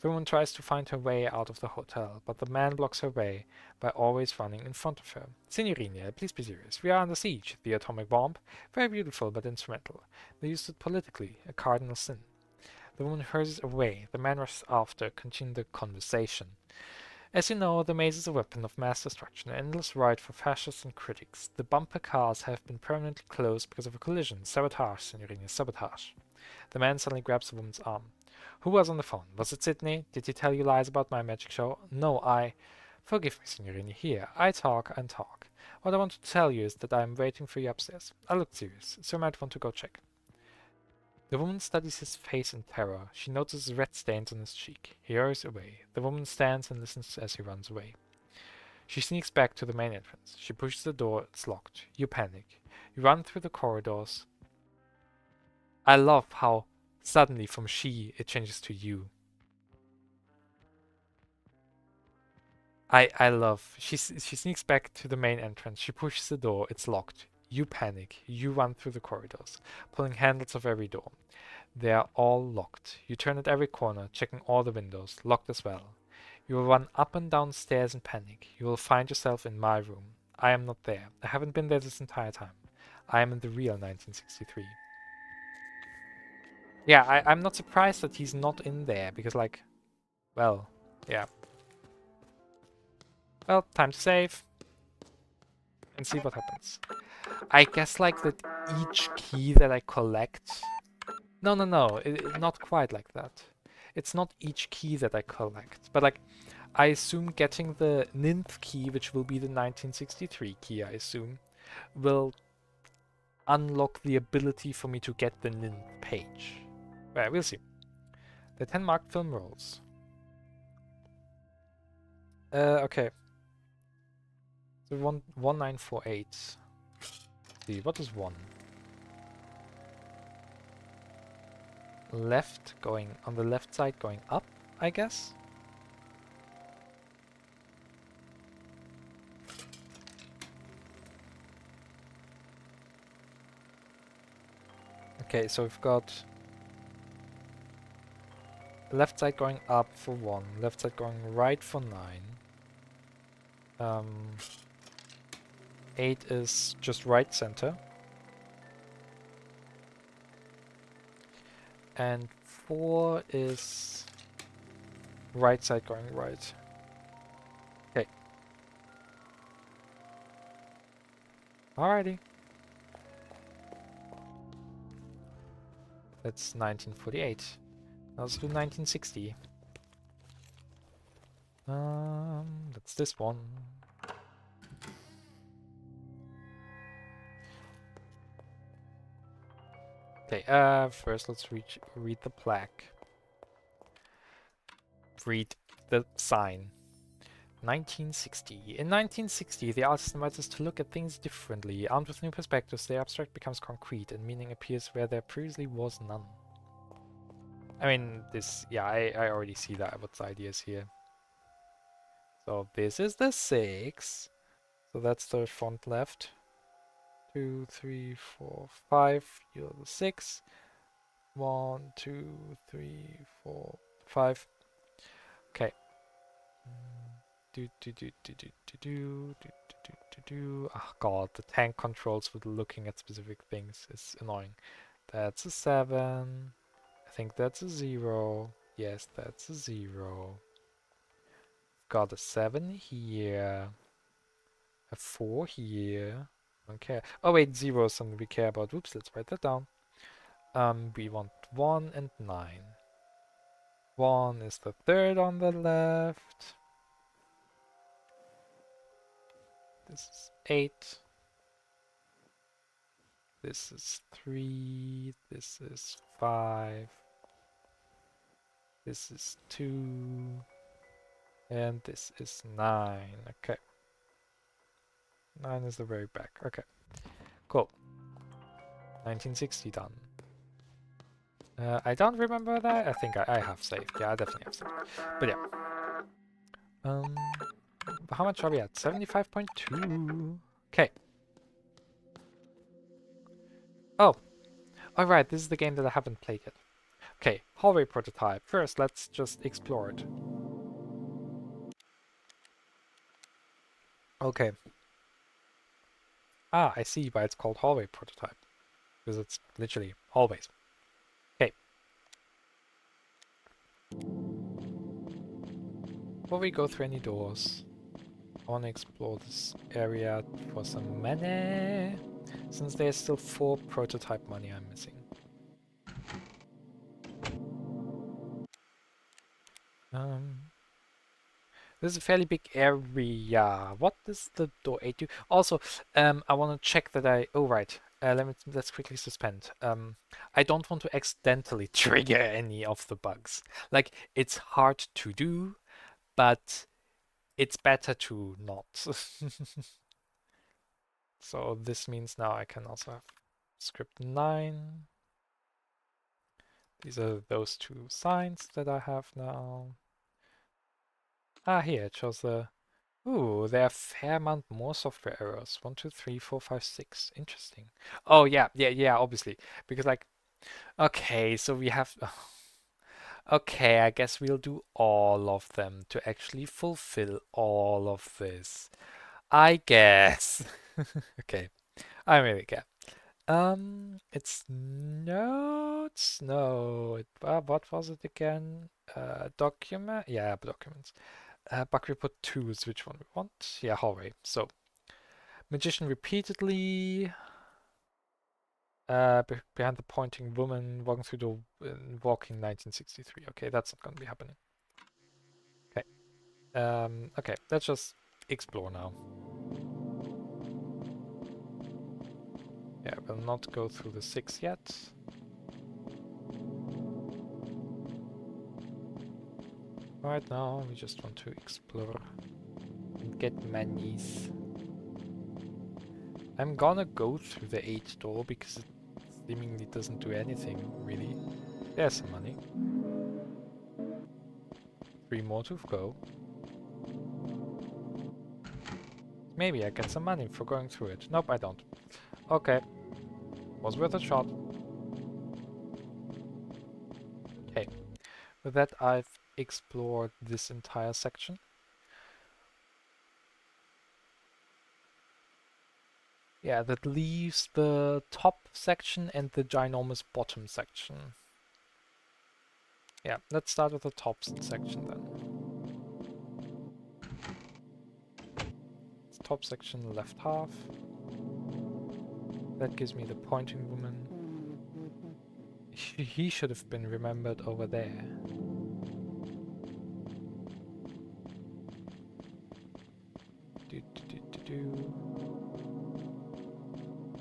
The woman tries to find her way out of the hotel, but the man blocks her way by always running in front of her. Signorina, please be serious. We are under siege. The atomic bomb? Very beautiful, but instrumental. They used it politically, a cardinal sin. The woman hurries away. The man rushes after, continuing the conversation. As you know, the maze is a weapon of mass destruction, an endless ride for fascists and critics. The bumper cars have been permanently closed because of a collision. Sabotage, Signorina, sabotage. The man suddenly grabs the woman's arm. Who was on the phone? Was it Sydney? Did he tell you lies about my magic show? No, I... Forgive me, Signorina. Here, I talk and talk. What I want to tell you is that I am waiting for you upstairs. I looked serious, so you might want to go check. The woman studies his face in terror. She notices red stains on his cheek. He hurries away. The woman stands and listens as he runs away. She sneaks back to the main entrance. She pushes the door. It's locked. You panic. You run through the corridors. I love how suddenly from she it changes to you. I love. She sneaks back to the main entrance. She pushes the door. It's locked. You panic. You run through the corridors, pulling handles of every door. They are all locked. You turn at every corner, checking all the windows, locked as well. You will run up and down stairs in panic. You will find yourself in my room. I am not there. I haven't been there this entire time. I am in the real 1963. Yeah, I'm not surprised that he's not in there, because, like, well, yeah. Well, time to save. And see what happens. I guess, like, that each key that I collect... No, not quite like that. It's not each key that I collect, but, like, I assume getting the ninth key, which will be the 1963 key, I assume, will unlock the ability for me to get the ninth page. Well, we'll see. The 10 marked film rolls. Okay. So 1948. See, what is 1? Left, going on the left side, going up, I guess. Okay, so we've got left side going up for 1, left side going right for 9. 8 is just right center. And 4 is right side going right. Okay. Alrighty. That's 1948. Now let's do 1960. That's this one. Okay, first let's read the plaque. Read the sign. 1960. In 1960, the artist invites us to look at things differently. Armed with new perspectives, the abstract becomes concrete, and meaning appears where there previously was none. I mean, this, yeah, I already see that, what's the idea is here. So this is the 6. So that's the front left. 2, 3, 4, 5. You're the 6. 1, 2, 3, 4, 5. Okay. Oh god, the tank controls with looking at specific things is annoying. That's a 7. I think that's a 0. Yes, that's a 0. Got a 7 here. A 4 here. Don't care. Oh wait, 0 is something we care about. Oops, let's write that down. We want 1 and 9. 1 is the 3rd on the left. This is 8. This is 3. This is 5. This is 2. And this is 9. Okay. 9 is the very back. Okay. Cool. 1960 done. I don't remember that. I think I have saved. Yeah, I definitely have saved. But yeah. How much are we at? 75.2. Okay. Oh. Alright, this is the game that I haven't played yet. Okay, hallway prototype. First, let's just explore it. Okay. Ah, I see why it's called hallway prototype. Because it's literally hallways. Okay. Before we go through any doors, I want to explore this area for some money. Since there's still 4 prototype money I'm missing. This is a fairly big area. What does the door 8 do? Also, I want to check that I... Oh, right. Let's quickly suspend. I don't want to accidentally trigger any of the bugs. Like, it's hard to do, but it's better to not. So this means now I can also have script 9. These are those 2 signs that I have now. Ah, here it shows the... Ooh, there are a fair amount more software errors. 1, 2, 3, 4, 5, 6. Interesting. Oh, yeah, obviously. Because, like, okay, so we have... Okay, I guess we'll do all of them to actually fulfill all of this. I guess. Okay, I really care. It's notes. No, what was it again? Document. Yeah, documents. Bug report 2 is which one we want. Yeah, hallway. So, magician repeatedly. Behind the pointing woman walking through the walking 1963. Okay, that's not gonna be happening. Okay. Okay, let's just explore now. Yeah, we'll not go through the 6 yet. Right now, we just want to explore and get manies. I'm gonna go through the 8 door because it seemingly doesn't do anything, really. There's some money. 3 more to go. Maybe I get some money for going through it. Nope, I don't. Okay. Was worth a shot. Okay. With that, I've explored this entire section. Yeah, that leaves the top section and the ginormous bottom section. Yeah, let's start with the top section then. Top section, left half. That gives me the pointing woman. He should have been remembered over there.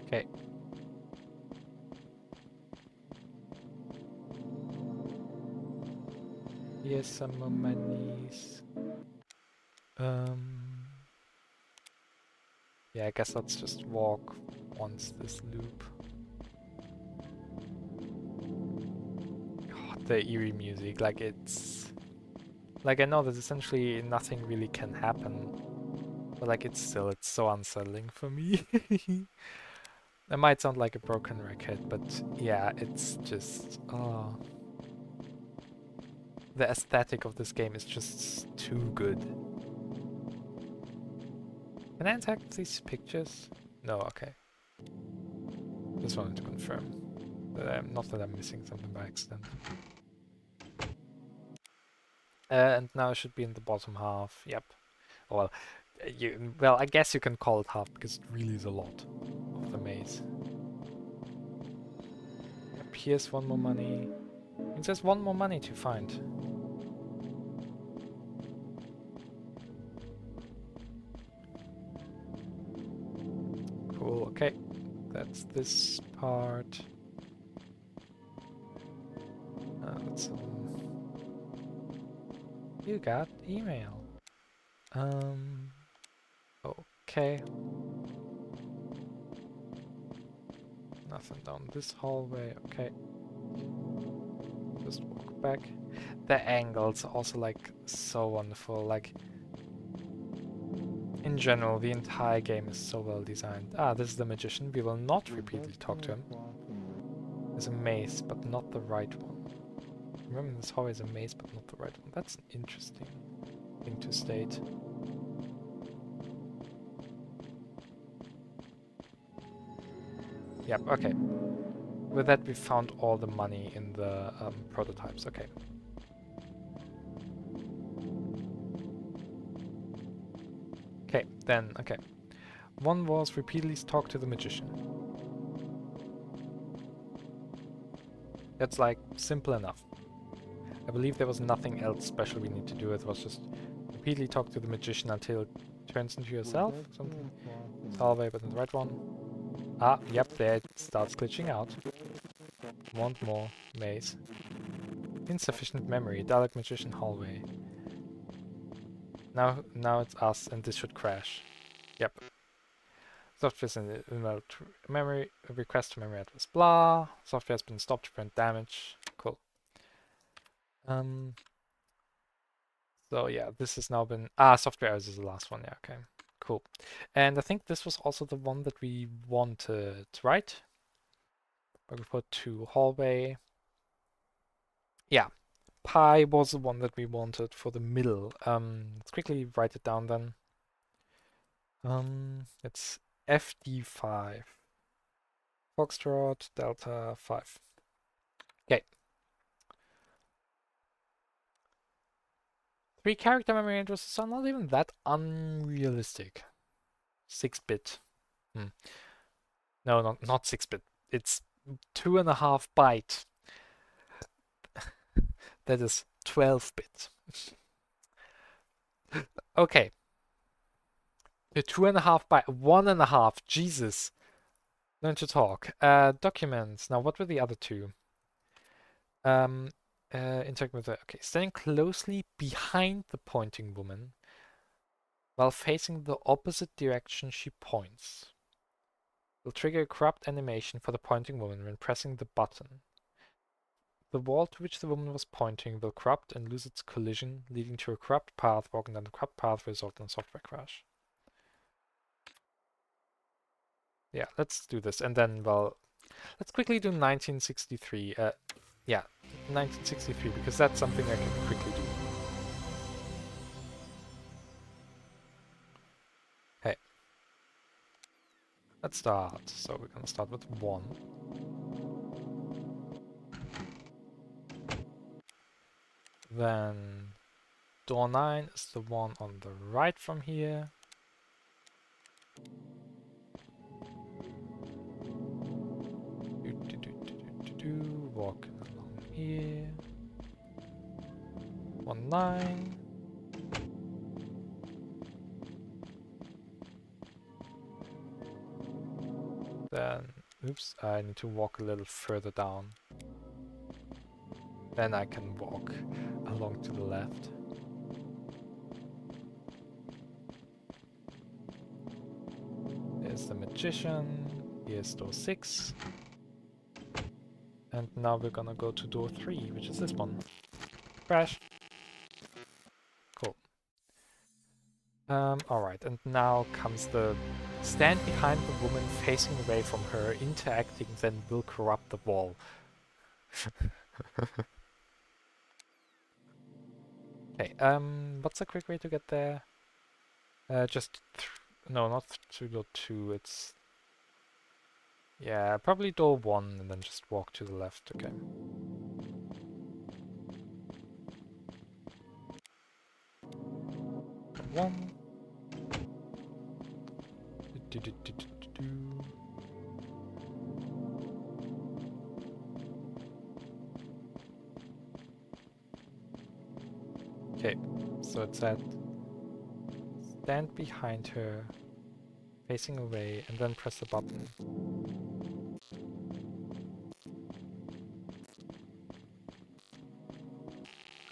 Okay. Here's some more monies. Yeah, I guess let's just walk once this loop. God, the eerie music, like it's... Like I know that essentially nothing really can happen, but like it's so unsettling for me. It might sound like a broken record, but yeah, it's just... Oh. The aesthetic of this game is just too good. Can I interact with these pictures? No, okay. Just wanted to confirm. That not that I'm missing something by accident. And now it should be in the bottom half. Yep. Well, I guess you can call it half because it really is a lot of the maze. Yep, here's 1 more money. It says 1 more money to find. Cool, okay. That's this part. You got email. Okay. Nothing down this hallway, okay. Just walk back. The angles are also like so wonderful, like in general the entire game is so well designed. Ah, this is the magician. We will not repeatedly talk to him. There's a maze, but not the right one. Remember, this hallway is a maze, but not the right one. That's an interesting thing to state. Yep, okay. With that, we found all the money in the prototypes. Okay. Okay, then, okay. One was repeatedly talk to the magician. That's like simple enough. I believe there was nothing else special we need to do. It was just repeatedly talk to the magician until it turns into yourself. Something. Hallway, but in the right one. Ah, yep, there it starts glitching out. Want more. Maze. Insufficient memory. Dalek magician hallway. Now it's us, and this should crash. Yep. Software in email memory request to memory address. Blah. Software has been stopped to prevent damage. Cool. So yeah, this has now been software errors is the last one. Yeah, okay, cool. And I think this was also the one that we wanted, right? But we put to hallway. Yeah, pi was the one that we wanted for the middle. Let's quickly write it down then. It's FD5. Foxtrot Delta 5. Okay. 3 character memory addresses are not even that unrealistic. 6-bit. No, not 6-bit. It's 2.5 byte. That is 12-bit. Okay. The 2.5 byte, 1.5. Jesus. Learn to talk. Documents. Now, what were the other two? Interact with the. Okay, standing closely behind the pointing woman while facing the opposite direction she points. Will trigger a corrupt animation for the pointing woman when pressing the button. The wall to which the woman was pointing will corrupt and lose its collision, leading to a corrupt path. Walking down the corrupt path will result in a software crash. Yeah, let's do this. And then, well, let's quickly do 1963. Yeah, 1963, because that's something I can quickly do. Hey. Let's start. So we're gonna start with 1. Then door 9 is the one on the right from here. Walking along here. 1-9. Then, oops, I need to walk a little further down. Then I can walk along to the left. There's the magician. Here's door 6. And now we're gonna go to door 3, which is this one. Crash. Cool. Alright, and now comes the stand behind the woman facing away from her, interacting, then will corrupt the wall. Okay, what's a quick way to get there? Just no, not through door 2, it's... Yeah, probably door 1 and then just walk to the left, okay. One. Okay, so it's at stand behind her, facing away, and then press the button.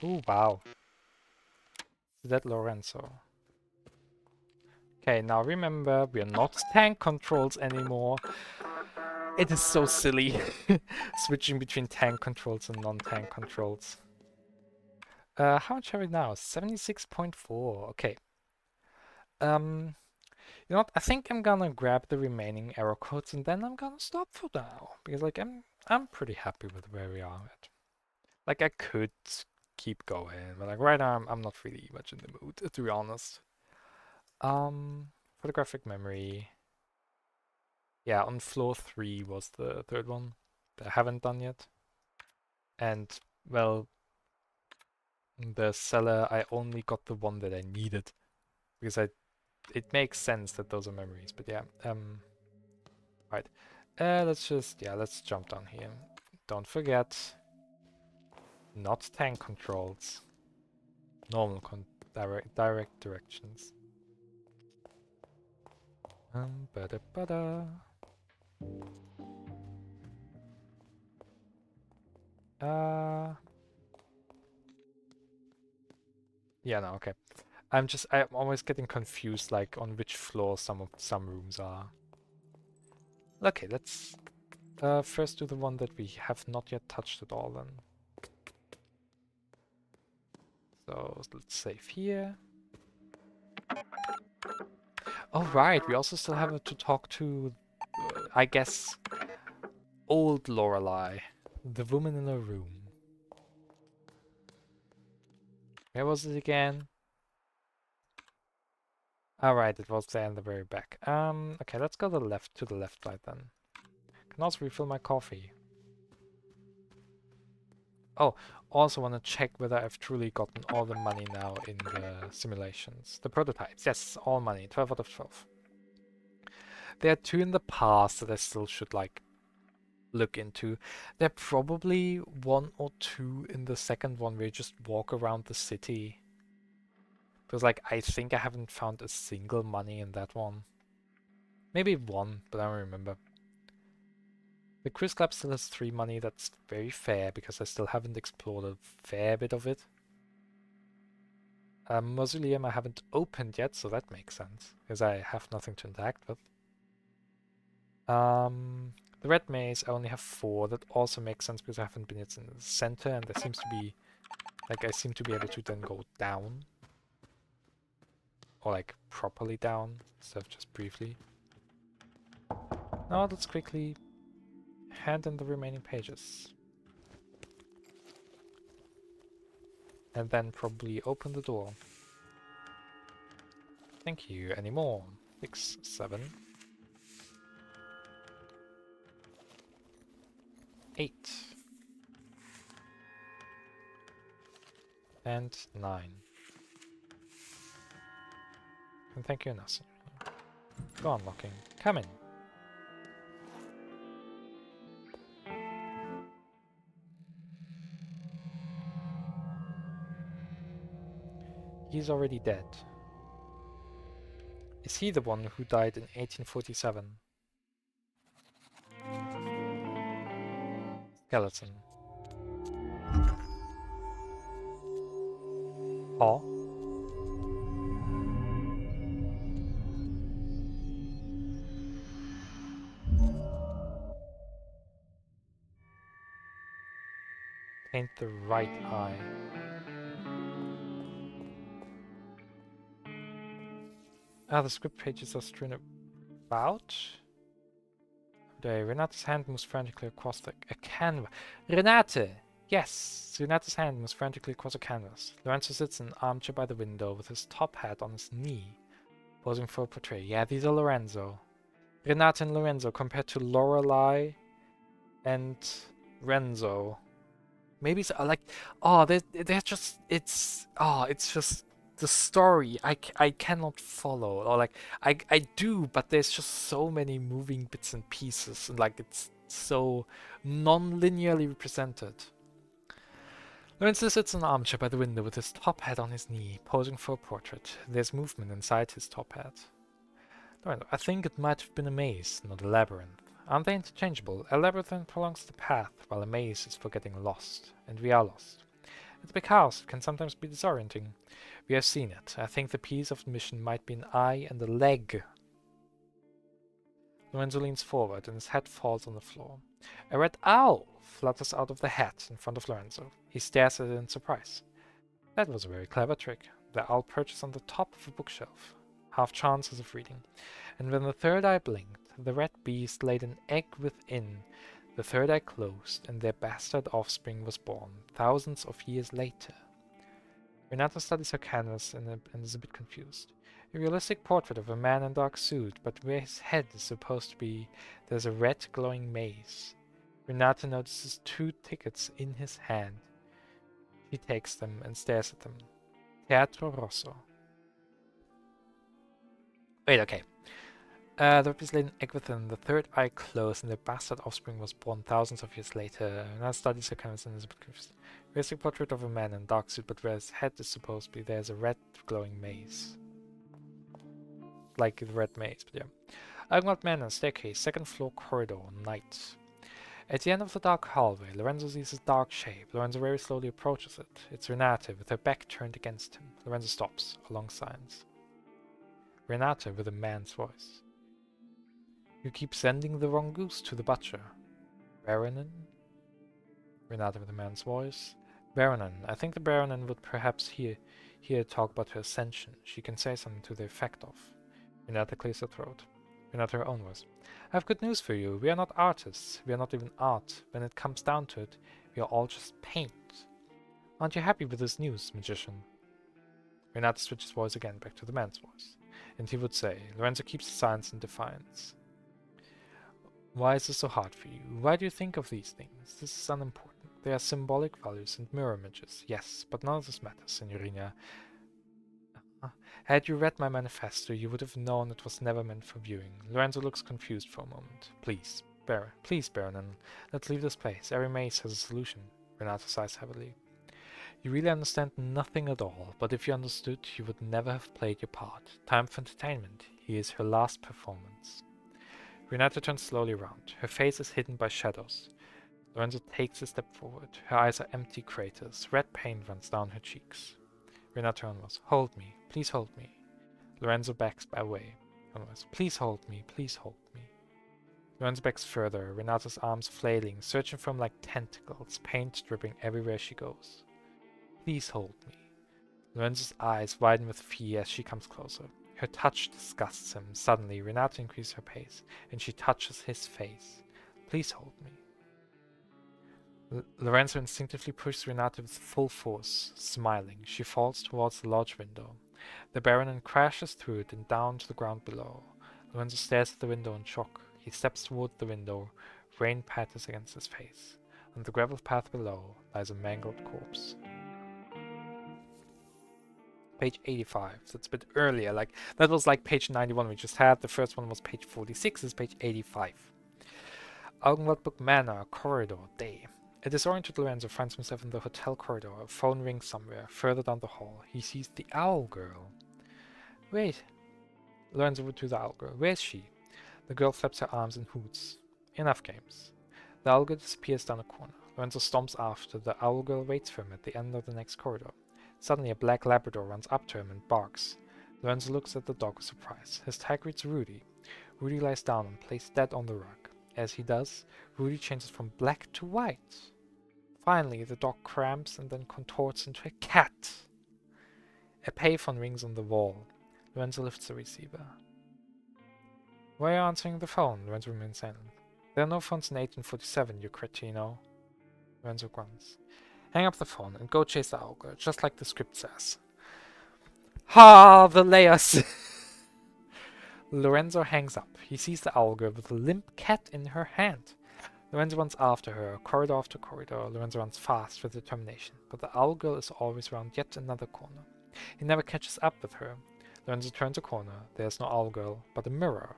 Ooh, wow. Is that Lorenzo? Okay, now remember, we are not tank controls anymore. It is so silly switching between tank controls and non-tank controls. How much have we now? 76.4. Okay. You know what? I think I'm gonna grab the remaining error codes and then I'm gonna stop for now because like I'm pretty happy with where we are at. Like, I could keep going, but like right now I'm not really much in the mood, to be honest. Photographic memory. Yeah, on floor 3 was the third one that I haven't done yet. And, well, the cellar, I only got the one that I needed. Because it makes sense that those are memories, but yeah. Right. Let's jump down here. Don't forget, not tank controls. Normal direct directions. Bada bada. Yeah, no, okay. I'm always getting confused, like, on which floor some rooms are. Okay, let's first do the one that we have not yet touched at all then. So let's save here. Oh right, we also still have to talk to, I guess, old Lorelei, the woman in her room. Where was it again? Alright, it was there in the very back. Okay, let's go to the left side then. Can also refill my coffee. Oh, also want to check whether I've truly gotten all the money now in the simulations. The prototypes, yes, all money, 12 out of 12. There are 2 in the past that I still should, like, look into. There are probably 1 or 2 in the second one where you just walk around the city. Because, like, I think I haven't found a single money in that one. Maybe 1, but I don't remember. The Cruise Club still has 3 money, that's very fair because I still haven't explored a fair bit of it. Mausoleum I haven't opened yet, so that makes sense, because I have nothing to interact with. The Red Maze I only have 4, that also makes sense because I haven't been yet in the center, and there seems to be, like, I seem to be able to then go down. Or, like, properly down, instead of just briefly. Now let's quickly hand in the remaining pages. And then probably open the door. Thank you. Any more? 6, 7, 8, and 9. And thank you, Nasser. Go unlocking. Come in. He's already dead. Is he the one who died in 1847? Skeleton. Paw. Paint the right eye. Ah, the script pages are strewn about. Renate's hand moves frantically across a canvas. Renate! Yes! Renate's hand moves frantically across a canvas. Lorenzo sits in an armchair by the window with his top hat on his knee, posing for a portrait. Yeah, these are Lorenzo. Renate and Lorenzo compared to Lorelei and Renzo. Maybe it's like, oh, they're just, it's just the story I cannot follow, or like I do, but there's just so many moving bits and pieces, and like it's so non-linearly represented. Lorenzo sits in an armchair by the window with his top hat on his knee, posing for a portrait. There's movement inside his top hat. Lorenzo, I think it might have been a maze, not a labyrinth. Aren't they interchangeable? A labyrinth prolongs the path, while a maze is for getting lost. And we are lost. It's a big house. It can sometimes be disorienting. We have seen it. I think the piece of the mission might be an eye and a leg. Lorenzo leans forward, and his hat falls on the floor. A red owl flutters out of the hat in front of Lorenzo. He stares at it in surprise. That was a very clever trick. The owl perches on the top of a bookshelf, half chances of reading. And when the third eye blinked, the red beast laid an egg within The third eye closed, and their bastard offspring was born, thousands of years later. Renata studies her canvas and is a bit confused. A realistic portrait of a man in dark suit, but where his head is supposed to be, there's a red glowing maze. Renata notices 2 tickets in his hand. She takes them and stares at them. Teatro Rosso. Wait, okay. The represented egg within the third eye closed, and the bastard offspring was born thousands of years later. Renata studies her canvas and is a bit confused. Realistic portrait of a man in dark suit, but where his head is supposed to be, there's a red glowing maze. Like the red maze, but yeah. Argonaut Manor, staircase, 2nd floor corridor, night. At the end of the dark hallway, Lorenzo sees a dark shape. Lorenzo very slowly approaches it. It's Renata, with her back turned against him. Lorenzo stops, along signs. Renata, with a man's voice. You keep sending the wrong goose to the butcher. Baronin? Renata, with a man's voice. Baronin. I think the Baronin would perhaps hear talk about her ascension. She can say something to the effect of. Renata clears her throat. Renata, her own voice. I have good news for you. We are not artists. We are not even art. When it comes down to it, we are all just paint. Aren't you happy with this news, magician? Renata switches voice again back to the man's voice. And he would say, Lorenzo keeps the silence in defiance. Why is this so hard for you? Why do you think of these things? This is unimportant. They are symbolic values and mirror images. Yes, but none of this matters, Signorina. Had you read my manifesto, you would have known it was never meant for viewing. Lorenzo looks confused for a moment. Please, Baronin, let's leave this place. Every maze has a solution. Renata sighs heavily. You really understand nothing at all, but if you understood, you would never have played your part. Time for entertainment. Here's her last performance. Renata turns slowly around. Her face is hidden by shadows. Lorenzo takes a step forward. Her eyes are empty craters. Red paint runs down her cheeks. Renata almost. Hold me. Please hold me. Lorenzo backs away. Almost. Please hold me. Please hold me. Lorenzo backs further. Renata's arms flailing, searching for him like tentacles, paint dripping everywhere she goes. Please hold me. Lorenzo's eyes widen with fear as she comes closer. Her touch disgusts him. Suddenly, Renata increases her pace, and she touches his face. Please hold me. Lorenzo instinctively pushes Renata with full force. Smiling, she falls towards the lodge window. The Baronin crashes through it and down to the ground below. Lorenzo stares at the window in shock. He steps toward the window. Rain patters against his face. On the gravel path below lies a mangled corpse. Page 85, so it's a bit earlier. Like that was like page 91 we just had. The first one was page 46, this is page 85. Augenwaldburg Manor, corridor, day. A disoriented Lorenzo finds himself in the hotel corridor. A phone rings somewhere, further down the hall. He sees the owl girl. Wait. Lorenzo would to the owl girl. Where is she? The girl flaps her arms and hoots. Enough games. The owl girl disappears down a corner. Lorenzo stomps after. The owl girl waits for him at the end of the next corridor. Suddenly a black Labrador runs up to him and barks. Lorenzo looks at the dog with surprise. His tag reads Rudy. Rudy lies down and plays dead on the rug. As he does, Rudy changes from black to white. Finally, the dog cramps and then contorts into a cat. A payphone rings on the wall. Lorenzo lifts the receiver. Why are you answering the phone? Lorenzo remains silent. There are no phones in 1847, you cretino. Lorenzo grunts. Hang up the phone and go chase the owl girl, just like the script says. Ha! The layers! Lorenzo hangs up. He sees the owl girl with a limp cat in her hand. Lorenzo runs after her, corridor after corridor. Lorenzo runs fast with determination, but the owl girl is always around yet another corner. He never catches up with her. Lorenzo turns a corner. There's no owl girl, but a mirror.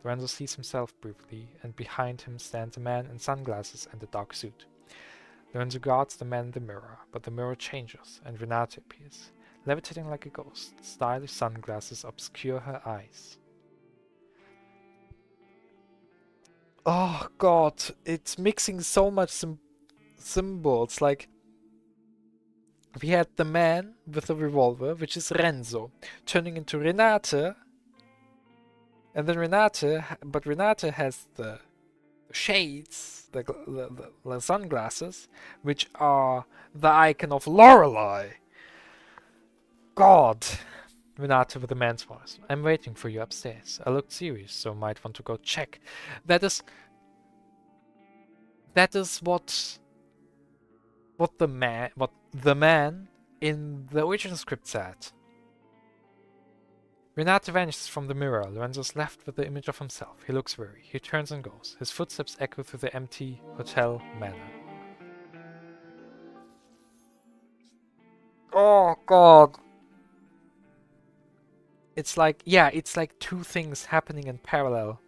Lorenzo sees himself briefly, and behind him stands a man in sunglasses and a dark suit. Lorenzo guards the man in the mirror, but the mirror changes, and Renata appears. Levitating like a ghost, stylish sunglasses obscure her eyes. Oh god, it's mixing so much symbols, like we had the man with a revolver, which is Renzo, turning into Renata, and then Renata has the shades, the sunglasses, which are the icon of Lorelei. God. Renata with a man's voice. I'm waiting for you upstairs. I looked serious, so might want to go check. That That is what the man in the original script said. Renate vanishes from the mirror. Lorenzo's left with the image of himself. He looks weary. He turns and goes. His footsteps echo through the empty hotel manor. Oh god. It's like, yeah, it's like two things happening in parallel.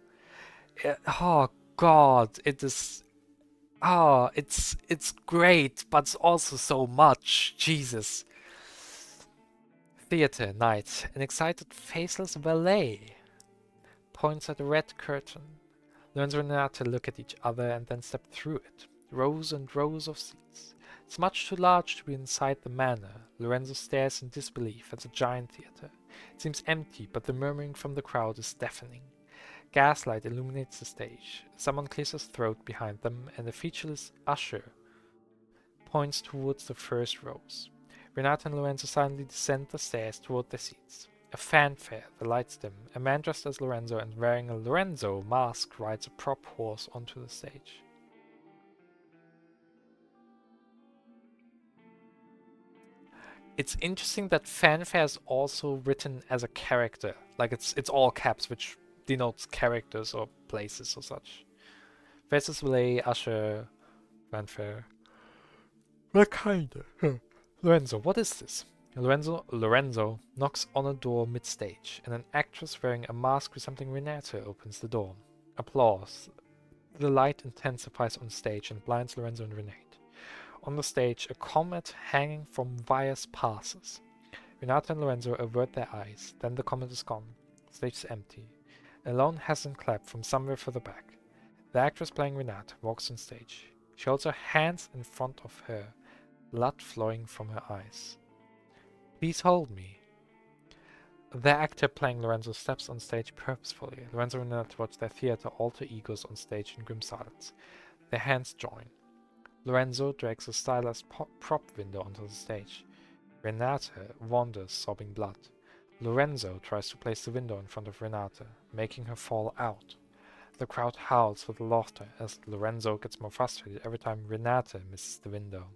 Oh god, it is. Oh, it's great, but it's also so much. Jesus. Theater, night. An excited, faceless valet points at a red curtain. Lorenzo and Renata look at each other and then step through it. Rows and rows of seats. It's much too large to be inside the manor. Lorenzo stares in disbelief at the giant theater. It seems empty, but the murmuring from the crowd is deafening. Gaslight illuminates the stage. Someone clears his throat behind them, and a featureless usher points towards the first rows. Renata and Lorenzo silently descend the stairs toward their seats. A fanfare, the lights dim. A man dressed as Lorenzo and wearing a Lorenzo mask rides a prop horse onto the stage. It's interesting that fanfare is also written as a character. Like it's all caps, which denotes characters or places or such. Versus Valet, Usher, fanfare. What kinda? Lorenzo, what is this? Lorenzo knocks on a door mid-stage, and an actress wearing a mask resembling Renata opens the door. Applause. The light intensifies on stage and blinds Lorenzo and Renate. On the stage, a comet hanging from wires passes. Renata and Lorenzo avert their eyes, then the comet is gone. The stage is empty. A lone hesitant clap from somewhere further back. The actress playing Renata walks on stage. She holds her hands in front of her, blood flowing from her eyes. Please hold me. The actor playing Lorenzo steps on stage purposefully. Lorenzo and Renata watch their theater alter egos on stage in grim silence. Their hands join. Lorenzo drags a stylized prop window onto the stage. Renata wanders, sobbing blood. Lorenzo tries to place the window in front of Renata, making her fall out. The crowd howls with laughter as Lorenzo gets more frustrated every time Renata misses the window.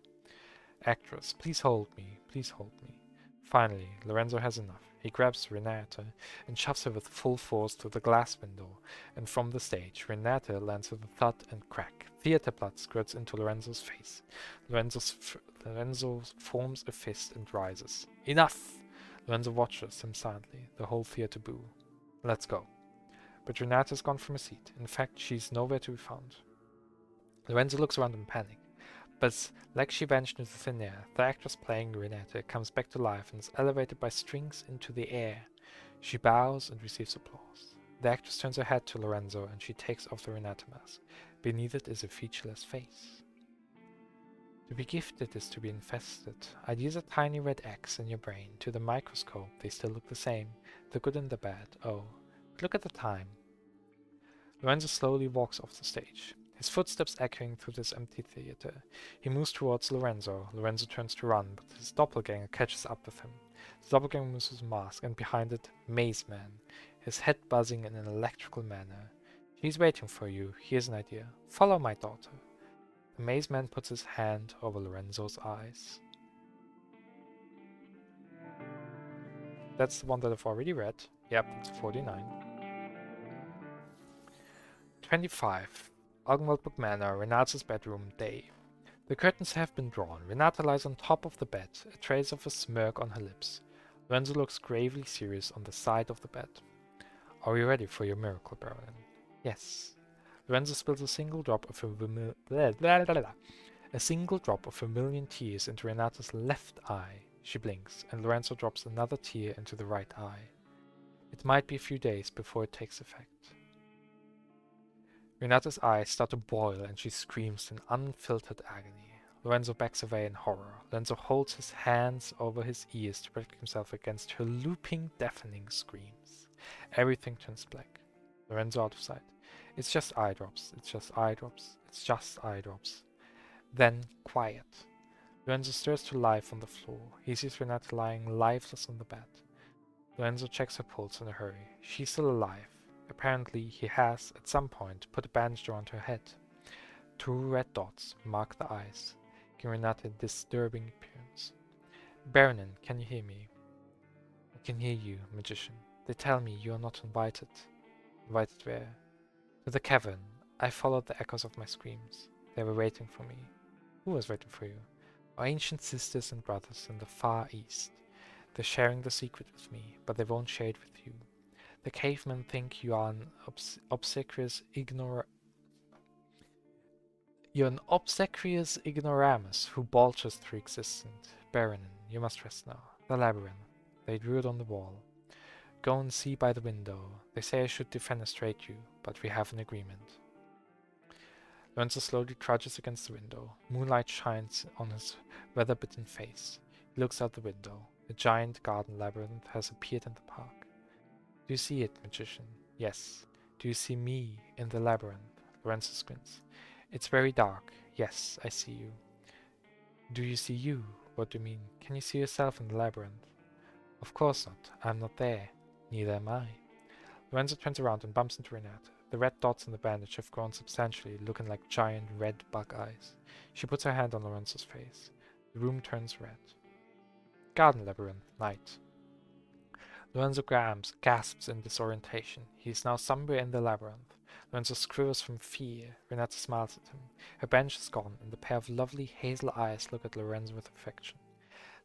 Actress, please hold me, please hold me. Finally, Lorenzo has enough. He grabs Renata and shoves her with full force through the glass window, and from the stage, Renata lands with a thud and crack. Theater blood squirts into Lorenzo's face. Lorenzo forms a fist and rises. Enough! Lorenzo watches him silently. The whole theater boo. Let's go. But Renata's gone from her seat. In fact, she's nowhere to be found. Lorenzo looks around in panic. But like she vanished into thin air, the actress playing Renata comes back to life and is elevated by strings into the air. She bows and receives applause. The actress turns her head to Lorenzo and she takes off the Renata mask. Beneath it is a featureless face. To be gifted is to be infested. Ideas are tiny red eggs in your brain. To the microscope, they still look the same. The good and the bad. Oh, but look at the time. Lorenzo slowly walks off the stage. His footsteps echoing through this empty theater. He moves towards Lorenzo. Lorenzo turns to run, but his doppelganger catches up with him. The doppelganger moves his mask, and behind it, Maze Man, his head buzzing in an electrical manner. She's waiting for you. Here's an idea. Follow my daughter. The Maze Man puts his hand over Lorenzo's eyes. That's the one that I've already read. Yep, it's 49. 25. Ogdenwaldburg Manor, Renata's bedroom, day. The curtains have been drawn. Renata lies on top of the bed, a trace of a smirk on her lips. Lorenzo looks gravely serious on the side of the bed. Are you ready for your miracle, Baron? Yes. Lorenzo spills a single drop of vermilion tears into Renata's left eye. She blinks, and Lorenzo drops another tear into the right eye. It might be a few days before it takes effect. Renata's eyes start to boil and she screams in unfiltered agony. Lorenzo backs away in horror. Lorenzo holds his hands over his ears to protect himself against her looping, deafening screams. Everything turns black. Lorenzo out of sight. It's just eye drops. It's just eye drops. It's just eye drops. Then quiet. Lorenzo stirs to life on the floor. He sees Renata lying lifeless on the bed. Lorenzo checks her pulse in a hurry. She's still alive. Apparently, he has, at some point, put a bandage around her head. Two red dots mark the eyes, giving Renata a disturbing appearance. Baronin, can you hear me? I can hear you, magician. They tell me you are not invited. Invited where? To the cavern. I followed the echoes of my screams. They were waiting for me. Who was waiting for you? Our ancient sisters and brothers in the far east. They're sharing the secret with me, but they won't share it with you. The cavemen think you are an obsequious ignoramus who bulges through existence. Baronin, you must rest now. The labyrinth. They drew it on the wall. Go and see by the window. They say I should defenestrate you, but we have an agreement. Lorenzo slowly trudges against the window. Moonlight shines on his weather-bitten face. He looks out the window. A giant garden labyrinth has appeared in the park. Do you see it, magician? Yes. Do you see me in the labyrinth? Lorenzo squints. It's very dark. Yes, I see you. Do you see you? What do you mean? Can you see yourself in the labyrinth? Of course not. I'm not there. Neither am I. Lorenzo turns around and bumps into Renata. The red dots in the bandage have grown substantially, looking like giant red bug eyes. She puts her hand on Lorenzo's face. The room turns red. Garden labyrinth, night. Lorenzo gasps in disorientation. He is now somewhere in the labyrinth. Lorenzo quivers from fear. Renata smiles at him. Her bandage is gone, and a pair of lovely hazel eyes look at Lorenzo with affection.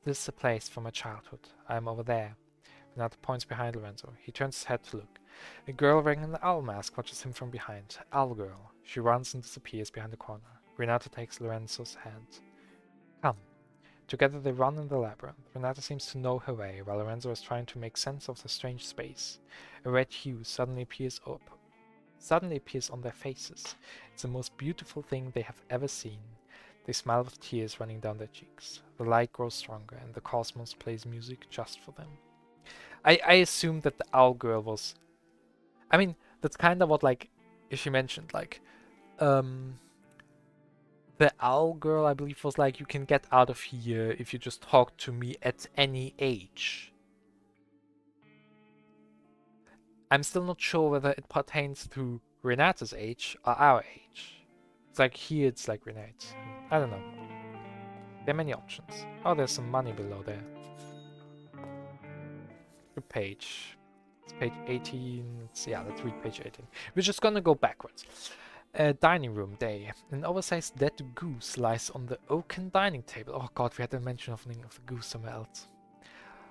This is the place from my childhood. I am over there. Renata points behind Lorenzo. He turns his head to look. A girl wearing an owl mask watches him from behind. Owl girl. She runs and disappears behind the corner. Renata takes Lorenzo's hand. Come. Together they run in the labyrinth. Renata seems to know her way, while Lorenzo is trying to make sense of the strange space. A red hue suddenly appears on their faces. It's the most beautiful thing they have ever seen. They smile with tears running down their cheeks. The light grows stronger, and the cosmos plays music just for them. I assumed that the owl girl was... I mean, that's kind of what, like, she mentioned, like, the owl girl, I believe, was like, you can get out of here if you just talk to me at any age. I'm still not sure whether it pertains to Renata's age or our age. It's like here, it's like Renate's. I don't know. There are many options. Oh, there's some money below there. Good page. It's page 18. Yeah, let's read page 18. We're just gonna go backwards. Dining room day. An oversized dead goose lies on the oaken dining table. Oh god, we had a mention of the goose somewhere else.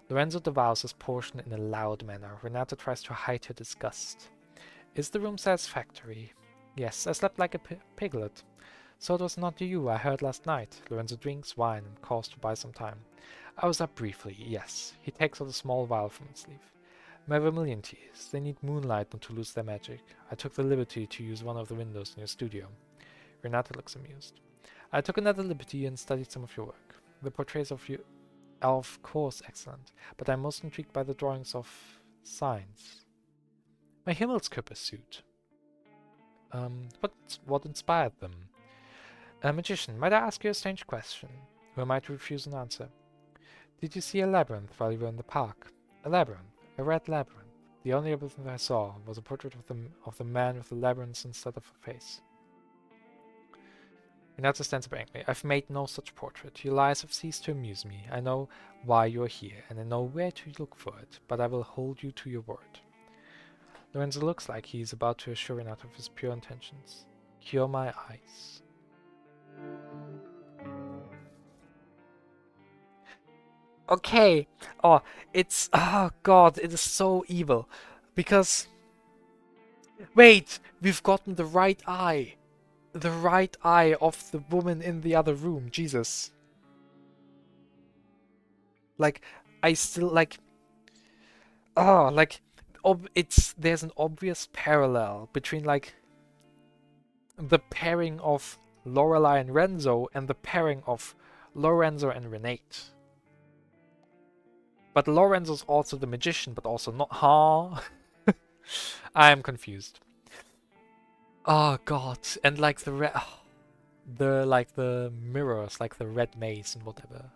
Lorenzo devours his portion in a loud manner. Renata tries to hide her disgust. Is the room satisfactory? Yes, I slept like a piglet. So it was not you I heard last night. Lorenzo drinks wine and calls to buy some time. I was up briefly, yes. He takes out a small vial from its sleeve. My vermilion teas. They need moonlight not to lose their magic. I took the liberty to use one of the windows in your studio. Renata looks amused. I took another liberty and studied some of your work. The portraits of you are of course excellent, but I'm most intrigued by the drawings of signs. My Himmelskörper suit. What inspired them? A magician, might I ask you a strange question? Who am I to refuse an answer? Did you see a labyrinth while you were in the park? A labyrinth. A red labyrinth. The only labyrinth I saw was a portrait of the man with the labyrinth instead of a face. Renata stands up angrily. I've made no such portrait. Your lies have ceased to amuse me. I know why you are here, and I know where to look for it, but I will hold you to your word. Lorenzo looks like he is about to assure Renata of his pure intentions. Cure my eyes. Okay. Oh, it's... Oh, God, it is so evil. Because... Wait! We've gotten the right eye. The right eye of the woman in the other room. Jesus. Like, I still, like... Oh, like... There's an obvious parallel between, like... the pairing of Lorelei and Renzo and the pairing of Lorenzo and Renate. But Lorenzo's also the magician, but also not. Huh? I am confused. Oh god, and like the the mirrors, like the red maze and whatever,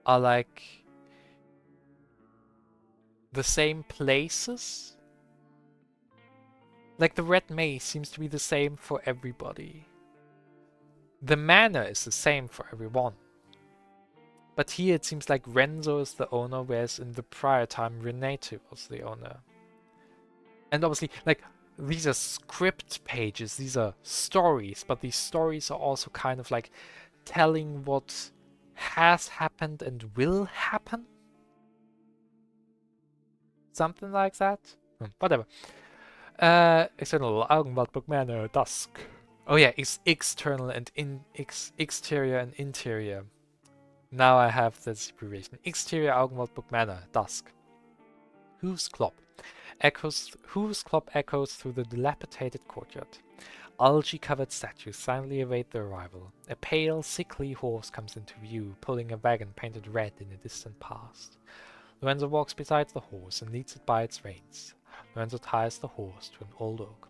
are like the same places. Like the red maze seems to be the same for everybody. The manor is the same for everyone. But here it seems like Renzo is the owner, whereas in the prior time Renate was the owner. And obviously, like, these are script pages, these are stories, but these stories are also kind of like telling what has happened and will happen. Something like that. Whatever. External Augenwaldburg Manor, dusk. Oh yeah, it's external and exterior and interior. Now I have the separation. Exterior Augenwaldburg Manor, dusk. Hooves clop echoes through the dilapidated courtyard. Algae-covered statues silently await their arrival. A pale, sickly horse comes into view, pulling a wagon painted red in a distant past. Lorenzo walks beside the horse and leads it by its reins. Lorenzo ties the horse to an old oak.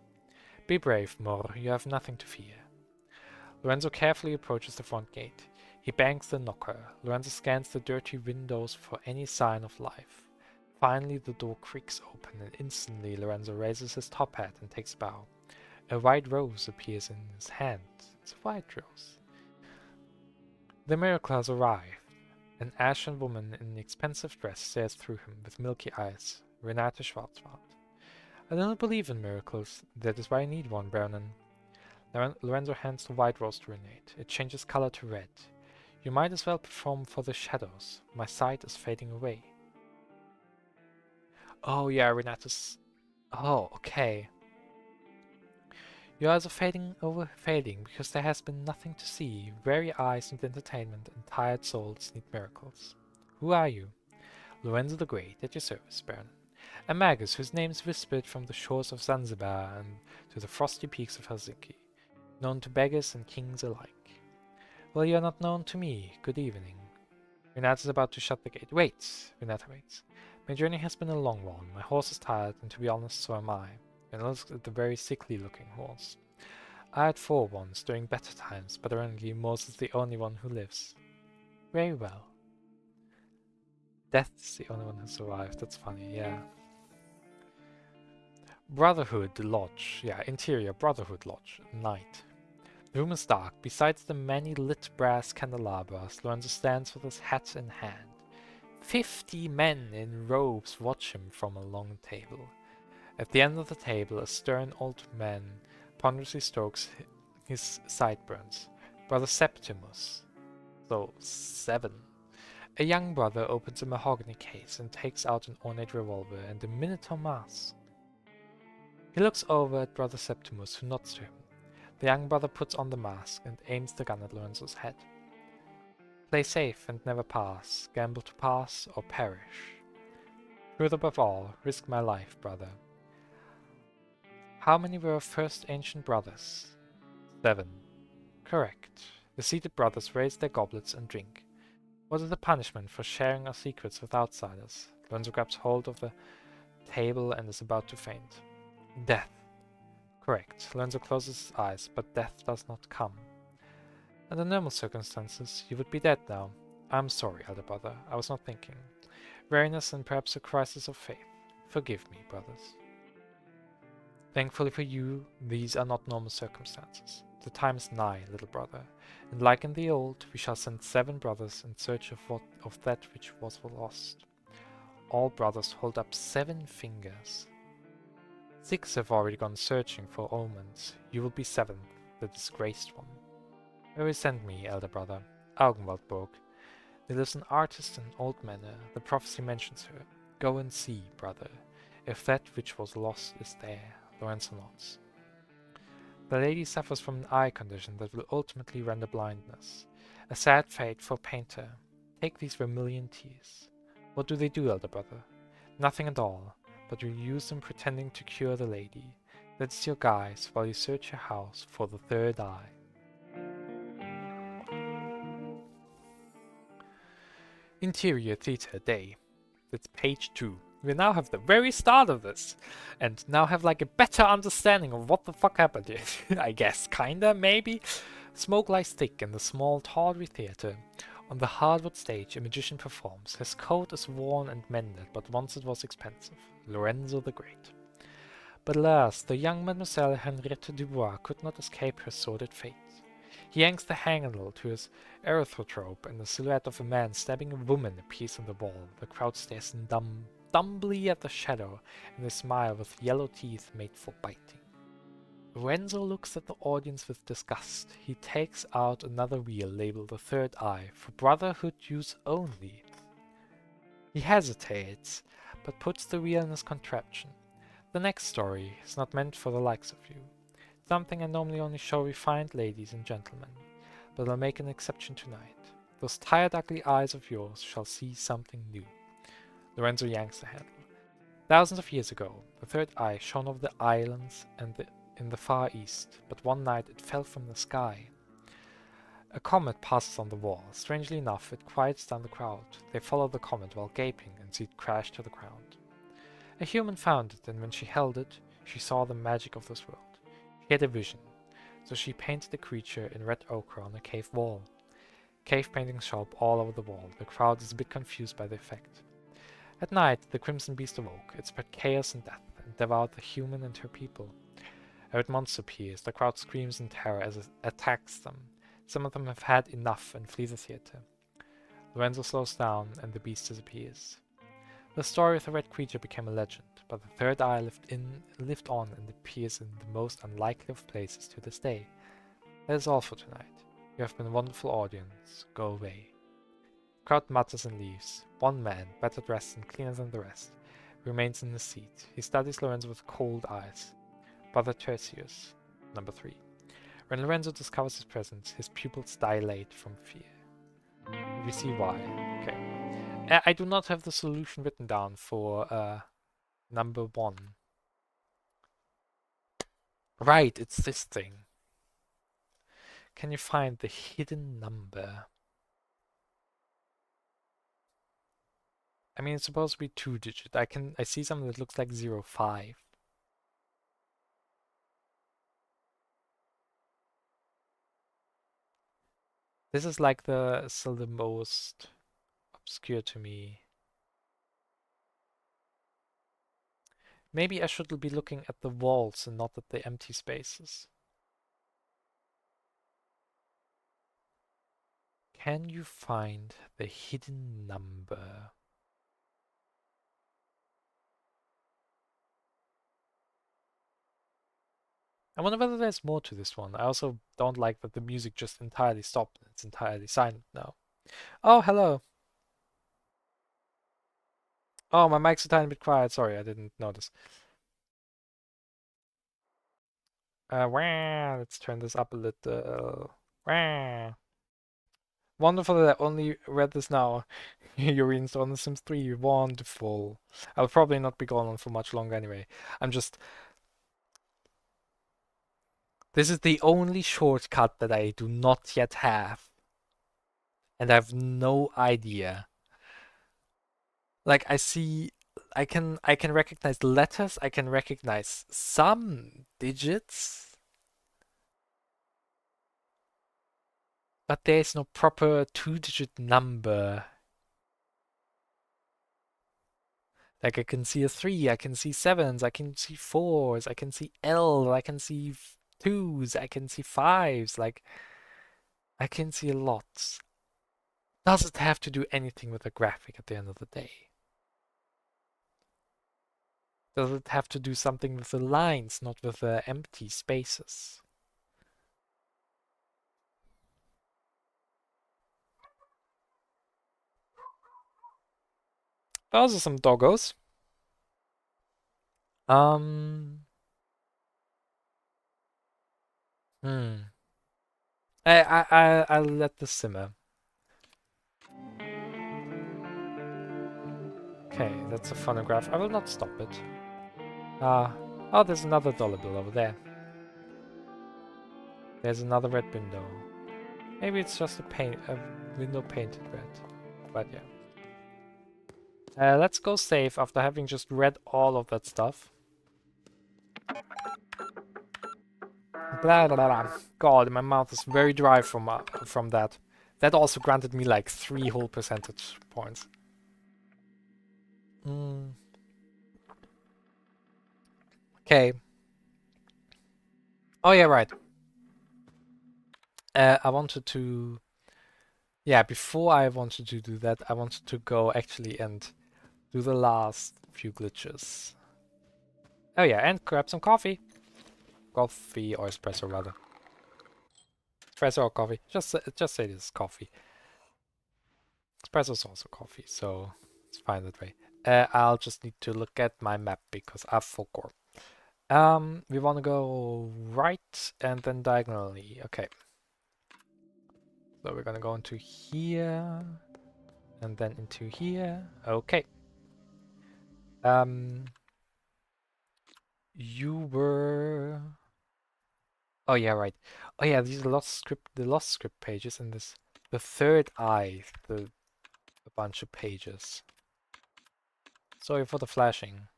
Be brave, Mor, you have nothing to fear. Lorenzo carefully approaches the front gate. He bangs the knocker. Lorenzo scans the dirty windows for any sign of life. Finally, the door creaks open, and instantly Lorenzo raises his top hat and takes a bow. A white rose appears in his hand. It's a white rose. The miracle has arrived. An ashen woman in an expensive dress stares through him with milky eyes. Renate Schwarzwald. I do not believe in miracles. That is why I need one, Baronin. Lorenzo hands the white rose to Renate. It changes color to red. You might as well perform for the shadows. My sight is fading away. Oh yeah, Renate's... Oh, okay. Your eyes are fading because there has been nothing to see. Weary eyes need entertainment and tired souls need miracles. Who are you? Lorenzo the Great, at your service, Baron. A magus whose name is whispered from the shores of Zanzibar and to the frosty peaks of Helsinki, known to beggars and kings alike. Well, you are not known to me. Good evening. Renate is about to shut the gate. Wait! Renate waits. My journey has been a long one. My horse is tired, and to be honest, so am I. And looks at the very sickly-looking horse. I had 4 once, during better times, but apparently Mose is the only one who lives. Very well. Death is the only one who survived. That's funny, yeah. Brotherhood Lodge. Yeah, interior Brotherhood Lodge. Night. The room is dark. Besides the many lit brass candelabras, Lorenzo stands with his hat in hand. 50 men in robes watch him from a long table. At the end of the table, a stern old man ponderously strokes his sideburns. Brother Septimus. So, 7. A young brother opens a mahogany case and takes out an ornate revolver and a minotaur mask. He looks over at Brother Septimus, who nods to him. The young brother puts on the mask and aims the gun at Lorenzo's head. Play safe and never pass. Gamble to pass or perish. Truth above all, risk my life, brother. How many were our first ancient brothers? 7. Correct. The seated brothers raise their goblets and drink. What is the punishment for sharing our secrets with outsiders? Lorenzo grabs hold of the table and is about to faint. Death. Correct. Lorenzo closes his eyes, but death does not come. Under normal circumstances, you would be dead now. I'm sorry, elder brother. I was not thinking. Weariness and perhaps a crisis of faith. Forgive me, brothers. Thankfully for you, these are not normal circumstances. The time is nigh, little brother, and like in the old, we shall send 7 brothers in search of that which was lost. All brothers hold up 7 fingers. 6 have already gone searching for omens. You will be 7th, the disgraced one. Where will send me, elder brother? Augenwaldburg. There lives an artist in Old Manor. The prophecy mentions her. Go and see, brother, if that which was lost is there. Lorenzo nods. The lady suffers from an eye condition that will ultimately render blindness. A sad fate for a painter. Take these vermilion tears. What do they do, elder brother? Nothing at all, but you use them pretending to cure the lady. That is your guise while you search your house for the third eye. Interior Theater Day. That's page 2. We now have the very start of this, and now have like a better understanding of what the fuck happened here. I guess, kinda, maybe? Smoke lies thick in the small, tawdry theater. On the hardwood stage, a magician performs. His coat is worn and mended, but once it was expensive. Lorenzo the Great. But alas, the young Mademoiselle Henriette Dubois could not escape her sordid fate. He yanks the handle to his erythrotrope, and the silhouette of a man stabbing a woman appears on the wall. The crowd stares dumbly at the shadow, and they smile with yellow teeth made for biting. Lorenzo looks at the audience with disgust. He takes out another wheel labeled the Third Eye, for Brotherhood use only. He hesitates, but puts the wheel in his contraption. The next story is not meant for the likes of you. Something I normally only show refined ladies and gentlemen, but I'll make an exception tonight. Those tired ugly eyes of yours shall see something new. Lorenzo yanks the handle. Thousands of years ago, the Third Eye shone over the islands and in the far east, but one night it fell from the sky. A comet passes on the wall. Strangely enough, it quiets down the crowd. They follow the comet while gaping and see it crash to the ground. A human found it, and when she held it, she saw the magic of this world. She had a vision, so she painted the creature in red ochre on a cave wall. Cave paintings show up all over the wall. The crowd is a bit confused by the effect. At night, the Crimson Beast awoke. It spread chaos and death, and devoured the human and her people. A red monster appears. The crowd screams in terror as it attacks them. Some of them have had enough and flee the theater. Lorenzo slows down, and the beast disappears. The story of the red creature became a legend, but the Third Eye lived on and appears in the most unlikely of places to this day. That is all for tonight. You have been a wonderful audience. Go away. The crowd mutters and leaves. One man, better dressed and cleaner than the rest, remains in his seat. He studies Lorenzo with cold eyes. Brother Tertius, number 3. When Lorenzo discovers his presence, his pupils dilate from fear. We see why. Okay. I do not have the solution written down for number 1. Right, it's this thing. Can you find the hidden number? I mean, it's supposed to be 2-digit. I see something that looks like 05. This is like still the most obscure to me. Maybe I should be looking at the walls and not at the empty spaces. Can you find the hidden number? I wonder whether there's more to this one. I also don't like that the music just entirely stopped. It's entirely silent now. Oh, hello. Oh, my mic's a tiny bit quiet. Sorry, I didn't notice. Let's turn this up a little. Wonderful that I only read this now. You reinstalled The Sims 3. Wonderful. I'll probably not be gone on for much longer anyway. This is the only shortcut that I do not yet have. And I have no idea. Like I can recognize letters, I can recognize some digits, but there is no proper 2-digit number. Like I can see a 3, I can see 7s, I can see 4s, I can see L, I can see 2s, I can see 5s, like I can see a lot. Does it have to do anything with the graphic at the end of the day? Does it have to do something with the lines, not with the empty spaces? Those are some doggos. Hmm. I'll let this simmer. Okay, that's a phonograph. I will not stop it. Oh, there's another dollar bill over there. There's another red window. Maybe it's just a window painted red. But yeah. Let's go save after having just read all of that stuff. Blah, blah, blah. God, my mouth is very dry from that. That also granted me like 3 whole percentage points. Okay. Oh yeah, right. I wanted to... Yeah, before I wanted to do that, I wanted to go actually and do the last few glitches. Oh yeah, and grab some coffee. Coffee or espresso rather. Espresso or coffee. Just say this is coffee. Espresso is also coffee, so it's fine that way. I'll just need to look at my map because I forgot. We want to go right and then diagonally. Okay. So we're gonna go into here and then into here. Okay. You were... Oh yeah, right. Oh yeah, these are the lost script pages and this the third eye, a bunch of pages. Sorry for the flashing.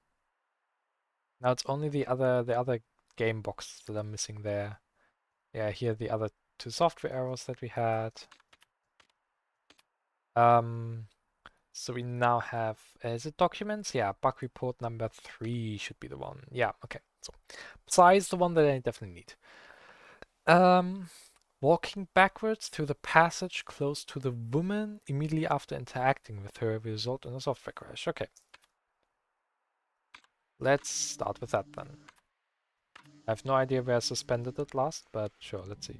Now it's only the other game boxes that are missing there. Yeah, here are the other two software errors that we had. So we now have, is it documents? Yeah, bug report number 3 should be the one. Yeah, okay. So size the one that I definitely need. Walking backwards through the passage close to the woman immediately after interacting with her will result in a software crash. Okay. Let's start with that then. I have no idea where I suspended it last, but sure, let's see.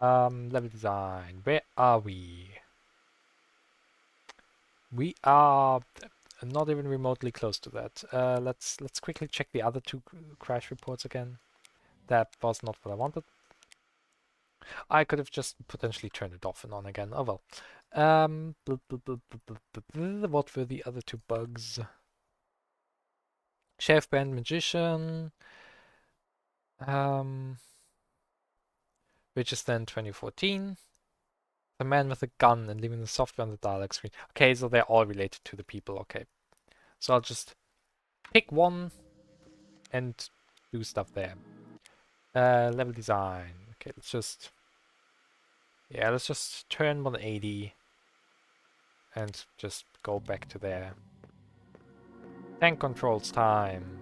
Level design. Where are we? We are not even remotely close to that. Let's quickly check the other two crash reports again. That was not what I wanted. I could have just potentially turned it off and on again. Oh well. What were the other two bugs? Chef Band Magician. Which is then 2014. The man with a gun and leaving the software on the dialog screen. Okay, so they're all related to the people. Okay. So I'll just pick one and do stuff there. Level design. Okay, let's just turn 180 and just go back to there. Tank controls time.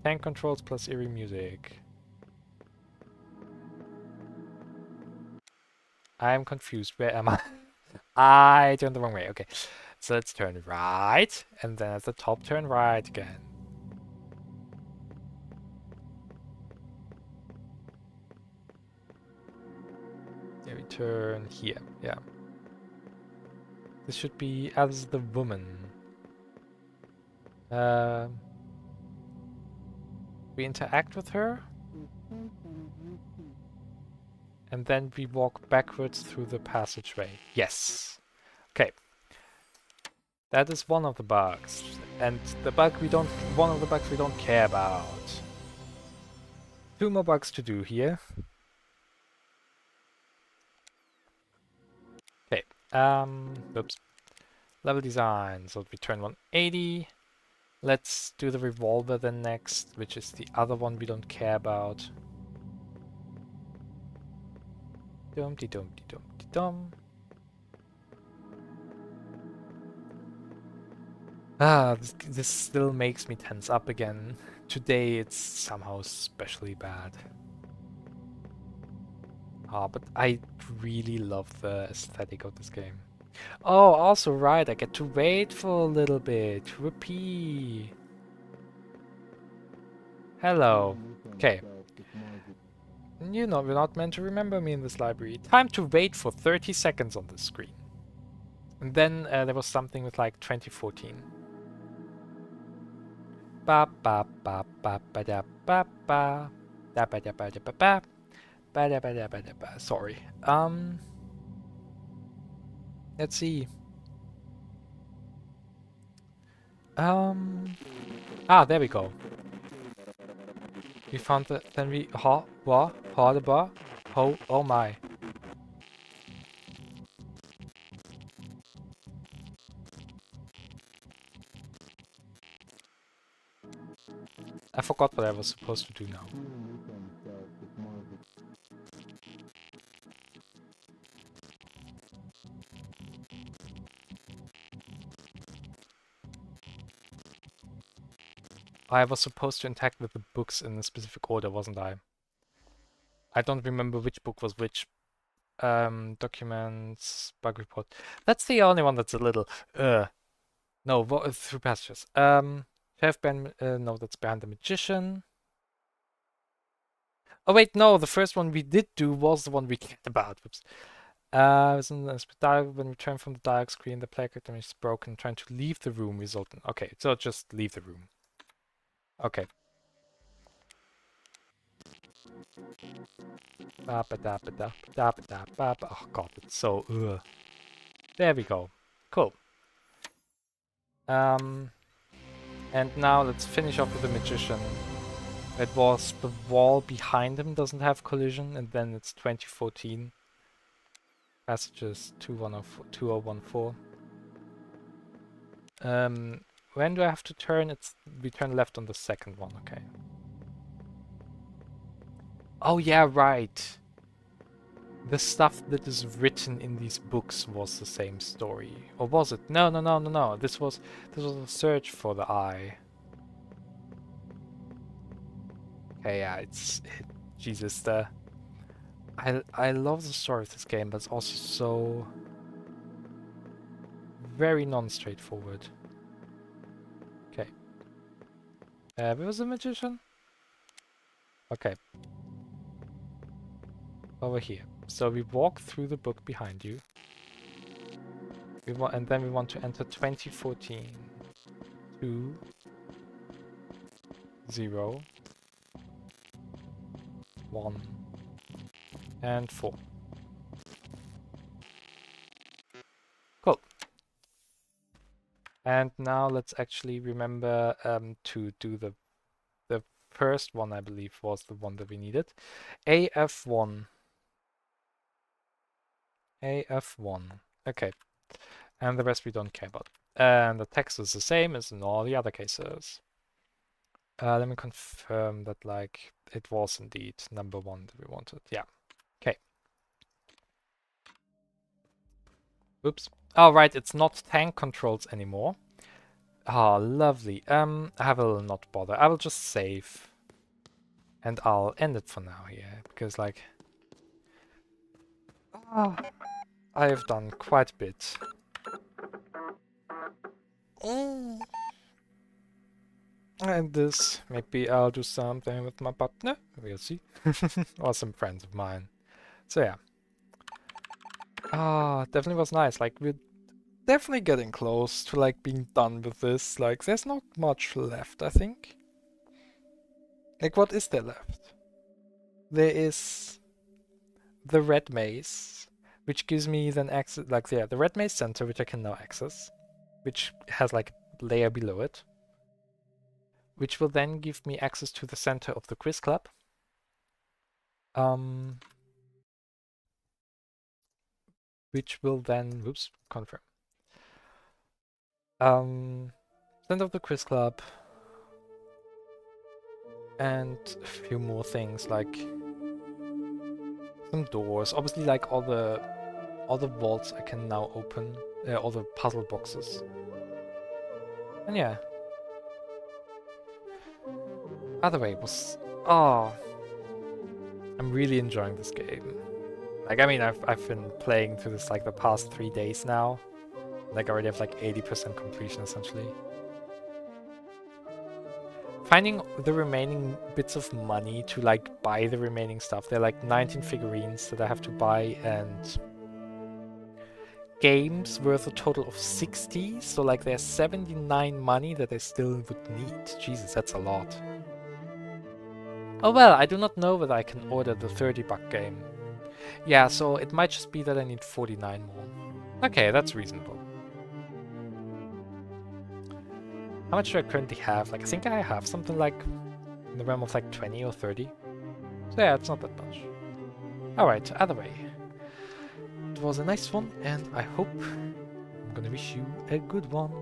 Tank controls plus eerie music. I'm confused. Where am I? I turned the wrong way. Okay. So let's turn right, and then at the top turn right again. Yeah, we turn here. Yeah. This should be as the woman. We interact with her. And then we walk backwards through the passageway. Yes. Okay. That is one of the bugs. And one of the bugs we don't care about. 2 more bugs to do here. Okay. Oops. Level design. So we turn 180. Let's do the revolver then next, which is the other one we don't care about. Dum-de-dum-de-dum-de-dum. This still makes me tense up again. Today it's somehow especially bad. But I really love the aesthetic of this game. Oh, also right, I get to wait for a little bit. Whoopee. Hello. Okay. You know, we're not meant to remember me in this library. Time to wait for 30 seconds on the screen. And then there was something with like 2014. Ba ba ba ba ba da ba ba da ba da ba da ba ba ba da ba da ba da ba. Sorry. Let's see. There we go. We found the then we the bar. Oh my. I forgot what I was supposed to do now. I was supposed to interact with the books in a specific order, wasn't I? I don't remember which book was which. Documents, bug report. That's the only one that's a little, no, through passages. Chef Ben, no, that's behind the magician. Oh wait, no, the first one we did do was the one we cared about. Whoops. When we turn from the dialogue screen, the player character is broken. Trying to leave the room resulting. Okay, so just leave the room. Okay. Oh god, it's so ugh. There we go. Cool. And now let's finish off with the magician. It was the wall behind him doesn't have collision, and then it's 2014. Passages 2014. When do I have to turn? We turn left on the second one, okay. Oh yeah, right. The stuff that is written in these books was the same story. Or was it? No. This was a search for the eye. Okay, yeah, Jesus, I love the story of this game, but it's also so very non-straightforward. Okay. Where was the magician? Okay. Over here. So we walk through the book behind you. And then we want to enter 2014. 2 0 1 and 4. Cool. And now let's actually remember to do the first one, I believe, was the one that we needed. AF1. AF1. Okay. And the rest we don't care about. And the text is the same as in all the other cases. Let me confirm that, like, it was indeed number 1 that we wanted. Yeah. Okay. Oops. Oh, right, it's not tank controls anymore. Ah, lovely. I will not bother. I will just save. And I'll end it for now here, because, like... I have done quite a bit. And this, maybe I'll do something with my partner. We'll see. Or some friends of mine. So yeah. Definitely was nice. Like, we're definitely getting close to, like, being done with this. Like, there's not much left, I think. Like, what is there left? There is the red maze, which gives me then access, like, yeah, the red maze center, which I can now access, which has, like, a layer below it, which will then give me access to the center of the quiz club. Which will then, whoops, confirm. Center of the quiz club, and a few more things, like some doors. Obviously, like all the vaults I can now open, all the puzzle boxes. And yeah. Either way, it was... Oh, I'm really enjoying this game. Like, I mean, I've been playing through this, like, the past 3 days now. Like, I already have, like, 80% completion, essentially. Finding the remaining bits of money to, like, buy the remaining stuff. There are, like, 19 figurines that I have to buy, and... games worth a total of 60, so, like, there's 79 money that I still would need. Jesus, that's a lot. Oh well, I do not know whether I can order the 30-buck game. Yeah, so it might just be that I need 49 more. Okay, that's reasonable. How much do I currently have? Like, I think I have something like in the realm of like 20 or 30. So yeah, it's not that much. Alright, either way. It was a nice one, and I hope I'm gonna wish you a good one.